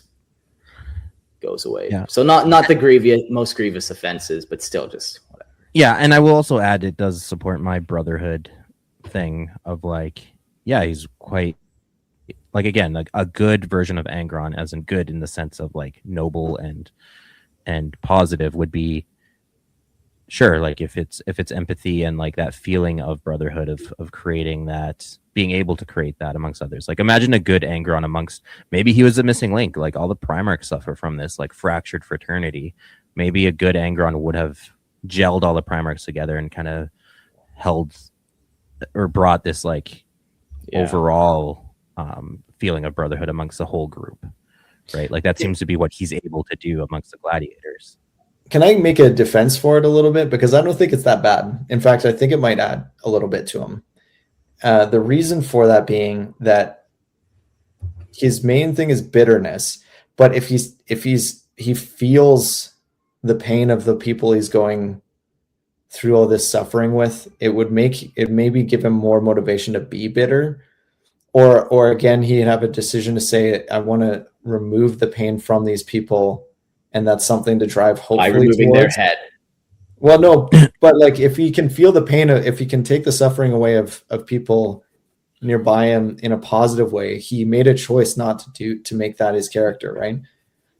goes away. Yeah. So not the most grievous offenses, but still just whatever. Yeah, and I will also add it does support my brotherhood thing of like, yeah, he's quite like, again, like a good version of Angron, as in good in the sense of like noble and positive would be sure, like if it's empathy and like that feeling of brotherhood of creating that, being able to create that amongst others. Like imagine a good Angron amongst, maybe he was a missing link, like all the Primarchs suffer from this like fractured fraternity. Maybe a good Angron would have gelled all the Primarchs together and kind of held or brought this like overall feeling of brotherhood amongst the whole group, right? Like that seems to be what he's able to do amongst the gladiators. Can I make a defense for it a little bit? Because I don't think it's that bad. In fact, I think it might add a little bit to him. The reason for that being that his main thing is bitterness, but if he feels the pain of the people he's going through all this suffering with, it would maybe give him more motivation to be bitter. Or again, he'd have a decision to say, I want to remove the pain from these people, and that's something to drive hopefully by removing towards their head. Well, no, but like if he can feel the pain, if he can take the suffering away of people nearby him in a positive way, he made a choice not to make that his character, right?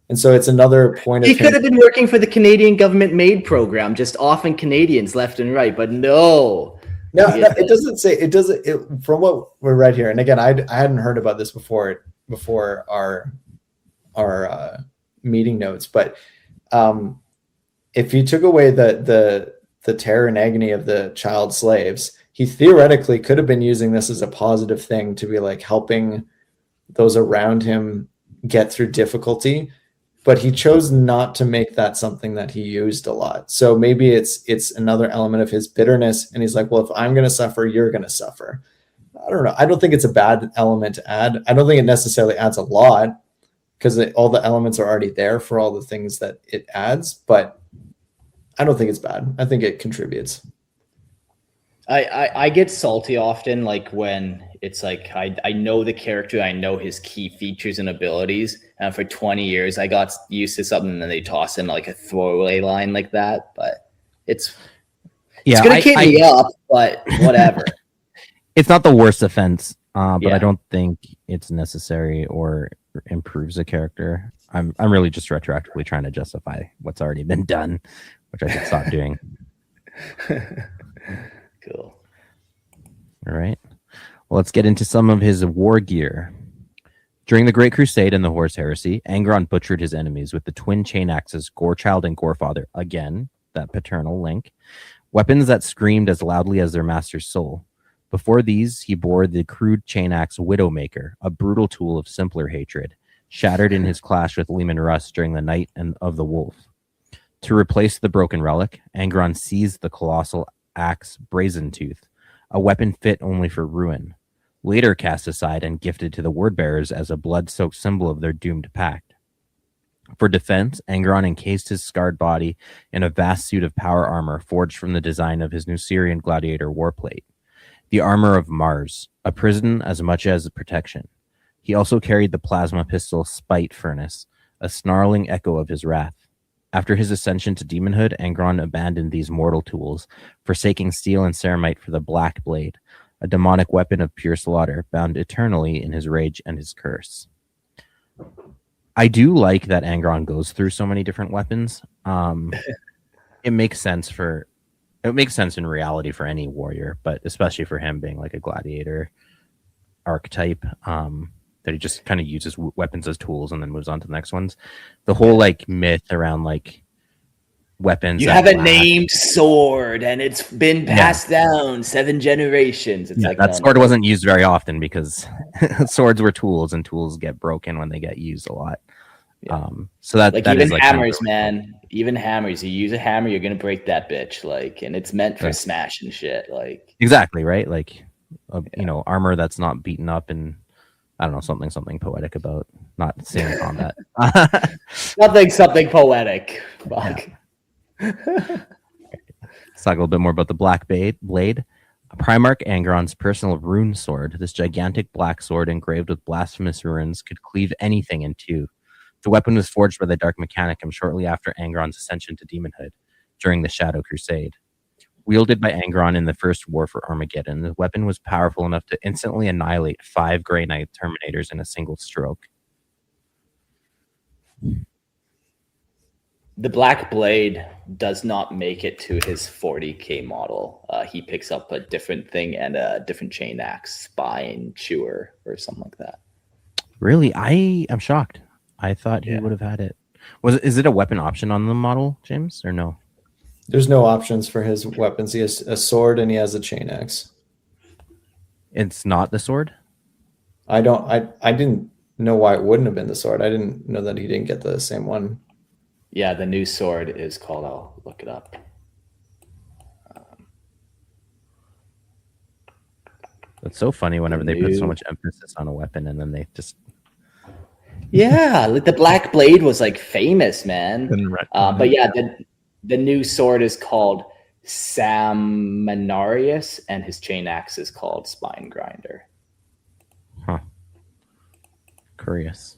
And so it's another point he could have been working for the Canadian government MAID program, just offing Canadians left and right, but no, it doesn't say it doesn't. From what we're right here, and again, I hadn't heard about this before our meeting notes, but if you took away the terror and agony of the child slaves, he theoretically could have been using this as a positive thing to be like helping those around him get through difficulty. but he chose not to make that something that he used a lot. So maybe it's another element of his bitterness, and he's like, well, if I'm going to suffer, you're going to suffer. I don't know. I don't think it's a bad element to add. I don't think it necessarily adds a lot, because all the elements are already there for all the things that it adds, but I don't think it's bad. I think it contributes. I get salty often, like when it's like I know the character, I know his key features and abilities, and for 20 years I got used to something, and then they toss in like a throwaway line like that. But it's gonna keep me up, but whatever. It's not the worst offense, but Yeah. I don't think it's necessary or improves a character. I'm really just retroactively trying to justify what's already been done, which I should stop doing. Cool. All right. Well, let's get into some of his war gear. During the Great Crusade and the Horus Heresy, Angron butchered his enemies with the twin chain axes Gorechild and Gorefather. Again, that paternal link. Weapons that screamed as loudly as their master's soul. Before these, he bore the crude chain axe Widowmaker, a brutal tool of simpler hatred, shattered in his clash with Leman Russ during the Night of the Wolf. To replace the broken relic, Angron seized the colossal axe Brazen Tooth, a weapon fit only for ruin, later cast aside and gifted to the word-bearers as a blood-soaked symbol of their doomed pact. For defense, Angron encased his scarred body in a vast suit of power armor forged from the design of his Nucerian gladiator warplate. The armor of Mars, a prison as much as a protection. He also carried the plasma pistol Spite Furnace, a snarling echo of his wrath. After his ascension to demonhood, Angron abandoned these mortal tools, forsaking steel and ceramite for the Black Blade, a demonic weapon of pure slaughter, bound eternally in his rage and his curse. I do like that Angron goes through so many different weapons. It makes sense in reality for any warrior, but especially for him being like a gladiator archetype, that he just kind of uses weapons as tools and then moves on to the next ones. The whole like myth around like weapons. You have a named sword and it's been passed down 7 generations. It's like that sword wasn't used very often because swords were tools and tools get broken when they get used a lot. Yeah. So that like that even is like hammers, kind of man. Even hammers. You use a hammer, you're gonna break that bitch. Like, and it's meant for smash and shit. Like exactly right. Like you know, armor that's not beaten up and I don't know, something poetic about not seeing combat. something poetic. Fuck. Yeah. Let's talk a little bit more about the Black Blade. Primarch Angron's personal rune sword, this gigantic black sword engraved with blasphemous runes, could cleave anything in two. The weapon was forged by the Dark Mechanicum shortly after Angron's ascension to demonhood, during the Shadow Crusade. Wielded by Angron in the First War for Armageddon, the weapon was powerful enough to instantly annihilate 5 Grey Knight Terminators in a single stroke. The Black Blade does not make it to his 40k model. He picks up a different thing and a different chain axe, Spine Chewer, or something like that. Really? I am shocked. I thought he would have had it. Is it a weapon option on the model, James, or no? There's no options for his weapons. He has a sword and he has a chain axe. It's not the sword? I didn't know why it wouldn't have been the sword. I didn't know that he didn't get the same one. Yeah, the new sword is called, I'll look it up. It's so funny whenever they put so much emphasis on a weapon and then they just... Yeah, like the Black Blade was like famous, man. But yeah, the new sword is called Samanarius, and his chain axe is called Spine Grinder. Huh. Curious.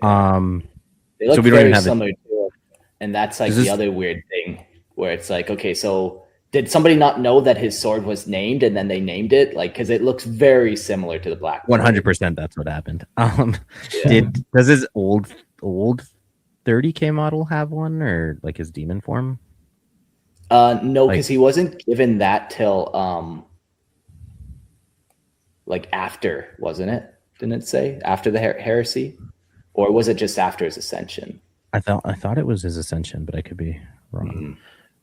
They look so we don't very even have similar to it, and that's like the other weird thing where it's like, okay, so did somebody not know that his sword was named and then they named it? Like, because it looks very similar to the Black Blade. 100% that's what happened. Does his old 30k model have one, or like his demon form? No, because he wasn't given that till like after, wasn't it? Didn't it say after the heresy, or was it just after his ascension? I thought it was his ascension, but I could be wrong. Mm-hmm.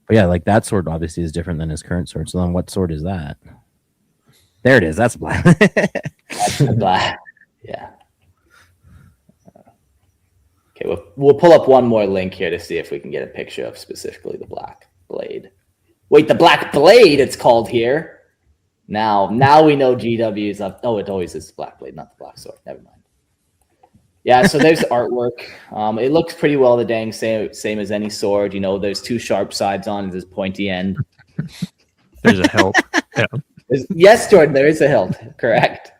But yeah, like that sword obviously is different than his current sword. So then, what sword is that? There it is. That's black. That's the black. Yeah. Okay, we'll pull up one more link here to see if we can get a picture of specifically the Black Blade. Wait, the Black Blade, it's called here. Now we know GW is up. Oh, it always is the Black Blade, not the Black Sword. Never mind. Yeah, so there's artwork. It looks pretty well the dang same as any sword. You know, there's two sharp sides on this pointy end. There's a hilt. Yeah. Yes, Jordan, there is a hilt. Correct.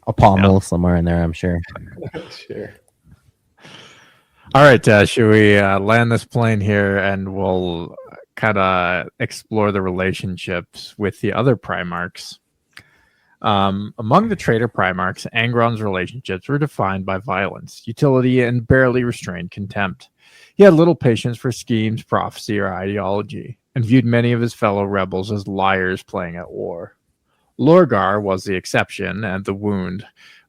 A pommel somewhere in there, I'm sure. Sure. All right, should we land this plane here, and we'll kind of explore the relationships with the other Primarchs. Among the traitor Primarchs, Angron's relationships were defined by violence, utility, and barely restrained contempt. He had little patience for schemes, prophecy, or ideology, and viewed many of his fellow rebels as liars playing at war. Lorgar was the exception and the wound,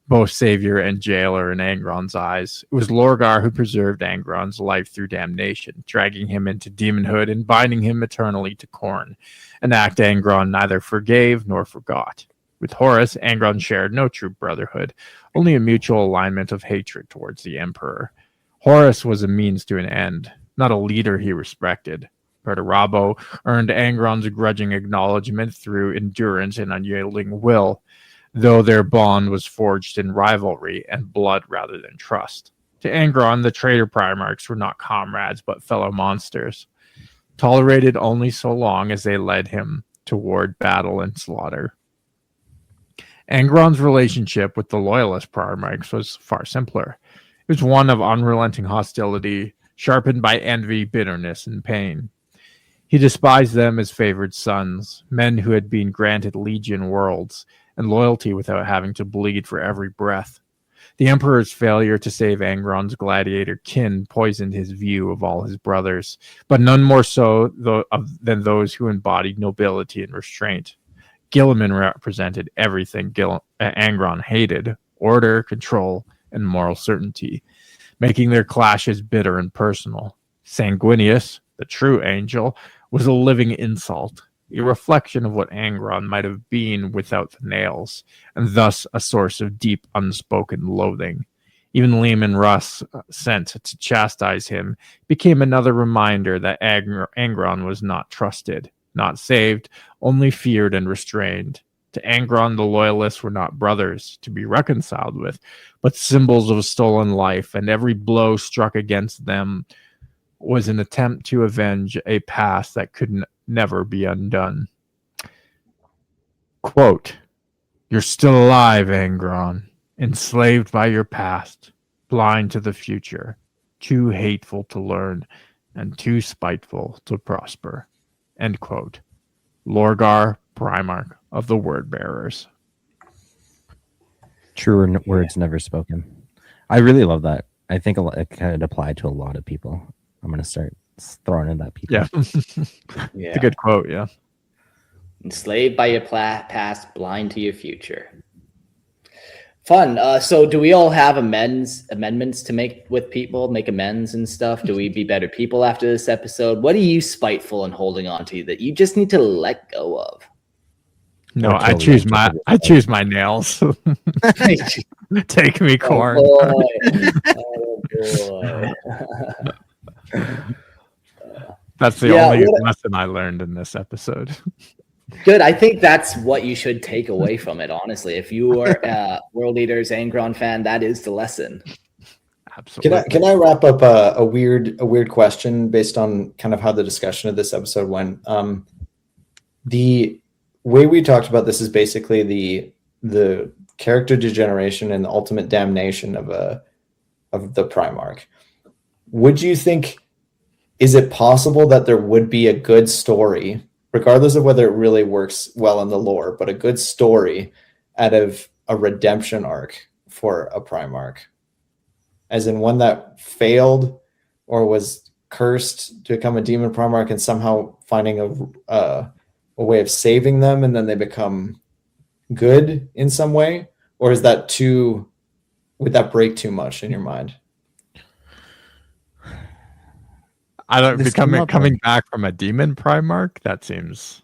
both savior and jailer in Angron's eyes. It was Lorgar who preserved Angron's life through damnation, dragging him into demonhood and binding him eternally to Khorne, an act Angron neither forgave nor forgot. With Horus, Angron shared no true brotherhood, only a mutual alignment of hatred towards the Emperor. Horus was a means to an end, not a leader he respected. Perturabo earned Angron's grudging acknowledgement through endurance and unyielding will, though their bond was forged in rivalry and blood rather than trust. To Angron, the traitor Primarchs were not comrades but fellow monsters, tolerated only so long as they led him toward battle and slaughter. Angron's relationship with the loyalist Primarchs was far simpler. It was one of unrelenting hostility, sharpened by envy, bitterness, and pain. He despised them as favored sons, men who had been granted legion worlds, and loyalty without having to bleed for every breath. The Emperor's failure to save Angron's gladiator kin poisoned his view of all his brothers, but none more so than those who embodied nobility and restraint. Guilliman represented everything Angron hated: order, control, and moral certainty, making their clashes bitter and personal. Sanguinius, the true angel, was a living insult, a reflection of what Angron might have been without the nails, and thus a source of deep, unspoken loathing. Even Leman Russ, sent to chastise him, became another reminder that Angron was not trusted, not saved, only feared and restrained. To Angron, the loyalists were not brothers to be reconciled with, but symbols of a stolen life, and every blow struck against them was an attempt to avenge a past that could never be undone. Quote, "You're still alive, Angron, enslaved by your past, blind to the future, too hateful to learn, and too spiteful to prosper." End quote. Lorgar, Primarch of the Word Bearers. Truer words never spoken. I really love that. I think it could apply to a lot of people. I'm going to start throwing in that people. Yeah. Yeah. It's a good quote, yeah. Enslaved by your past, blind to your future. Fun. So do we all have amendments to make with people, make amends and stuff? Do we be better people after this episode? What are you spiteful and holding on to that you just need to let go of? No, I choose my nails. Take me, Khorne. Oh boy. That's the only lesson I learned in this episode. Good. I think that's what you should take away from it, honestly. If you are a World Eaters Angron fan, that is the lesson. Absolutely. Can I wrap up a weird question based on kind of how the discussion of this episode went? The way we talked about this is basically the character degeneration and the ultimate damnation of the Primarch. Would you think, is it possible that there would be a good story, regardless of whether it really works well in the lore, but a good story out of a redemption arc for a Primarch? As in one that failed or was cursed to become a demon Primarch and somehow finding a way of saving them and then they become good in some way? Or is that would that break too much in your mind? I don't coming back from a demon Primarch, that seems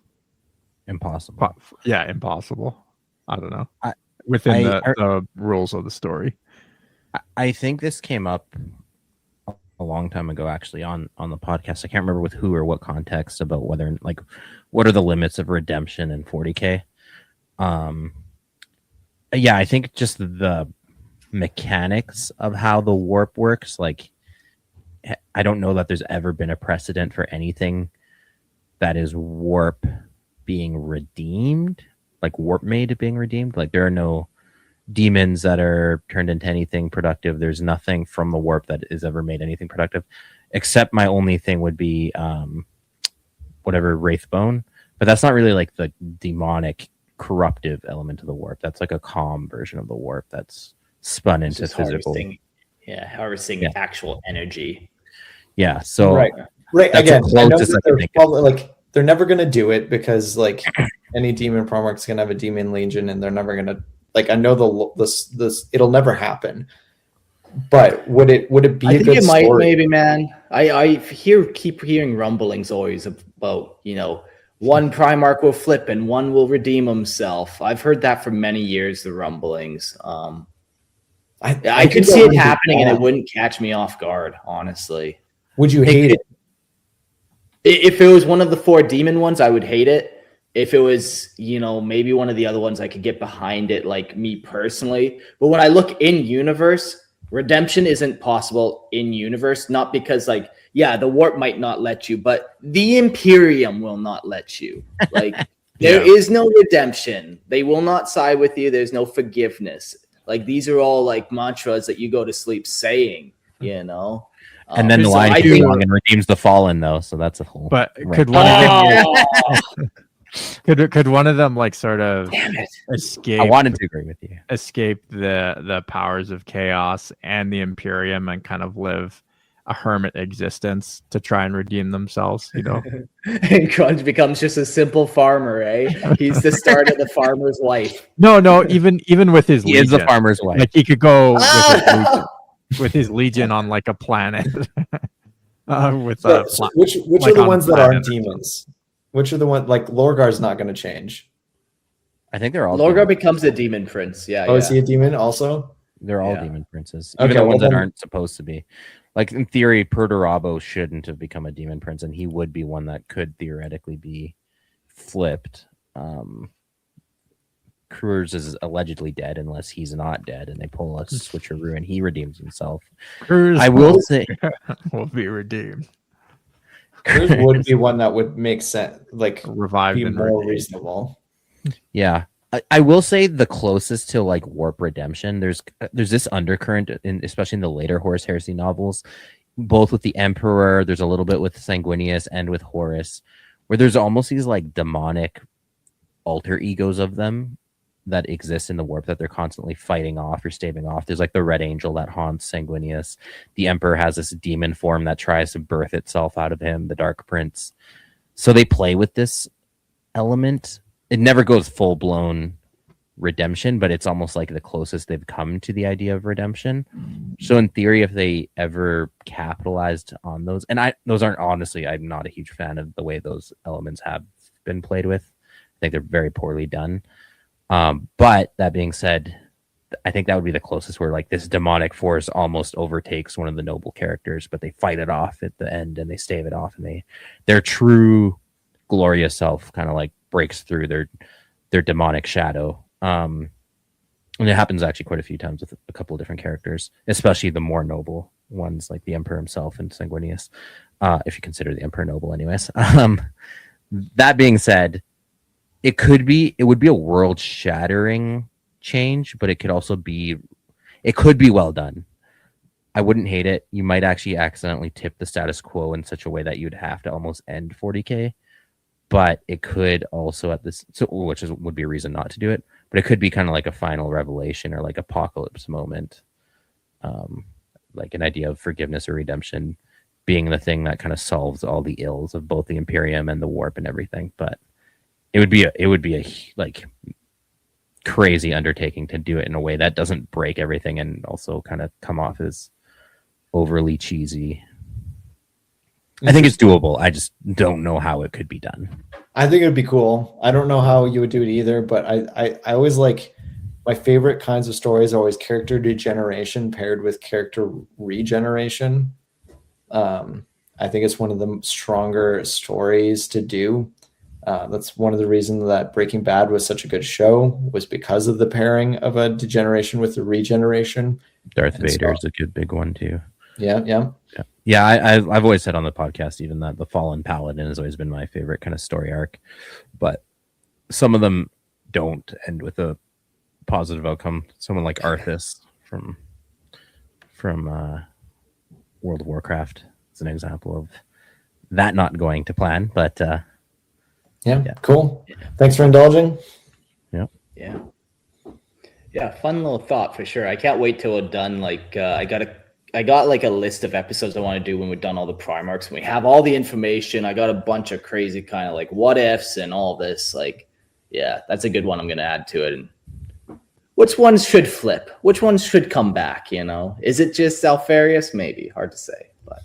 impossible. Yeah, impossible. I don't know. Within the rules of the story. I think this came up a long time ago, actually, on the podcast. I can't remember with who or what context, about whether, like, what are the limits of redemption in 40k. Yeah, I think just the mechanics of how the warp works, like, I don't know that there's ever been a precedent for anything that is warp being redeemed, like warp made being redeemed. Like, there are no demons that are turned into anything productive. There's nothing from the warp that is ever made anything productive, except my only thing would be whatever Wraithbone, but that's not really like the demonic corruptive element of the warp. That's like a calm version of the warp that's spun into physical. Harvesting actual energy. Yeah, so right. Again, I know that probably, like, they're never going to do it because, like, any demon Primarch's going to have a demon legion, and they're never going to, like, I know this it'll never happen. But would it be I a think good it might, story? maybe, man. I keep hearing rumblings always about, you know, one Primarch will flip and one will redeem himself. I've heard that for many years, the rumblings. I could see it happening, and it wouldn't catch me off guard, honestly. Would you hate it? If it was one of the 4 demon ones, I would hate it. If it was, you know, maybe one of the other ones, I could get behind it, like, me personally. But when I look in universe, redemption isn't possible in universe, not because, like, yeah, the warp might not let you, but the Imperium will not let you. Like, there is no redemption. They will not side with you. There's no forgiveness. Like, these are all, like, mantras that you go to sleep saying, you know? And then the line comes along and redeems the fallen, though. So that's a whole. But could one of them, could one of them, like, sort of escape? I wanted to agree with you. Escape the powers of chaos and the Imperium and kind of live a hermit existence to try and redeem themselves, you know? And Grunge becomes just a simple farmer, eh? He's the start of the farmer's life. No, even with his he legion, is the farmer's wife. like, he could go with his legion on, like, a planet. Which are the ones that aren't demons? Which are the ones, like, Lorgar's not going to change? I think they're all. Lorgar becomes a demon prince. Yeah. Oh, is he a demon also? They're all demon princes, even the ones that aren't supposed to be. Like, in theory, Perturabo shouldn't have become a demon prince, and he would be one that could theoretically be flipped. Cruz is allegedly dead unless he's not dead, and they pull a switcheroo and he redeems himself. Cruz I will say will be redeemed. Cruz would be one that would make sense, like, revived be and more redeemed. reasonable. Yeah. I will say the closest to, like, warp redemption, there's this undercurrent, especially in the later Horus Heresy novels, both with the Emperor, there's a little bit with Sanguinius and with Horus, where there's almost these, like, demonic alter egos of them that exist in the warp that they're constantly fighting off or staving off. There's, like, the Red Angel that haunts Sanguinius. The Emperor has this demon form that tries to birth itself out of him, the Dark Prince. So they play with this element. It never goes full-blown redemption, but it's almost like the closest they've come to the idea of redemption. So in theory, if they ever capitalized on those, and those aren't, honestly, I'm not a huge fan of the way those elements have been played with. I think they're very poorly done. But that being said, I think that would be the closest, where, like, this demonic force almost overtakes one of the noble characters, but they fight it off at the end and they stave it off, and their true glorious self kind of, like, breaks through their demonic shadow. And it happens actually quite a few times with a couple of different characters, especially the more noble ones like the Emperor himself and Sanguinius, if you consider the Emperor noble anyways. That being said, it would be a world shattering change, but it could be well done. I wouldn't hate it. You might actually accidentally tip the status quo in such a way that you'd have to almost end 40k. But it could also would be a reason not to do it. But it could be kind of like a final revelation or like apocalypse moment, like an idea of forgiveness or redemption being the thing that kind of solves all the ills of both the Imperium and the warp and everything. But it would be a like crazy undertaking to do it in a way that doesn't break everything and also kind of come off as overly cheesy. I think it's doable. I just don't know how it could be done. I think it would be cool. I don't know how you would do it either, but I always like my favorite kinds of stories are always character degeneration paired with character regeneration. I think it's one of the stronger stories to do. That's one of the reasons that Breaking Bad was such a good show, was because of the pairing of a degeneration with the regeneration. Darth Vader is a good big one too. Yeah. I've always said on the podcast even that the Fallen Paladin has always been my favorite kind of story arc, but some of them don't end with a positive outcome. Someone like Arthas from World of Warcraft is an example of that not going to plan, but cool. Thanks for indulging. Yeah, fun little thought for sure. I can't wait till we're done. Like I got like a list of episodes I want to do when we're done all the Primarchs. When we have all the information, I got a bunch of crazy kind of like what ifs and all this. Like, yeah, that's a good one I'm gonna add to it. And which ones should flip? Which ones should come back? You know, is it just Alfarius? Maybe, hard to say. But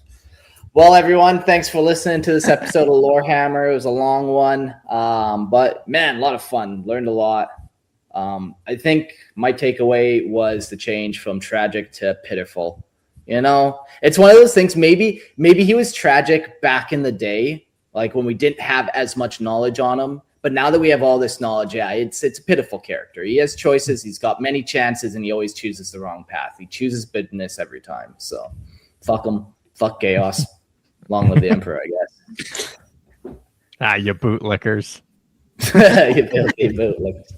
well, everyone, thanks for listening to this episode of Lorehammer. It was a long one, but man, a lot of fun. Learned a lot. I think my takeaway was the change from tragic to pitiful. You know, it's one of those things. Maybe he was tragic back in the day, like when we didn't have as much knowledge on him. But now that we have all this knowledge, yeah, it's a pitiful character. He has choices. He's got many chances, and he always chooses the wrong path. He chooses bitterness every time. So, fuck him. Fuck chaos. Long live the Emperor, I guess. You bootlickers. You filthy bootlickers.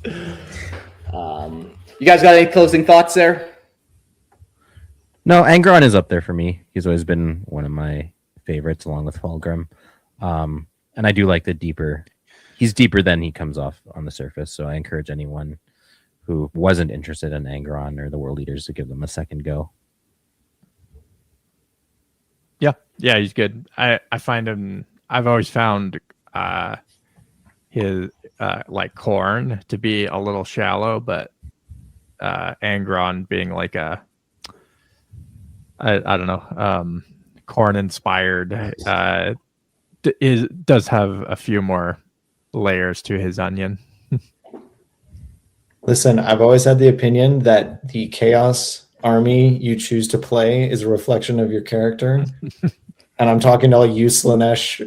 You guys got any closing thoughts there? No, Angron is up there for me. He's always been one of my favorites, along with Fulgrim. And I do like the deeper. He's deeper than he comes off on the surface. So I encourage anyone who wasn't interested in Angron or the World Eaters to give them a second go. Yeah, he's good. I find him. I've always found his like Khorne to be a little shallow, but Angron being like a I don't know, Khorne inspired does have a few more layers to his onion. Listen, I've always had the opinion that the Chaos Army you choose to play is a reflection of your character. And I'm talking to all you Slanesh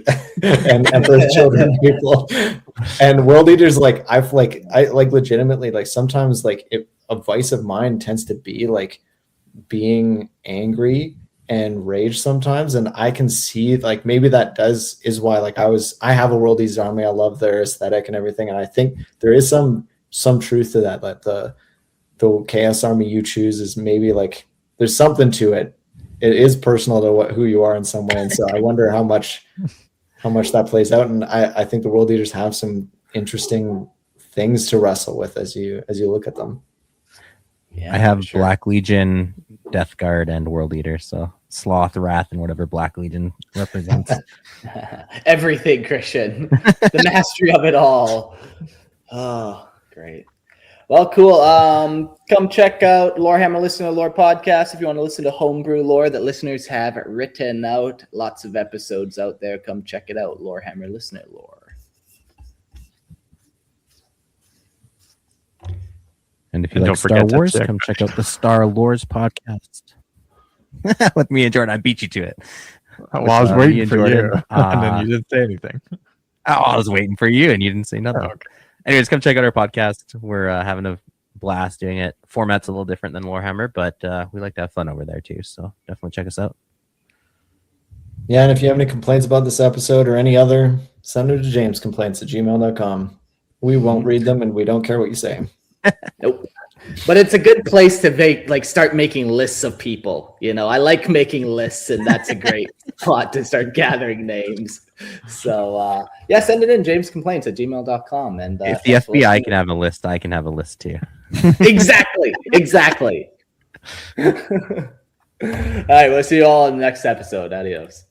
and Emperor's Children people. And World Eaters, like I legitimately, like sometimes like a vice of mine tends to be like being angry and rage sometimes. And I can see like maybe that is why like I have a World Eaters army. I love their aesthetic and everything. And I think there is some truth to that the Chaos Army you choose is maybe like there's something to it. It is personal to who you are in some way, and so I wonder how much that plays out. And I think the World Eaters have some interesting things to wrestle with as you look at them. Yeah, I have Black Legion, Death Guard, and World Eater. So Sloth, Wrath, and whatever Black Legion represents. Everything, Christian. The mastery of it all. Oh, great. Well, cool. Come check out Lorehammer Listener Lore podcast if you want to listen to homebrew lore that listeners have written out. Lots of episodes out there. Come check it out, Lorehammer Listener Lore. And if you like Star Wars, come check out the Star Lores podcast. With me and Jordan, I beat you to it. Well, I was waiting for you, and then you didn't say anything. I was waiting for you, and you didn't say nothing. Oh, okay. Anyways, come check out our podcast. We're having a blast doing it. Format's a little different than Warhammer, but we like to have fun over there too. So definitely check us out. Yeah, and if you have any complaints about this episode or any other, send them to jamescomplaints@gmail.com. We won't read them, and we don't care what you say. Nope. But it's a good place to start making lists of people. You know, I like making lists, and that's a great spot to start gathering names. So send it in, jamescomplaints@gmail.com. And if the FBI can have a list, I can have a list too. Exactly. All right, we'll see you all in the next episode. Adios.